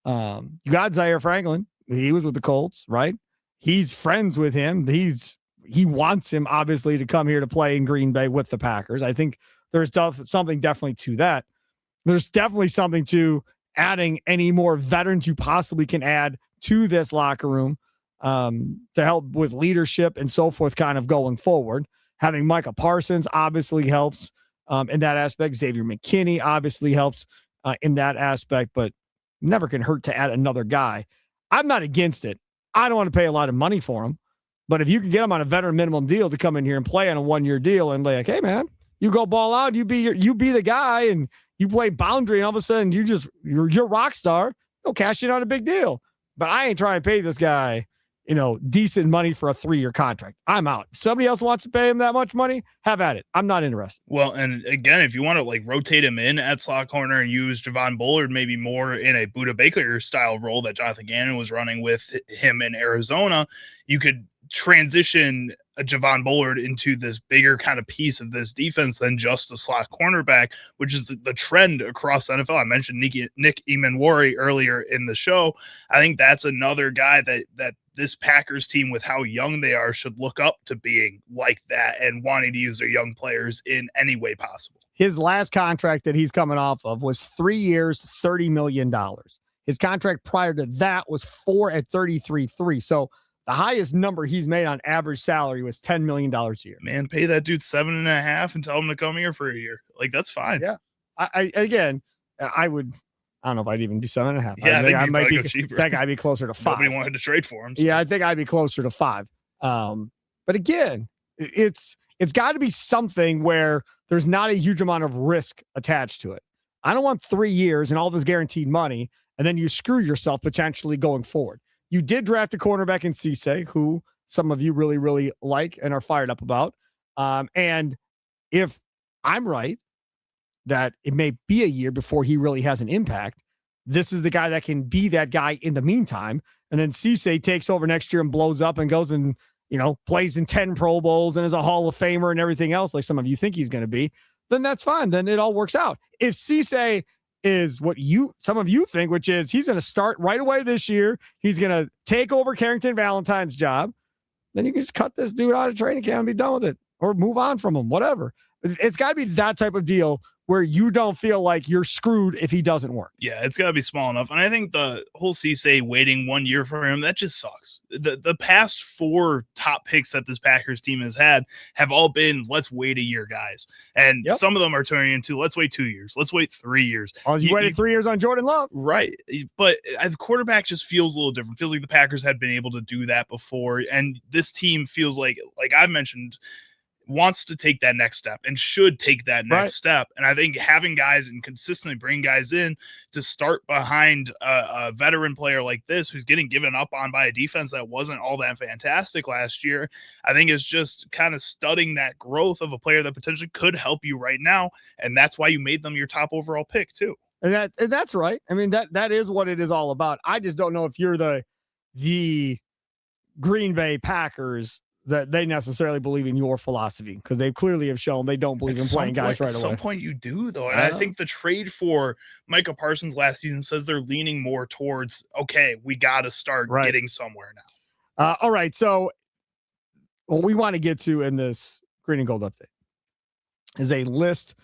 S2: You got Zaire Franklin. He was with the Colts, right? He's friends with him. He wants him, obviously, to come here to play in Green Bay with the Packers. I think there's something definitely to that. There's definitely something to adding any more veterans you possibly can add to this locker room to help with leadership and so forth kind of going forward. Having Micah Parsons obviously helps in that aspect. Xavier McKinney obviously helps in that aspect, but never can hurt to add another guy. I'm not against it. I don't want to pay a lot of money for him, but if you can get him on a veteran minimum deal to come in here and play on a 1-year deal and like, hey man, you go ball out, you be the guy, and you play boundary, and all of a sudden you're rock star. They'll cash in on a big deal. But I ain't trying to pay this guy, decent money for a 3-year contract. I'm out. Somebody else wants to pay him that much money, have at it. I'm not interested.
S3: Well, and again, if you want to rotate him in at slot corner and use Javon Bullard maybe more in a Budda Baker style role that Jonathan Gannon was running with him in Arizona, you could transition a Javon Bullard into this bigger kind of piece of this defense than just a slot cornerback, which is the trend across the NFL. I mentioned Nick Emanwari earlier in the show. I think that's another guy that this Packers team, with how young they are, should look up to being like that and wanting to use their young players in any way possible.
S2: His last contract that he's coming off of was 3 years, $30 million. His contract prior to that was 4 at 33.3. So the highest number he's made on average salary was $10 million a year.
S3: Man, pay that dude 7.5 and tell him to come here for a year. That's fine.
S2: Yeah. I don't know if I'd even do 7.5.
S3: Yeah, I think
S2: I might be
S3: cheaper.
S2: I think I'd be closer to 5.
S3: Nobody wanted to trade for him. So.
S2: Yeah, I think I'd be closer to 5. But again, it's got to be something where there's not a huge amount of risk attached to it. I don't want 3 years and all this guaranteed money, and then you screw yourself potentially going forward. You did draft a cornerback in Cisse, who some of you really, really like and are fired up about. And if I'm right, that it may be a year before he really has an impact, this is the guy that can be that guy in the meantime. And then Cisse takes over next year and blows up and goes and, plays in 10 Pro Bowls and is a Hall of Famer and everything else like some of you think he's going to be, then that's fine. Then it all works out. If Cisse is what some of you think, which is he's going to start right away this year, he's going to take over Carrington Valentine's job, then you can just cut this dude out of training camp and be done with it or move on from him, whatever. It's got to be that type of deal where you don't feel like you're screwed if he doesn't work.
S3: Yeah, it's got to be small enough. And I think the whole Cisse waiting 1 year for him, that just sucks. The past 4 top picks that this Packers team has had have all been, let's wait a year, guys. And some of them are turning into, let's wait 2 years. Let's wait 3 years.
S2: Oh, you waited 3 years on Jordan Love.
S3: Right. But the quarterback just feels a little different. Feels like the Packers had been able to do that before. And this team feels like I've mentioned, wants to take that next step and should take that next step. And I think having guys and consistently bring guys in to start behind a veteran player like this, who's getting given up on by a defense that wasn't all that fantastic last year, I think is just kind of studying that growth of a player that potentially could help you right now. And that's why you made them your top overall pick too.
S2: And that's right. I mean, that is what it is all about. I just don't know if you're the Green Bay Packers that they necessarily believe in your philosophy, because they clearly have shown they don't believe in playing guys right away.
S3: At some point you do, though. And I think the trade for Micah Parsons last season says they're leaning more towards, okay, we got to start getting somewhere now.
S2: All right. So what we want to get to in this Green and Gold update is a list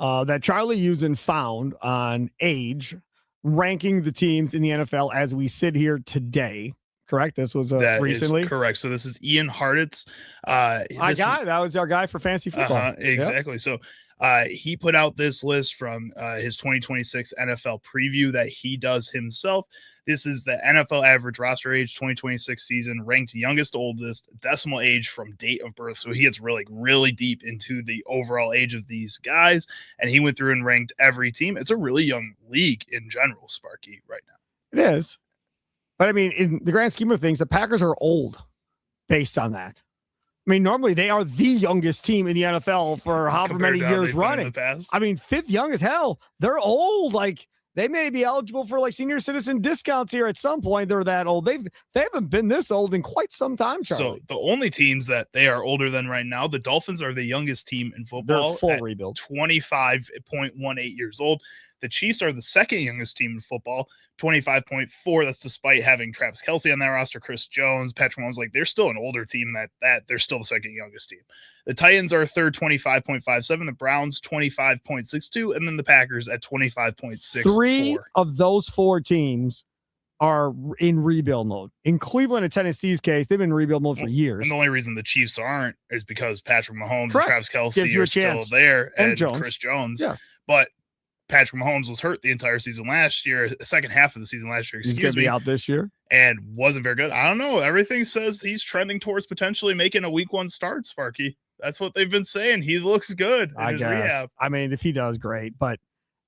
S2: that Charlie Usen found on Age, ranking the teams in the NFL as we sit here today. Correct. This was recently.
S3: Correct. So this is Ian Hartitz.
S2: That was our guy for fantasy football.
S3: Exactly. Yep. So he put out this list from his 2026 NFL preview that he does himself. This is the NFL average roster age 2026 season, ranked youngest to oldest, decimal age from date of birth. So he gets really deep into the overall age of these guys. And he went through and ranked every team. It's a really young league in general, Sparky, right now.
S2: It is. But I mean, in the grand scheme of things, the Packers are old based on that. I mean, normally they are the youngest team in the NFL for however many years running. I mean, 5th youngest, hell, they're old. Like, they may be eligible for like senior citizen discounts here at some point. They're that old. They haven't been this old in quite some time, Charlie.
S3: So the only teams that they are older than right now, the Dolphins are the youngest team in football.
S2: They're full rebuild.
S3: 25.18 years old. The Chiefs are the second youngest team in football, 25.4. That's despite having Travis Kelce on their roster, Chris Jones, Patrick Mahomes. Like, they're still an older team that they're still the second youngest team. The Titans are third, 25.57. The Browns, 25.62. And then the Packers at 25.64.
S2: 3 of those 4 teams are in rebuild mode. In Cleveland and Tennessee's case, they've been in rebuild mode for years.
S3: And the only reason the Chiefs aren't is because Patrick Mahomes and Travis Kelce are still there, and Chris Jones.
S2: Yes.
S3: But Patrick Mahomes was hurt the entire season last year, the second half of the season last year.
S2: He's going to be out this year.
S3: And wasn't very good. I don't know. Everything says he's trending towards potentially making a week 1 start, Sparky. That's what they've been saying. He looks good in his rehab.
S2: I mean, if he does, great. But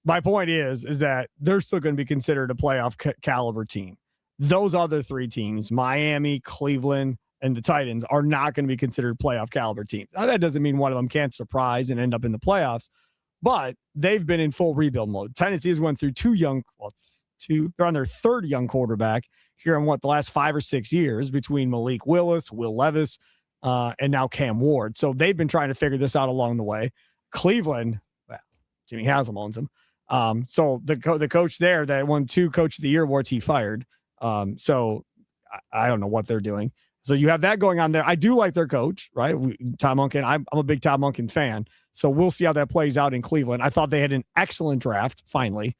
S2: my point is that they're still going to be considered a playoff caliber team. Those other 3 teams, Miami, Cleveland, and the Titans, are not going to be considered playoff caliber teams. Now, that doesn't mean one of them can't surprise and end up in the playoffs, but they've been in full rebuild mode. Tennessee has went through 2 young, they're on their 3rd young quarterback here in the last 5 or 6 years between Malik Willis, Will Levis, and now Cam Ward. So they've been trying to figure this out along the way. Cleveland, well, Jimmy Haslam owns them. So the coach there that won 2 Coach of the Year awards, he fired. So I don't know what they're doing. So you have that going on there. I do like their coach, right? Tom Monken. I'm a big Tom Monken fan. So we'll see how that plays out in Cleveland. I thought they had an excellent draft finally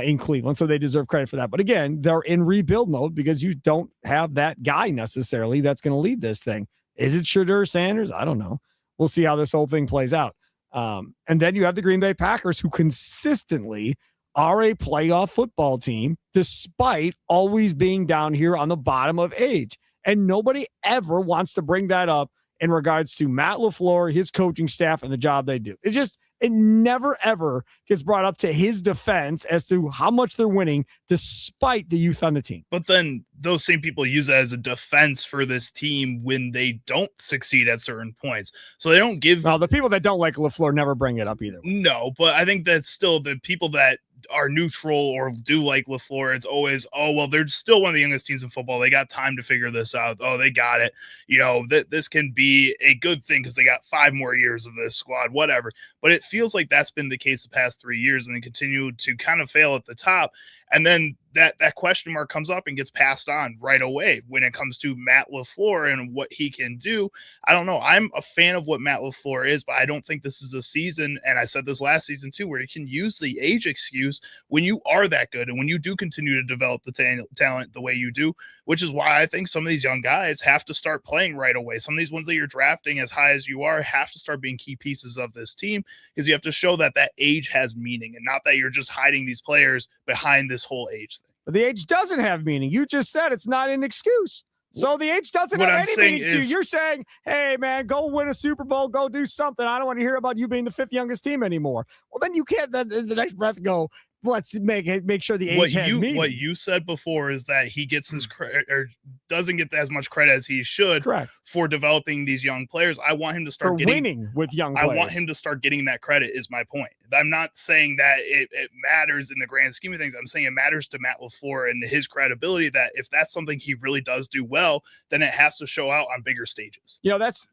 S2: in Cleveland, so they deserve credit for that. But again, they're in rebuild mode because you don't have that guy necessarily that's going to lead this thing. Is it Shedeur Sanders? I don't know. We'll see how this whole thing plays out. And then you have the Green Bay Packers, who consistently are a playoff football team, despite always being down here on the bottom of age. And nobody ever wants to bring that up in regards to Matt LaFleur, his coaching staff, and the job they do. It never, ever gets brought up to his defense as to how much they're winning despite the youth on the team.
S3: But then those same people use that as a defense for this team when they don't succeed at certain points. So they don't give...
S2: Well, the people that don't like LaFleur never bring it up either.
S3: No, but I think that's still the people that are neutral or do like LaFleur, it's always, oh, well, they're still one of the youngest teams in football. They got time to figure this out. Oh, they got it. You know, this can be a good thing because they got 5 more years of this squad, whatever. But it feels like that's been the case the past 3 years, and they continue to kind of fail at the top. And then that question mark comes up and gets passed on right away when it comes to Matt LaFleur and what he can do. I don't know. I'm a fan of what Matt LaFleur is, but I don't think this is a season, and I said this last season too, where you can use the age excuse when you are that good and when you do continue to develop the talent the way you do, which is why I think some of these young guys have to start playing right away. Some of these ones that you're drafting as high as you are have to start being key pieces of this team, because you have to show that that age has meaning and not that you're just hiding these players behind this whole age thing.
S2: But the age doesn't have meaning. You just said it's not an excuse. So the age doesn't have any meaning to you. You're saying, hey, man, go win a Super Bowl, go do something. I don't want to hear about you being the 5th youngest team anymore. Well, then you can't then the next breath go, let's make sure the age has meaning.
S3: What you said before is that he gets his credit or doesn't get as much credit as he should.
S2: Correct.
S3: For developing these young players. I want him to start
S2: winning with young players.
S3: I want him to start getting that credit is my point. I'm not saying that it matters in the grand scheme of things. I'm saying it matters to Matt LaFleur and his credibility, that if that's something he really does do well, then it has to show out on bigger stages.
S2: You know, that's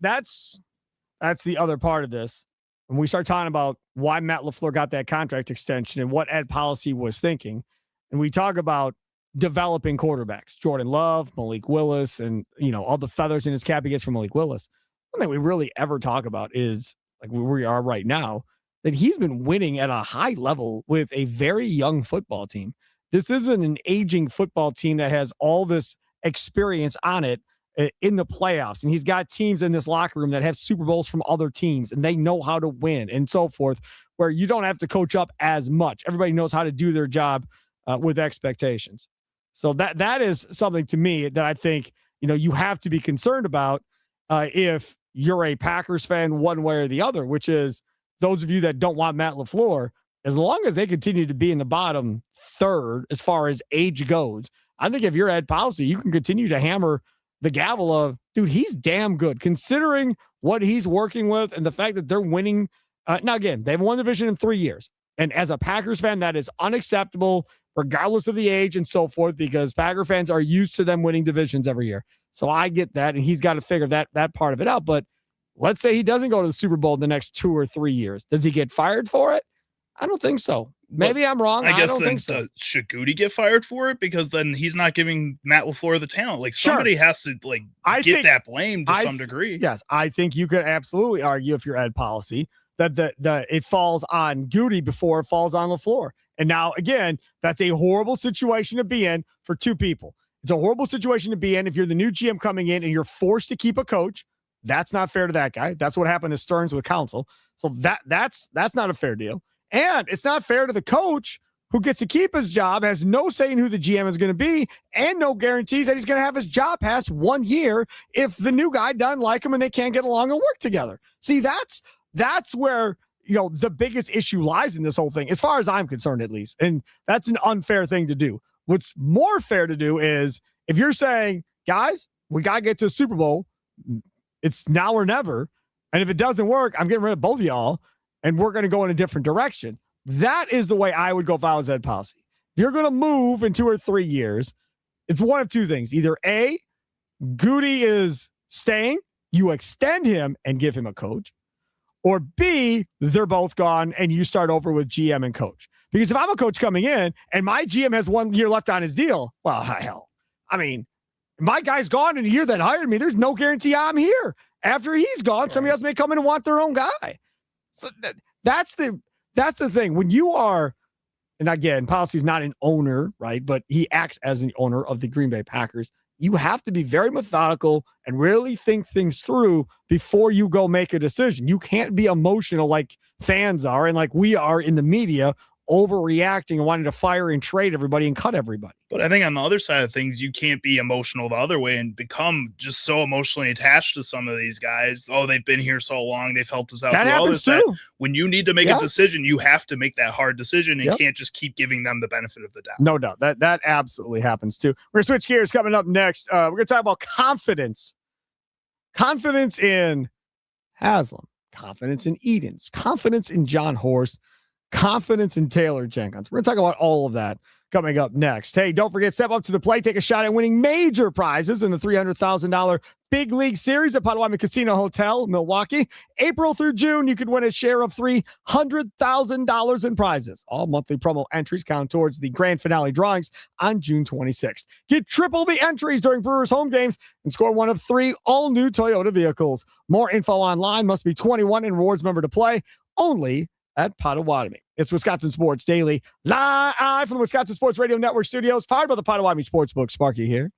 S2: the other part of this. When we start talking about why Matt LaFleur got that contract extension and what Ed Policy was thinking, and we talk about developing quarterbacks, Jordan Love, Malik Willis, and, you know, all the feathers in his cap he gets from Malik Willis. One thing we really ever talk about is, like where we are right now, that he's been winning at a high level with a very young football team. This isn't an aging football team that has all this experience on it in the playoffs. And he's got teams in this locker room that have Super Bowls from other teams, and they know how to win and so forth, where you don't have to coach up as much. Everybody knows how to do their job with expectations. So that is something to me that I think, you know, you have to be concerned about if you're a Packers fan one way or the other, which is those of you that don't want Matt LaFleur, as long as they continue to be in the bottom third as far as age goes, I think if you're Ed Policy, you can continue to hammer the gavel of, dude, he's damn good considering what he's working with and the fact that they're winning. Now, again, they've won the division in 3 years. And as a Packers fan, that is unacceptable, regardless of the age and so forth, because Packer fans are used to them winning divisions every year. So I get that, and he's got to figure that part of it out. But let's say he doesn't go to the Super Bowl in the next 2 or 3 years. Does he get fired for it? I don't think so. Maybe I'm wrong.
S3: I guess
S2: don't
S3: then
S2: think so.
S3: Should Goody get fired for it? Because then he's not giving Matt LaFleur the talent. Like somebody has to get that blame to some degree.
S2: Yes, I think you could absolutely argue, if you're Ed Policy, that it falls on Goody before it falls on LaFleur. And now, again, that's a horrible situation to be in for two people. It's a horrible situation to be in if you're the new GM coming in and you're forced to keep a coach. That's not fair to that guy. That's what happened to Stearns with Counsell. So that's not a fair deal. And it's not fair to the coach who gets to keep his job, has no say in who the GM is going to be, and no guarantees that he's going to have his job past 1 year if the new guy doesn't like him and they can't get along and work together. See, that's where, you know, the biggest issue lies in this whole thing, as far as I'm concerned, at least. And that's an unfair thing to do. What's more fair to do is if you're saying, guys, we got to get to a Super Bowl, it's now or never. And if it doesn't work, I'm getting rid of both of y'all, and we're going to go in a different direction. That is the way I would go if I was Ed Policy. If you're going to move in 2 or 3 years, it's one of two things. Either A, Goody is staying, you extend him and give him a coach, or B, they're both gone and you start over with GM and coach. Because if I'm a coach coming in and my GM has 1 year left on his deal, well, hell, I mean, my guy's gone in the year that hired me. There's no guarantee I'm here. After he's gone, somebody else may come in and want their own guy. So that's the thing. When you are, and again, Policy's not an owner, right? But he acts as an owner of the Green Bay Packers. You have to be very methodical and really think things through before you go make a decision. You can't be emotional like fans are and like we are in the media, overreacting and wanting to fire and trade everybody and cut everybody.
S3: But I think on the other side of things, you can't be emotional the other way and become just so emotionally attached to some of these guys. Oh, they've been here so long. They've helped us out.
S2: That happens too.
S3: When you need to make a decision, you have to make that hard decision and can't just keep giving them the benefit of the doubt.
S2: No doubt. That absolutely happens too. We're going to switch gears coming up next. We're going to talk about confidence. Confidence in Haslam. Confidence in Edens. Confidence in John Horst. confidence in Taylor Jenkins. We're going to talk about all of that coming up next. Hey, don't forget, step up to the plate, take a shot at winning major prizes in the $300,000 Big League Series at Potawatomi Casino Hotel, Milwaukee. April through June, you could win a share of $300,000 in prizes. All monthly promo entries count towards the grand finale drawings on June 26th. Get triple the entries during Brewers home games and score one of 3 all-new Toyota vehicles. More info online. Must be 21 and rewards member to play. Only at Potawatomi. It's Wisconsin Sports Daily, live from the Wisconsin Sports Radio Network studios, powered by the Potawatomi Sportsbook. Sparky here.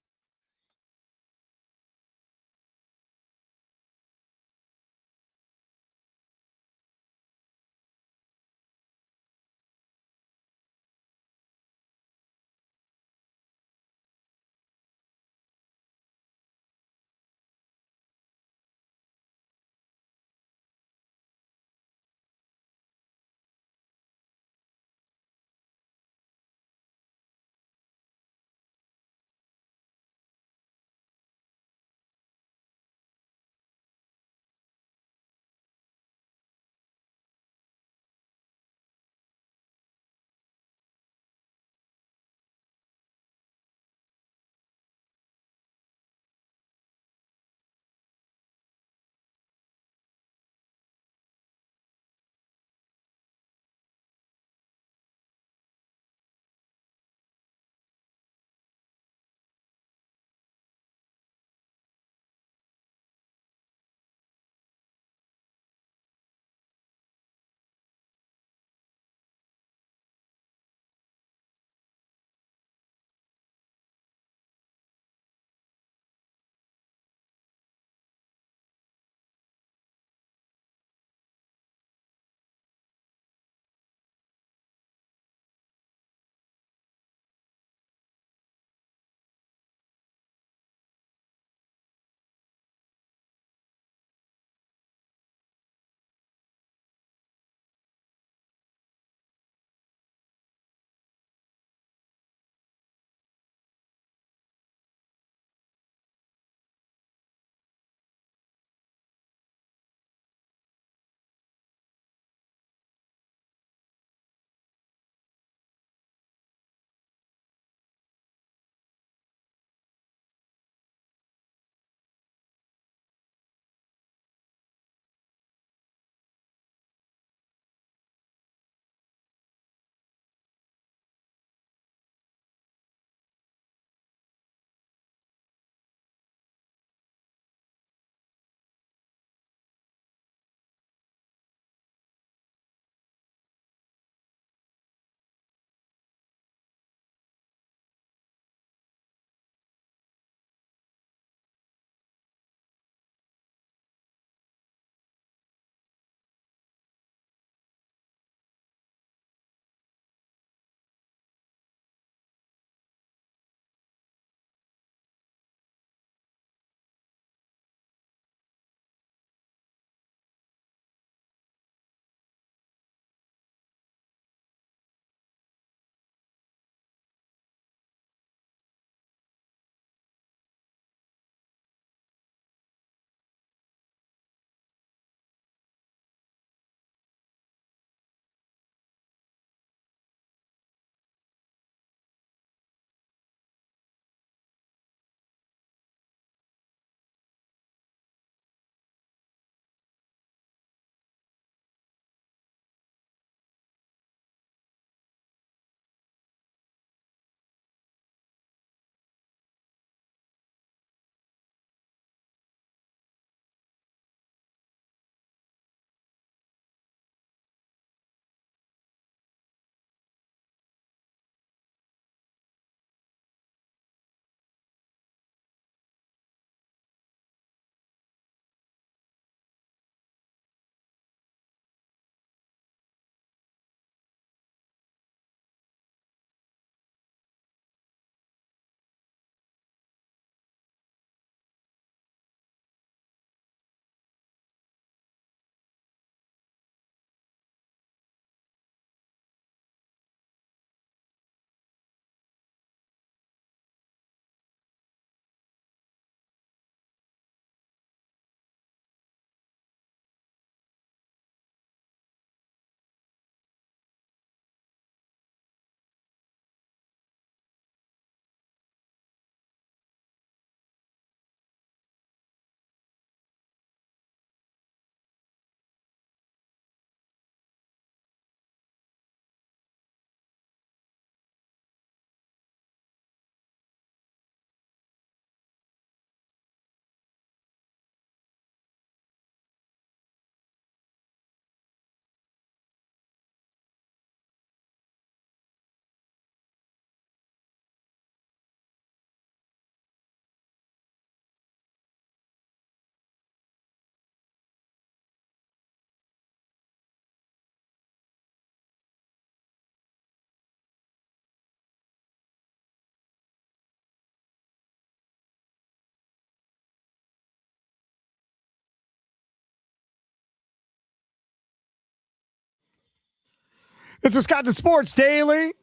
S2: It's Wisconsin Sports Daily.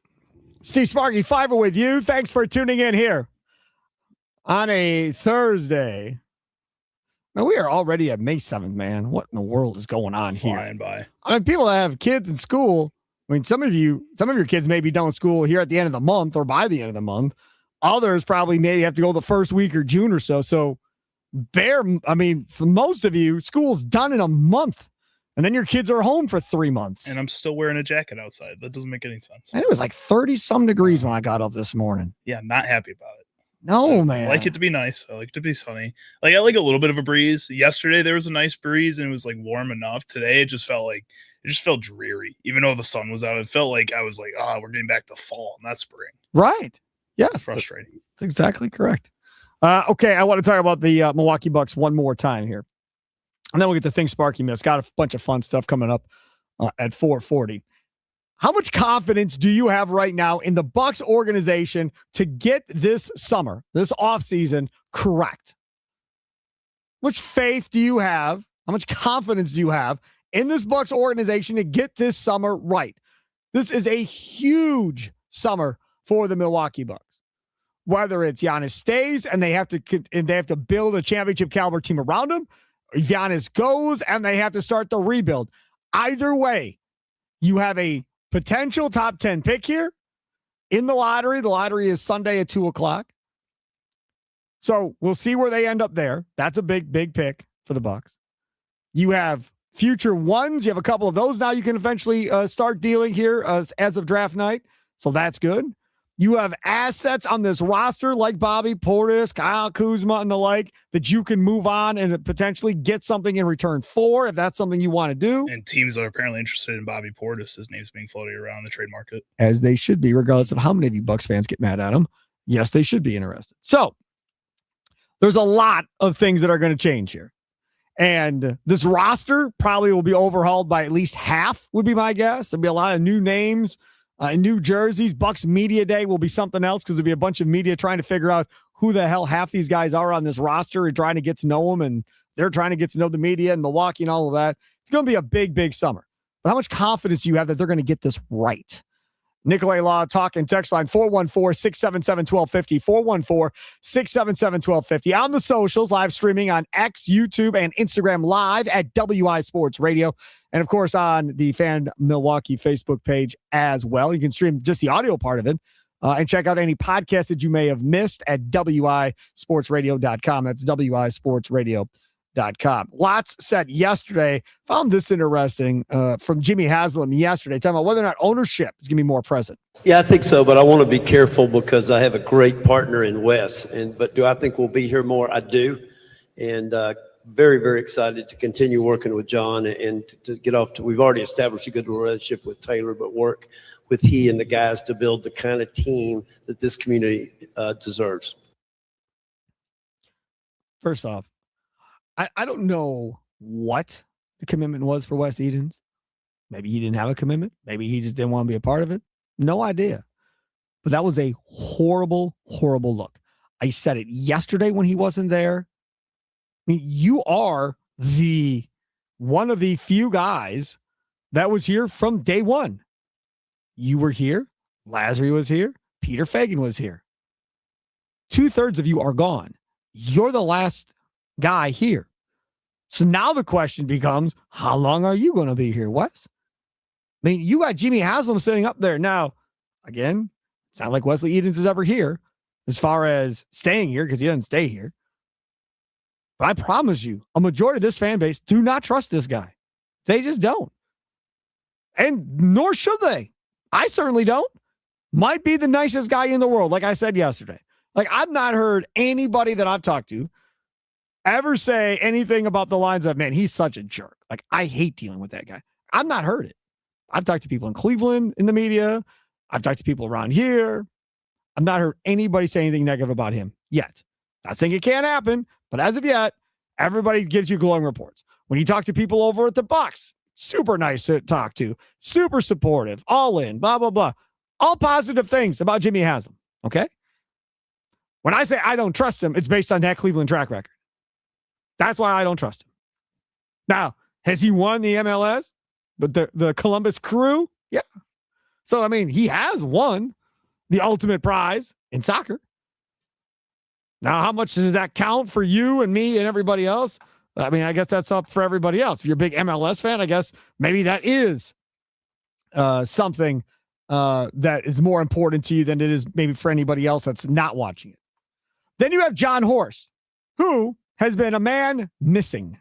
S2: Steve Sparky Fiver with you. Thanks for tuning in here on a Thursday. Now, we are already at May 7th, man. What in the world is going on here?
S3: Flying by.
S2: I mean, people that have kids in school, I mean, some of your kids may be done with school here at the end of the month or by the end of the month. Others probably may have to go the first week or June or so. So, for most of you, school's done in a month. And then your kids are home for 3 months.
S3: And I'm still wearing a jacket outside. That doesn't make any sense.
S2: And it was like 30-some degrees when I got up this morning.
S3: Yeah, not happy about it.
S2: No, man.
S3: I like it to be nice. I like it to be sunny. Like, I like a little bit of a breeze. Yesterday, there was a nice breeze, and it was, like, warm enough. Today, it just felt dreary. Even though the sun was out, it felt like I was like, we're getting back to fall, not spring.
S2: Right. Yes.
S3: Frustrating.
S2: That's exactly correct. Okay, I want to talk about the Milwaukee Bucks one more time here. And then we'll get to things Sparky missed. Got a bunch of fun stuff coming up at 4:40. How much confidence do you have right now in the Bucks organization to get this summer, this offseason, correct? Much faith do you have? How much confidence do you have in this Bucks organization to get this summer right? This is a huge summer for the Milwaukee Bucks. Whether it's Giannis stays and they have to build a championship caliber team around him, Giannis goes and they have to start the rebuild. Either way, you have a potential top 10 pick here in the lottery. The lottery is Sunday at 2:00. So we'll see where they end up there. That's a big, big pick for the Bucks. You have future ones. You have a couple of those now you can eventually start dealing here as of draft night. So that's good. You have assets on this roster like Bobby Portis, Kyle Kuzma, and the like that you can move on and potentially get something in return for if that's something you want to do.
S3: And teams are apparently interested in Bobby Portis. His name's being floated around the trade market.
S2: As they should be, regardless of how many of you Bucks fans get mad at him. Yes, they should be interested. So there's a lot of things that are going to change here. And this roster probably will be overhauled by at least half, would be my guess. There'll be a lot of new names. New jerseys. Bucks Media Day will be something else because there'll be a bunch of media trying to figure out who the hell half these guys are on this roster and trying to get to know them, and they're trying to get to know the media and Milwaukee and all of that. It's going to be a big, big summer. But how much confidence do you have that they're going to get this right? Nikolai Law talking text line 414-677-1250, 414-677-1250. On the socials, live streaming on X, YouTube, and Instagram live at WI Sports Radio. And, of course, on the Fan Milwaukee Facebook page as well. You can stream just the audio part of it and check out any podcast that you may have missed at wisportsradio.com. That's wisportsradio.com. Lots said yesterday. Found this interesting from Jimmy Haslam yesterday, talking about whether or not ownership is going to be more present.
S4: Yeah, I think so, but I want to be careful because I have a great partner in Wes. But do I think we'll be here more? I do. And very, very excited to continue working with John and to get off to, we've already established a good relationship with Taylor, but work with he and the guys to build the kind of team that this community deserves.
S2: First off, I don't know what the commitment was for Wes Edens. Maybe he didn't have a commitment. Maybe he just didn't want to be a part of it. No idea. But that was a horrible, horrible look. I said it yesterday when he wasn't there. I mean, you are one of the few guys that was here from day one. You were here. Lasry was here. Peter Fagan was here. 2/3 of you are gone. You're the last guy here. So now the question becomes, how long are you going to be here, Wes? I mean, you got Jimmy Haslam sitting up there. Now, again, it's not like Wesley Edens is ever here as far as staying here because he doesn't stay here. But I promise you, a majority of this fan base do not trust this guy. They just don't. And nor should they. I certainly don't. Might be the nicest guy in the world, like I said yesterday. Like, I've not heard anybody that I've talked to ever say anything about the lines of, man, he's such a jerk. Like, I hate dealing with that guy. I've not heard it. I've talked to people in Cleveland in the media. I've talked to people around here. I've not heard anybody say anything negative about him yet. Not saying it can't happen, but as of yet, everybody gives you glowing reports. When you talk to people over at the Bucks, super nice to talk to, super supportive, all in, blah, blah, blah. All positive things about Jimmy Haslam, okay? When I say I don't trust him, it's based on that Cleveland track record. That's why I don't trust him. Now, has he won the MLS? But the Columbus Crew? Yeah. So, I mean, he has won the ultimate prize in soccer. Now, how much does that count for you and me and everybody else? I mean, I guess that's up for everybody else. If you're a big MLS fan, I guess maybe that is something that is more important to you than it is maybe for anybody else that's not watching it. Then you have John Horst, who has been a man missing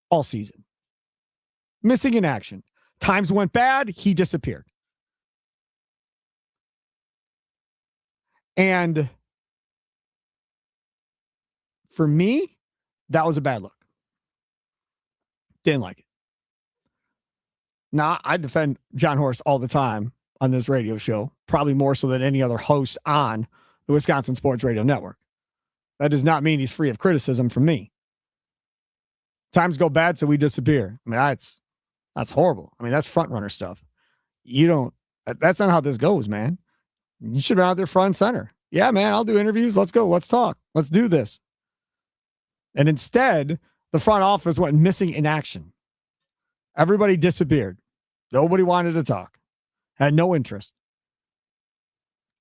S2: all season. Missing in action. Times went bad, he disappeared. And for me, that was a bad look. Didn't like it. Now, I defend John Horst all the time on this radio show, probably more so than any other host on the Wisconsin Sports Radio Network. That does not mean he's free of criticism from me. Times go bad, so we disappear. I mean, that's horrible. I mean, that's front runner stuff. That's not how this goes, man. You should be out there front and center. Yeah, man, I'll do interviews. Let's go. Let's talk. Let's do this. And instead, the front office went missing in action. Everybody disappeared. Nobody wanted to talk. Had no interest.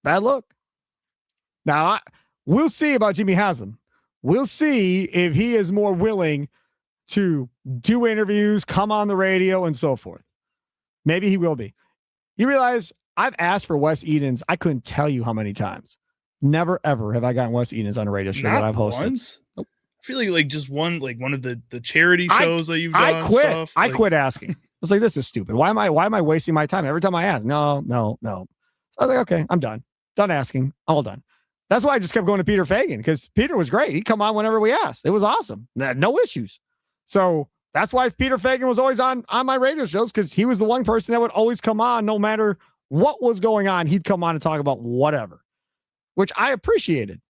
S2: Bad look. Now, we'll see about Jimmy Haslam. We'll see if he is more willing to do interviews, come on the radio, and so forth. Maybe he will be. You realize I've asked for Wes Edens. I couldn't tell you how many times. Never, ever have I gotten Wes Edens on a radio show that I've hosted.
S3: Once? Nope. I feel like just one of the charity shows that you've done.
S2: I quit.
S3: Stuff.
S2: I quit asking. I was like, this is stupid. Why am I wasting my time every time I ask? No. So I was like, okay, I'm done. Done asking. I'm all done. That's why I just kept going to Peter Fagan, because Peter was great. He'd come on whenever we asked. It was awesome. No issues. So that's why Peter Fagan was always on my radio shows, because he was the one person that would always come on no matter what was going on. He'd come on and talk about whatever, which I appreciated.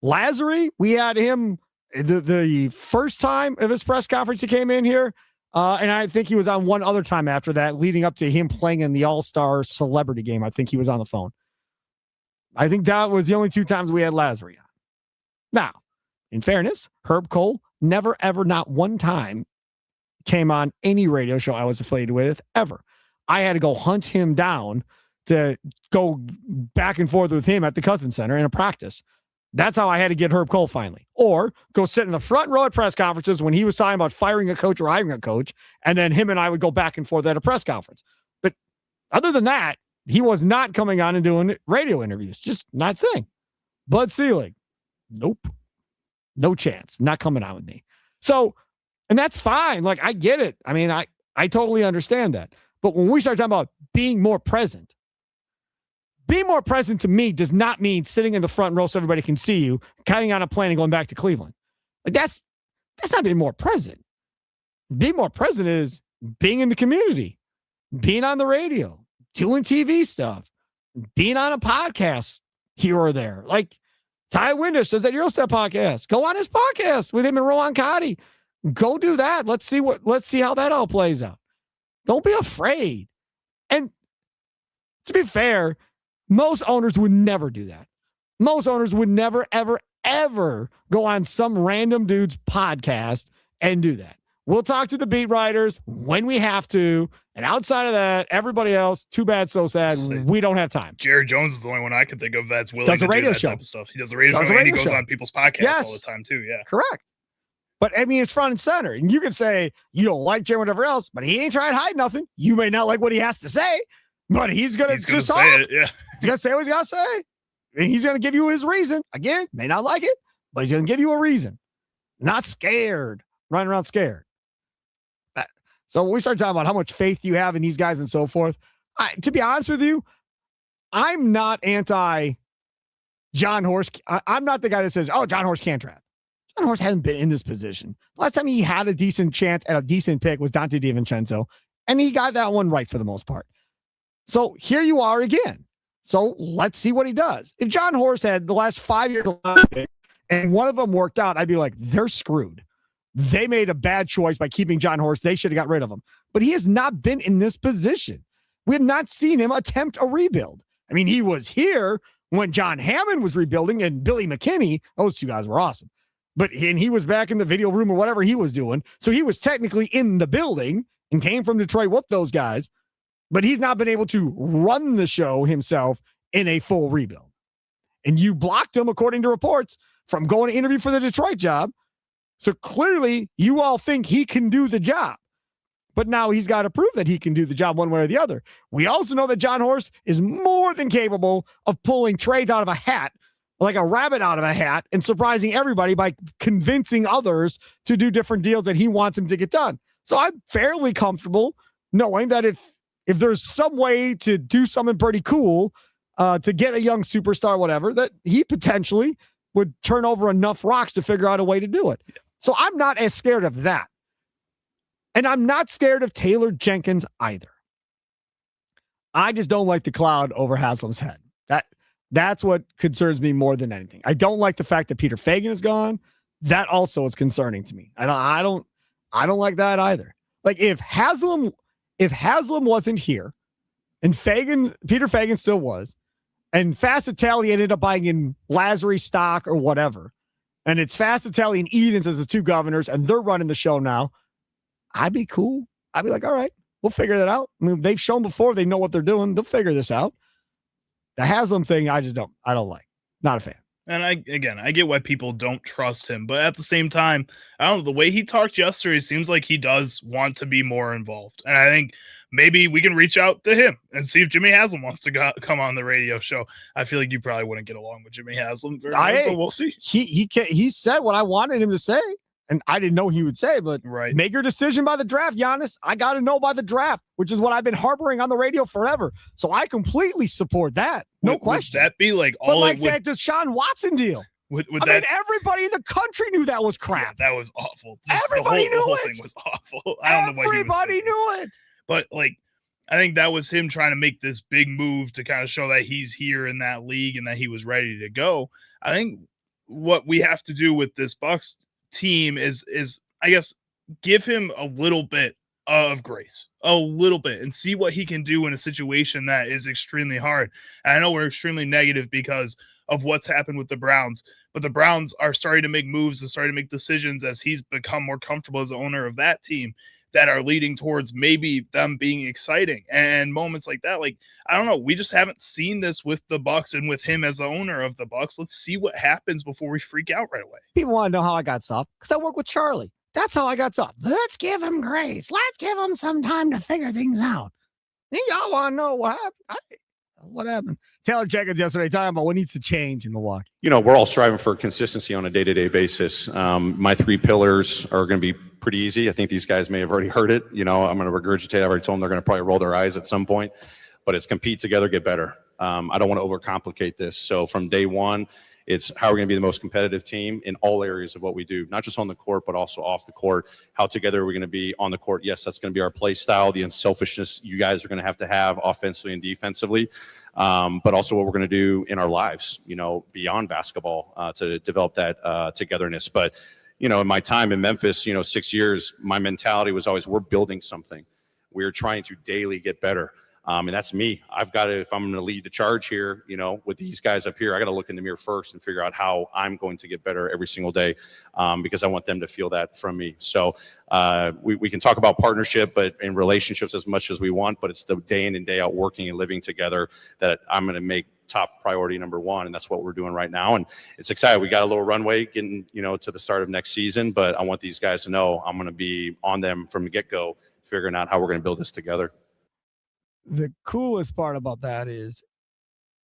S2: Lazary, we had him the first time of his press conference he came in here. And I think he was on one other time after that, leading up to him playing in the All-Star Celebrity Game. I think he was on the phone. I think that was the only two times we had Lazary on. Now, in fairness, Herb Cole never, ever, not one time came on any radio show I was affiliated with, ever. I had to go hunt him down to go back and forth with him at the Cousins Center in a practice. That's how I had to get Herb Cole finally. Or go sit in the front row at press conferences when he was talking about firing a coach or hiring a coach, and then him and I would go back and forth at a press conference. But other than that, he was not coming on and doing radio interviews. Just not a thing. Bud Selig, nope. No chance. Not coming on with me. So, and that's fine. Like, I get it. I mean, I totally understand that. But when we start talking about being more present to me does not mean sitting in the front row so everybody can see you, getting on a plane and going back to Cleveland. Like, that's not being more present. Being more present is being in the community, being on the radio, doing TV stuff, being on a podcast here or there. Like Ty Windish does that Eurostep podcast. Go on his podcast with him and Rowan Cotty. Go do that. Let's see how that all plays out. Don't be afraid. And to be fair, most owners would never do that. Most owners would never, ever, ever go on some random dude's podcast and do that. We'll talk to the beat writers when we have to. And outside of that, everybody else, too bad, so sad. We don't have time.
S3: Jared Jones is the only one I can think of that's willing to
S2: radio
S3: do that
S2: show.
S3: type of stuff. He does the radio show and he goes on people's podcasts all the time too. Yeah.
S2: Correct. But I mean, it's front and center. And you can say you don't like Jared, whatever else, but he ain't trying to hide nothing. You may not like what he has to say, but he's going to just
S3: say it. Yeah.
S2: He's going to say what he's got to say. And he's going to give you his reason. Again, may not like it, but he's going to give you a reason. Not scared, running around scared. So when we start talking about how much faith you have in these guys and so forth, to be honest with you, I'm not anti John Horst. I'm not the guy that says, oh, John Horst can't draft. John Horst hasn't been in this position. Last time he had a decent chance at a decent pick was Dante DiVincenzo, and he got that one right for the most part. So here you are again. So let's see what he does. If John Horst had the last 5 years and one of them worked out, I'd be like, they're screwed. They made a bad choice by keeping John Horst. They should have got rid of him. But he has not been in this position. We have not seen him attempt a rebuild. I mean, he was here when John Hammond was rebuilding and Billy McKinney. Those two guys were awesome. But he was back in the video room or whatever he was doing. So he was technically in the building and came from Detroit with those guys. but he's not been able to run the show himself in a full rebuild. And you blocked him, according to reports, from going to interview for the Detroit job. So clearly you all think he can do the job. But now he's got to prove that he can do the job one way or the other. We also know that John Horst is more than capable of pulling trades out of a hat, like a rabbit out of a hat, and surprising everybody by convincing others to do different deals that he wants him to get done. So I'm fairly comfortable knowing that if there's some way to do something pretty cool to get a young superstar, whatever, that he potentially would turn over enough rocks to figure out a way to do it. So I'm not as scared of that. And I'm not scared of Taylor Jenkins either. I just don't like the cloud over Haslam's head. That's what concerns me more than anything. I don't like the fact that Peter Feigin is gone. That also is concerning to me. I don't like that either. Like if Haslam wasn't here and Peter Feigin still was, and Fascitelli ended up buying in Lazary stock or whatever, and it's Fascitelli and Edens as the two governors, and they're running the show now, I'd be cool. I'd be like, all right, we'll figure that out. I mean, they've shown before they know what they're doing. They'll figure this out. The Haslam thing, I don't like. Not a fan.
S3: And I get why people don't trust him, but at the same time, I don't know, the way he talked yesterday seems like he does want to be more involved. And I think maybe we can reach out to him and see if Jimmy Haslam wants to come on the radio show. I feel like you probably wouldn't get along with Jimmy Haslam very well, but we'll see.
S2: He said what I wanted him to say, and I didn't know he would say, but make your decision by the draft, Giannis. I got to know by the draft, which is what I've been harboring on the radio forever. So I completely support that. No question.
S3: Would that be like
S2: all like that Deshaun Watson deal? I mean, everybody in the country knew that was crap.
S3: Yeah, that was awful.
S2: Everybody knew
S3: the whole
S2: it.
S3: thing was awful. I don't know what
S2: everybody knew it.
S3: But like, I think that was him trying to make this big move to kind of show that he's here in that league and that he was ready to go. I think what we have to do with this Bucks team is I guess give him a little bit of grace, a little bit, and see what he can do in a situation that is extremely hard. And I know we're extremely negative because of what's happened with the Browns, but the Browns are starting to make moves and starting to make decisions as he's become more comfortable as the owner of that team that are leading towards maybe them being exciting. And moments like that, like, I don't know, we just haven't seen this with the Bucks and with him as the owner of the Bucks. Let's see what happens before we freak out right away.
S2: People want to know how I got soft because I work with Charlie. That's how I got soft. Let's give him grace. Let's give him some time to figure things out. And y'all want to know what happened? What happened? Taylor Jenkins yesterday talking about what needs to change in Milwaukee.
S12: You know, we're all striving for consistency on a day-to-day basis. My three pillars are going to be pretty easy. I think these guys may have already heard it. You know, I'm going to regurgitate. I already told them they're going to probably roll their eyes at some point, but it's compete together, get better. I don't want to overcomplicate this. So from day one, it's how we're going to be the most competitive team in all areas of what we do, not just on the court, but also off the court. How together are we going to be on the court? Yes, that's going to be our play style, the unselfishness you guys are going to have offensively and defensively, but also what we're going to do in our lives, you know, beyond basketball to develop that togetherness. But, you know, in my time in Memphis, 6 years, my mentality was always we're building something. We're trying to daily get better. And that's me. I've got to, if I'm going to lead the charge here, with these guys up here, I got to look in the mirror first and figure out how I'm going to get better every single day because I want them to feel that from me. So we can talk about partnership, but in relationships as much as we want, but it's the day in and day out working and living together that I'm going to make top priority number one. And that's what we're doing right now. And it's exciting. We got a little runway getting, to the start of next season, but I want these guys to know I'm going to be on them from the get-go, figuring out how we're going to build this together.
S2: The coolest part about that is,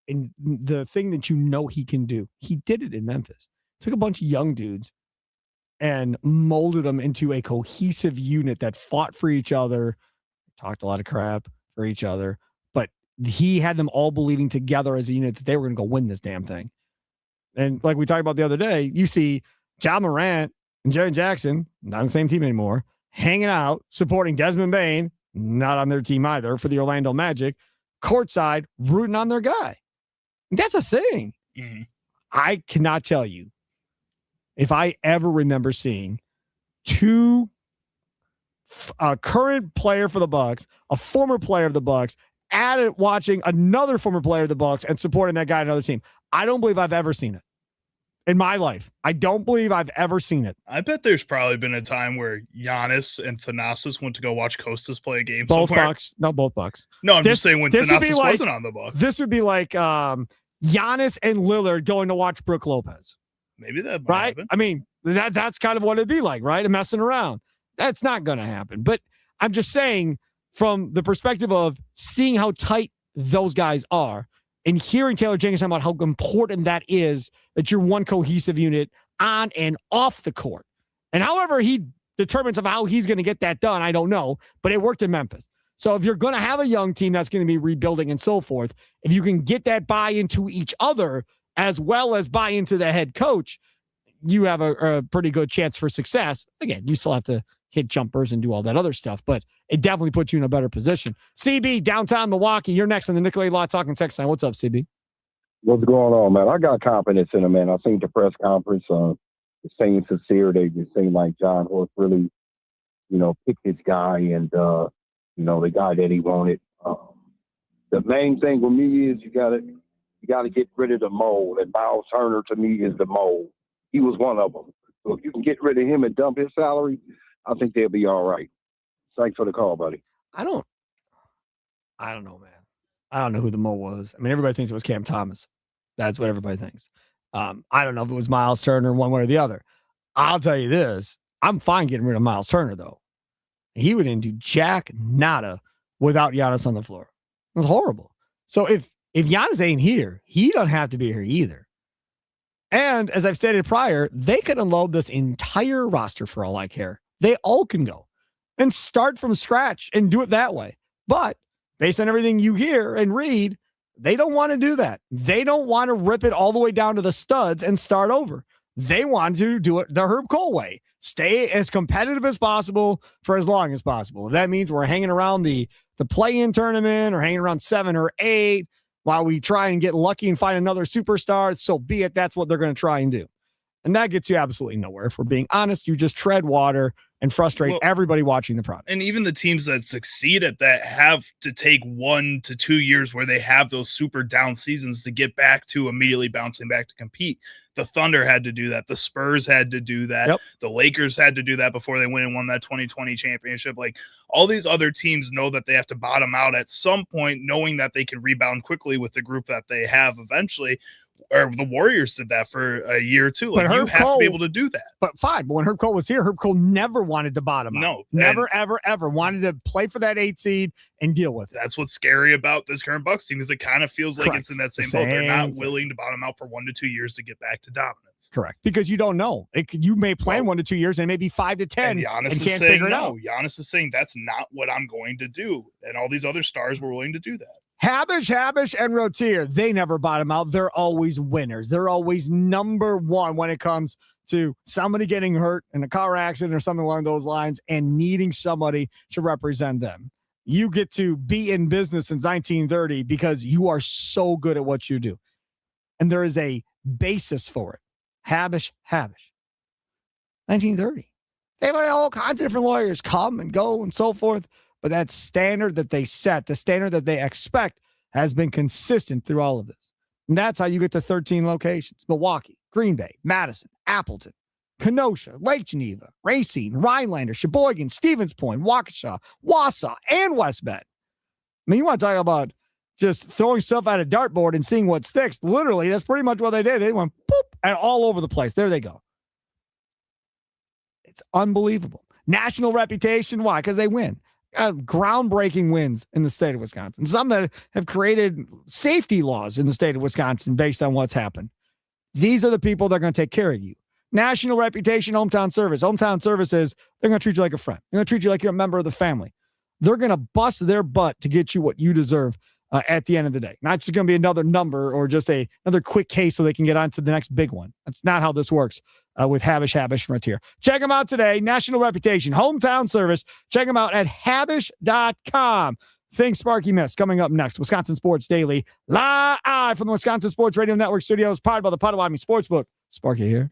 S2: and the thing that he can do, he did it in Memphis. Took a bunch of young dudes and molded them into a cohesive unit that fought for each other, talked a lot of crap for each other, but he had them all believing together as a unit that they were going to go win this damn thing. And like we talked about the other day, you see Ja Morant and Jaren Jackson, not on the same team anymore, hanging out, supporting Desmond Bane, not on their team either, for the Orlando Magic, courtside, rooting on their guy. That's a thing.
S3: Mm-hmm.
S2: I cannot tell you if I ever remember seeing a current player for the Bucks, a former player of the Bucks, watching another former player of the Bucks and supporting that guy on another team. I don't believe I've ever seen it. in my life. I don't believe I've ever seen it.
S3: I bet there's probably been a time where Giannis and Thanasis went to go watch Kostas play a game
S2: Both
S3: somewhere.
S2: Bucks. No, both Bucks.
S3: No, I'm just saying when
S2: this would be
S3: Thanasis
S2: like-
S3: wasn't on the Bucks.
S2: This would be like Giannis and Lillard going to watch Brooke Lopez.
S3: Maybe that might
S2: Right?
S3: happen.
S2: I mean, that's kind of what it'd be like, right? And messing around. That's not going to happen. But I'm just saying, from the perspective of seeing how tight those guys are and hearing Taylor Jenkins talk about how important that is, that you're one cohesive unit on and off the court. And however he determines of how he's going to get that done, I don't know, but it worked in Memphis. So if you're going to have a young team that's going to be rebuilding and so forth, if you can get that buy into each other as well as buy into the head coach, you have a pretty good chance for success. Again, you still have to hit jumpers and do all that other stuff, but it definitely puts you in a better position. CB, downtown Milwaukee, you're next on the Nicolay Law Talking Text line. What's up, CB?
S13: What's going on, man? I got confidence in him, man. I seen the press conference. It seemed sincere. They just seemed like John Horst really, picked his guy and, the guy that he wanted. The main thing with me is you gotta get rid of the mold. And Miles Turner, to me, is the mold. He was one of them. So if you can get rid of him and dump his salary, I think they'll be all right. Thanks for the call, buddy.
S2: I don't know, man. I don't know who the Mo was. I mean, everybody thinks it was Cam Thomas. That's what everybody thinks. I don't know if it was Miles Turner one way or the other. I'll tell you this. I'm fine getting rid of Miles Turner, though. He wouldn't do jack nada without Giannis on the floor. It was horrible. So if Giannis ain't here, he don't have to be here either. And as I've stated prior, they could unload this entire roster for all I care. They all can go and start from scratch and do it that way. But based on everything you hear and read, they don't want to do that. They don't want to rip it all the way down to the studs and start over. They want to do it the Herb Cole way. Stay as competitive as possible for as long as possible. If that means we're hanging around the play-in tournament or hanging around 7 or 8 while we try and get lucky and find another superstar, so be it. That's what they're going to try and do. And that gets you absolutely nowhere. If we're being honest, you just tread water and frustrate everybody watching the product.
S3: And even the teams that succeed at that have to take 1 to 2 years where they have those super down seasons to get back to immediately bouncing back to compete. The Thunder had to do that. The Spurs had to do that.
S2: Yep.
S3: The Lakers had to do that before they went and won that 2020 championship. Like, all these other teams know that they have to bottom out at some point, knowing that they can rebound quickly with the group that they have eventually. Or the Warriors did that for a year or two. Like, you have to be able to do that.
S2: But fine. But when Herb Cole was here, Herb Cole never wanted to bottom out.
S3: No.
S2: Never, ever, ever wanted to play for that 8 seed and deal with it.
S3: That's what's scary about this current Bucks team, is it kind of feels like it's in that same boat. They're not willing to bottom out for 1 to 2 years to get back to dominance.
S2: Correct. Because you don't know. You may plan 1 to 2 years and maybe 5 to 10
S3: And Giannis
S2: and
S3: is
S2: can't
S3: saying
S2: figure it
S3: no.
S2: out.
S3: Giannis is saying that's not what I'm going to do. And all these other stars were willing to do that.
S2: Habish, and Rotier, they never bottom out. They're always winners. They're always number one when it comes to somebody getting hurt in a car accident or something along those lines and needing somebody to represent them. You get to be in business since 1930 because you are so good at what you do. And there is a basis for it. Habish. 1930. They've had all kinds of different lawyers come and go and so forth. But that standard that they set, the standard that they expect, has been consistent through all of this. And that's how you get to 13 locations: Milwaukee, Green Bay, Madison, Appleton, Kenosha, Lake Geneva, Racine, Rhinelander, Sheboygan, Stevens Point, Waukesha, Wausau, and West Bend. I mean, you want to talk about just throwing stuff at a dartboard and seeing what sticks. Literally, that's pretty much what they did. They went boop and all over the place. There they go. It's unbelievable. National reputation. Why? Because they win. Groundbreaking wins in the state of Wisconsin. Some that have created safety laws in the state of Wisconsin based on what's happened. These are the people that are going to take care of you. National reputation, hometown service. Hometown service is they're going to treat you like a friend. They're going to treat you like you're a member of the family. They're going to bust their butt to get you what you deserve at the end of the day. Not just going to be another number or just another quick case so they can get on to the next big one. That's not how this works with Habish right here. Check them out today. National reputation, hometown service. Check them out at habish.com. Things Sparky missed coming up next. Wisconsin Sports Daily, live from the Wisconsin Sports Radio Network studios, powered by the Potawatomi Sportsbook. Sparky here.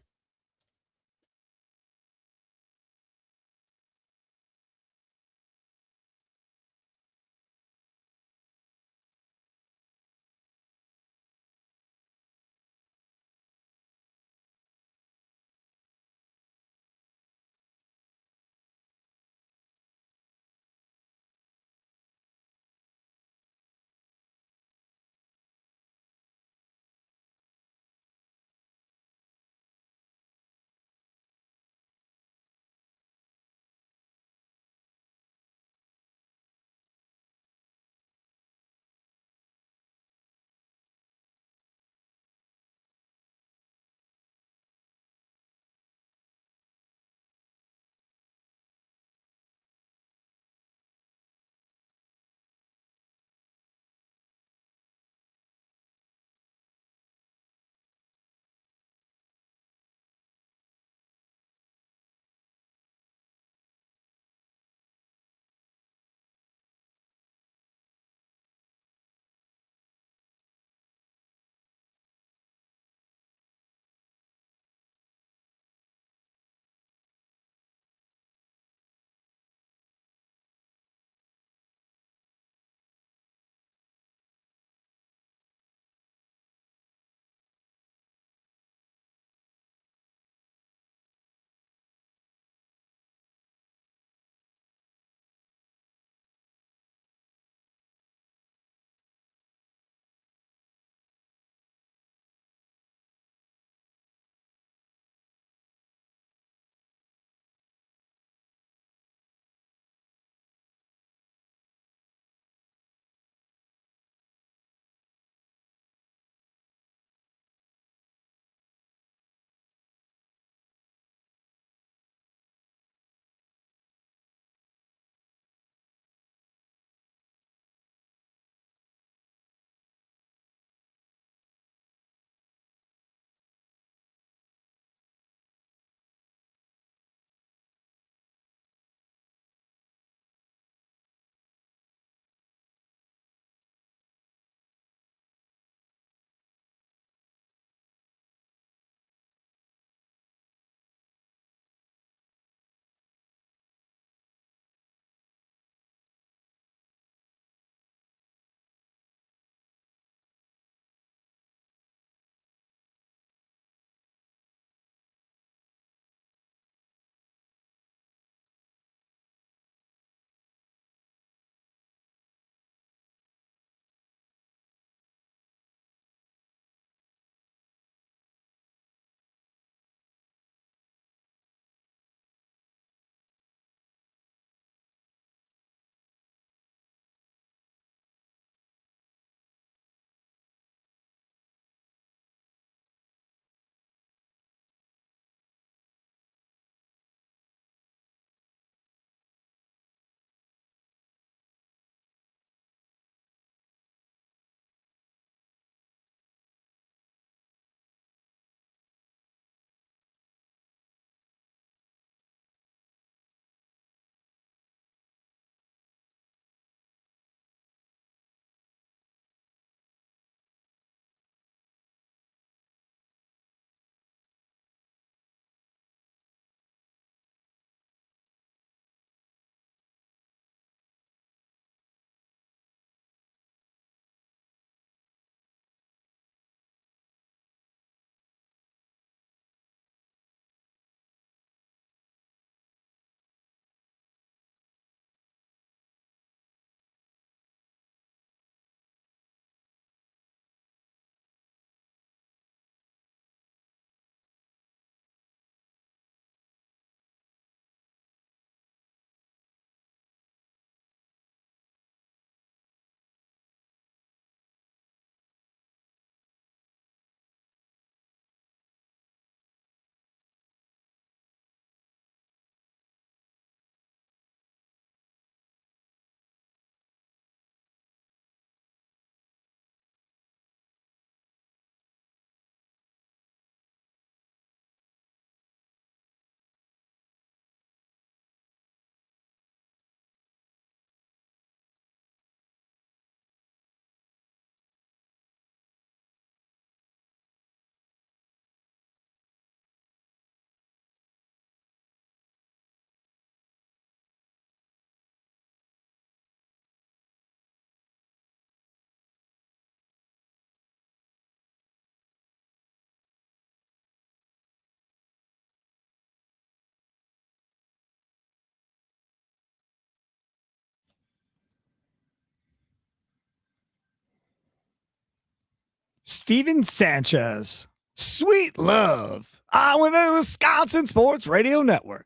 S2: Steven Sanchez. Sweet Love. On the Wisconsin Sports Radio Network.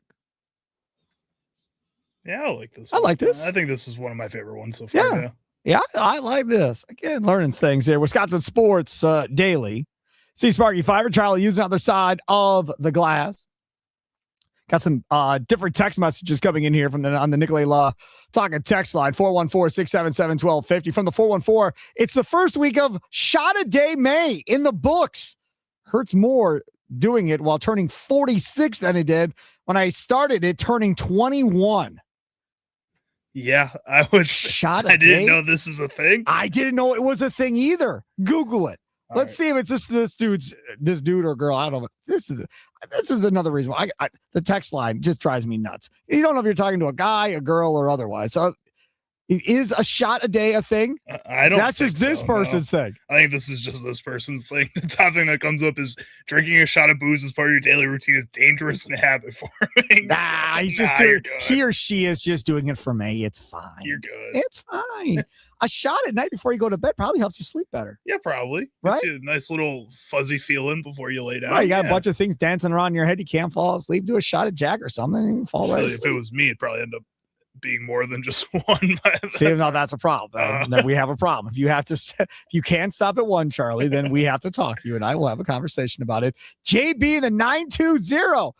S3: Yeah, I like this.
S2: I like this.
S3: I think this is one of my favorite ones so far.
S2: Yeah. Yeah, I like this. Again, learning things here. Wisconsin Sports Daily. See Sparky Fiver, Charlie using on the other side of the glass. Got some different text messages coming in here from on the Nicolay Law Talking text line, 414-677-1250. From the 414, it's the first week of Shot a Day May in the books. Hurts more doing it while turning 46 than it did when I started it turning 21.
S3: Yeah, I was
S2: Shot a
S3: I didn't
S2: day?
S3: know this is a thing.
S2: I didn't know it was a thing either. Google it. Let's see if it's just this dude or girl. I don't know. This is another reason why the text line just drives me nuts. You don't know if you're talking to a guy, a girl, or otherwise. So is a shot a day a thing?
S3: I don't.
S2: That's just this person's thing.
S3: I think this is just this person's thing. The top thing that comes up is drinking a shot of booze as part of your daily routine is dangerous and a habit forming.
S2: Nah, he's just doing. He or she is just doing it for me. It's fine.
S3: You're good.
S2: It's fine. A shot at night before you go to bed probably helps you sleep better.
S3: Yeah, probably.
S2: Right?
S3: It's a nice little fuzzy feeling before you lay down.
S2: Right, you got a bunch of things dancing around in your head. You can't fall asleep. Do a shot of Jack or something and fall right
S3: If
S2: asleep.
S3: it was me, it'd probably end up being more than just one.
S2: See, now that's a problem. Then we have a problem. If you have to, if you can't stop at one, Charlie, then we have to talk. You and I will have a conversation about it. JB the 920.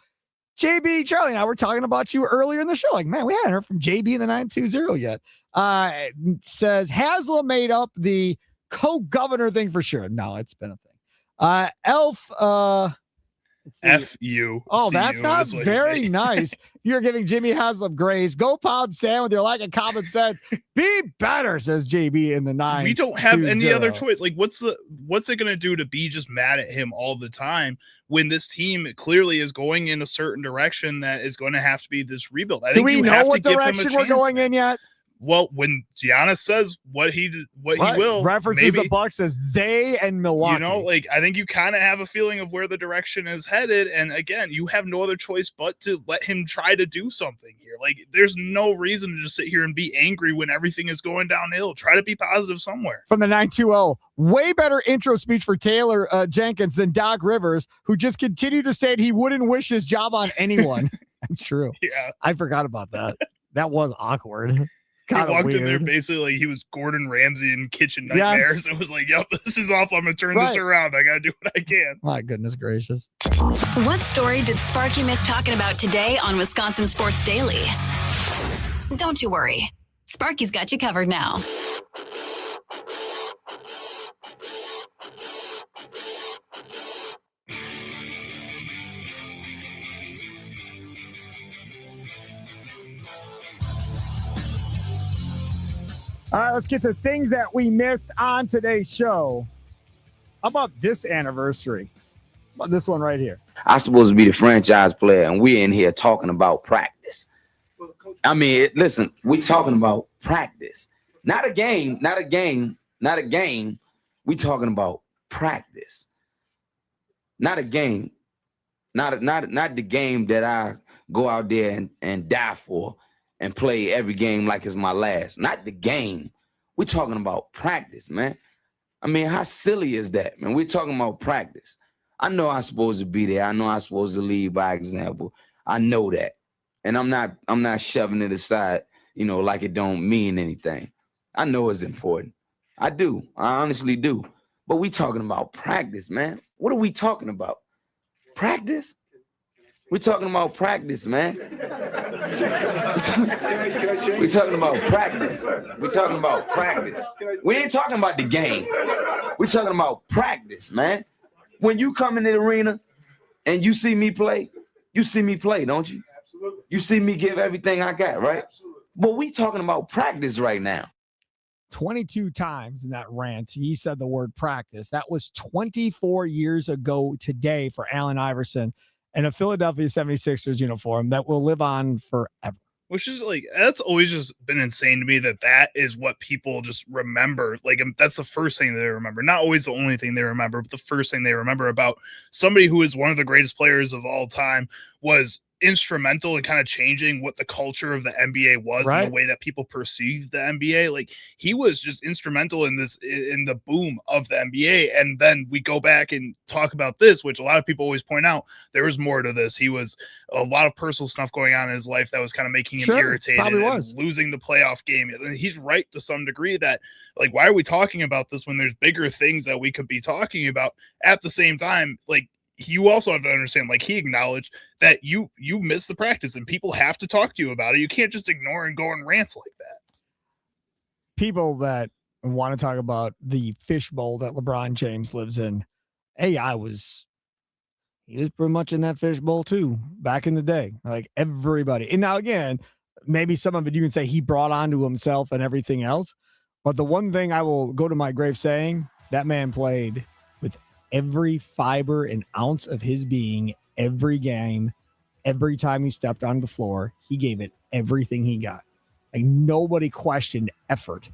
S2: JB, Charlie and I were talking about you earlier in the show. Like, man, we hadn't heard from JB the 920 yet. Says Haslam made up the co-governor thing for sure. No, it's been a thing. Elf,
S3: F you.
S2: Oh,
S3: see
S2: that's
S3: you,
S2: not
S3: is what you
S2: very
S3: say.
S2: nice. You're giving Jimmy Haslam grace. Go pound sand with your lack of common sense. Be better, says JB in the 9.
S3: We don't have any other choice. Like, what's it going to do to be just mad at him all the time when this team clearly is going in a certain direction that is going to have to be this rebuild?
S2: Do we know what direction we're going in yet?
S3: Well, when Giannis says what he will,
S2: references
S3: maybe,
S2: the Bucks as they and Milwaukee.
S3: You know, like I think you kind of have a feeling of where the direction is headed. And again, you have no other choice but to let him try to do something here. Like there's no reason to just sit here and be angry when everything is going downhill. Try to be positive somewhere.
S2: From the 920, way better intro speech for Taylor Jenkins than Doc Rivers, who just continued to state he wouldn't wish his job on anyone. That's true.
S3: Yeah.
S2: I forgot about that. That was awkward.
S3: He walked
S2: weird.
S3: in there basically like he was Gordon Ramsay in Kitchen Nightmares. It was like, yep, this is awful. I'm going to turn this around. I got to do what I can.
S2: My goodness gracious.
S1: What story did Sparky miss talking about today on Wisconsin Sports Daily? Don't you worry. Sparky's got you covered now.
S2: All right, let's get to things that we missed on today's show. How about this anniversary? How about this one right here?
S14: I'm supposed to be the franchise player, and we're in here talking about practice. I mean, listen, we're talking about practice. Not a game. We're talking about practice. Not a game. Not the game that I go out there and die for and play every game like it's my last. Not the game. We're talking about practice, man. I mean, how silly is that, man? We're talking about practice. I know I'm supposed to be there. I know I'm supposed to lead by example. I know that. And I'm not shoving it aside, you know, like it don't mean anything. I know it's important. I do. I honestly do. But we talking about practice, man. What are we talking about? Practice? We're talking about practice, man. We're talking about practice. We're talking about practice. We ain't talking about the game. We're talking about practice, man. When you come in the arena and you see me play, don't you? Absolutely. You see me give everything I got, right? Absolutely. But we talking about practice right now.
S2: 22 times in that rant, he said the word practice. That was 24 years ago today for Allen Iverson and a Philadelphia 76ers uniform that will live on forever.
S3: Which is like, that's always just been insane to me that is what people just remember. Like, that's the first thing they remember. Not always the only thing they remember, but the first thing they remember about somebody who is one of the greatest players of all time was instrumental in kind of changing what the culture of the NBA was and
S2: Right.
S3: the way that people perceived the NBA. Like he was just instrumental in the boom of the NBA. And then we go back and talk about this, which a lot of people always point out there was more to this. He was a lot of personal stuff going on in his life that was kind of making him
S2: Sure,
S3: irritated
S2: probably
S3: and
S2: was.
S3: losing the playoff game. And he's right to some degree that, like, why are we talking about this when there's bigger things that we could be talking about? At the same time, like, you also have to understand, like, he acknowledged that you missed the practice and people have to talk to you about it. You can't just ignore and go on rants like that.
S2: People that want to talk about the fishbowl that LeBron James lives in. He was pretty much in that fishbowl too back in the day. Like everybody. And now again, maybe some of it you can say he brought onto himself and everything else. But the one thing I will go to my grave saying, that man played with every fiber and ounce of his being every game. Every time he stepped on the floor, he gave it everything he got. Like nobody questioned effort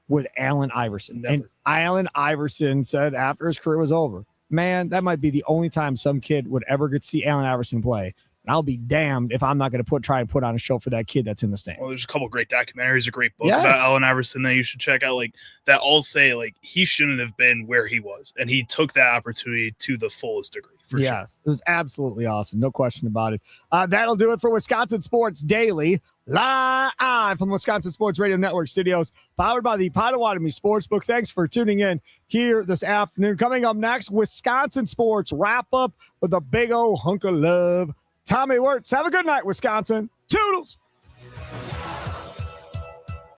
S2: with Allen Iverson.
S3: Never.
S2: And Allen Iverson said after his career was over, man, that might be the only time some kid would ever get to see Allen Iverson play. And I'll be damned if I'm not going to try and put on a show for that kid that's in the stand.
S3: Well, there's a couple great documentaries, a great book
S2: Yes.
S3: about Allen Iverson that you should check out. Like that all say like he shouldn't have been where he was, and he took that opportunity to the fullest degree. For sure.
S2: Yes, it was absolutely awesome. No question about it. That'll do it for Wisconsin Sports Daily, live from Wisconsin Sports Radio Network studios, powered by the Potawatomi Sportsbook. Thanks for tuning in here this afternoon. Coming up next, Wisconsin Sports wrap up with a big old hunk of love. Tommy Wirtz, have a good night, Wisconsin. Toodles.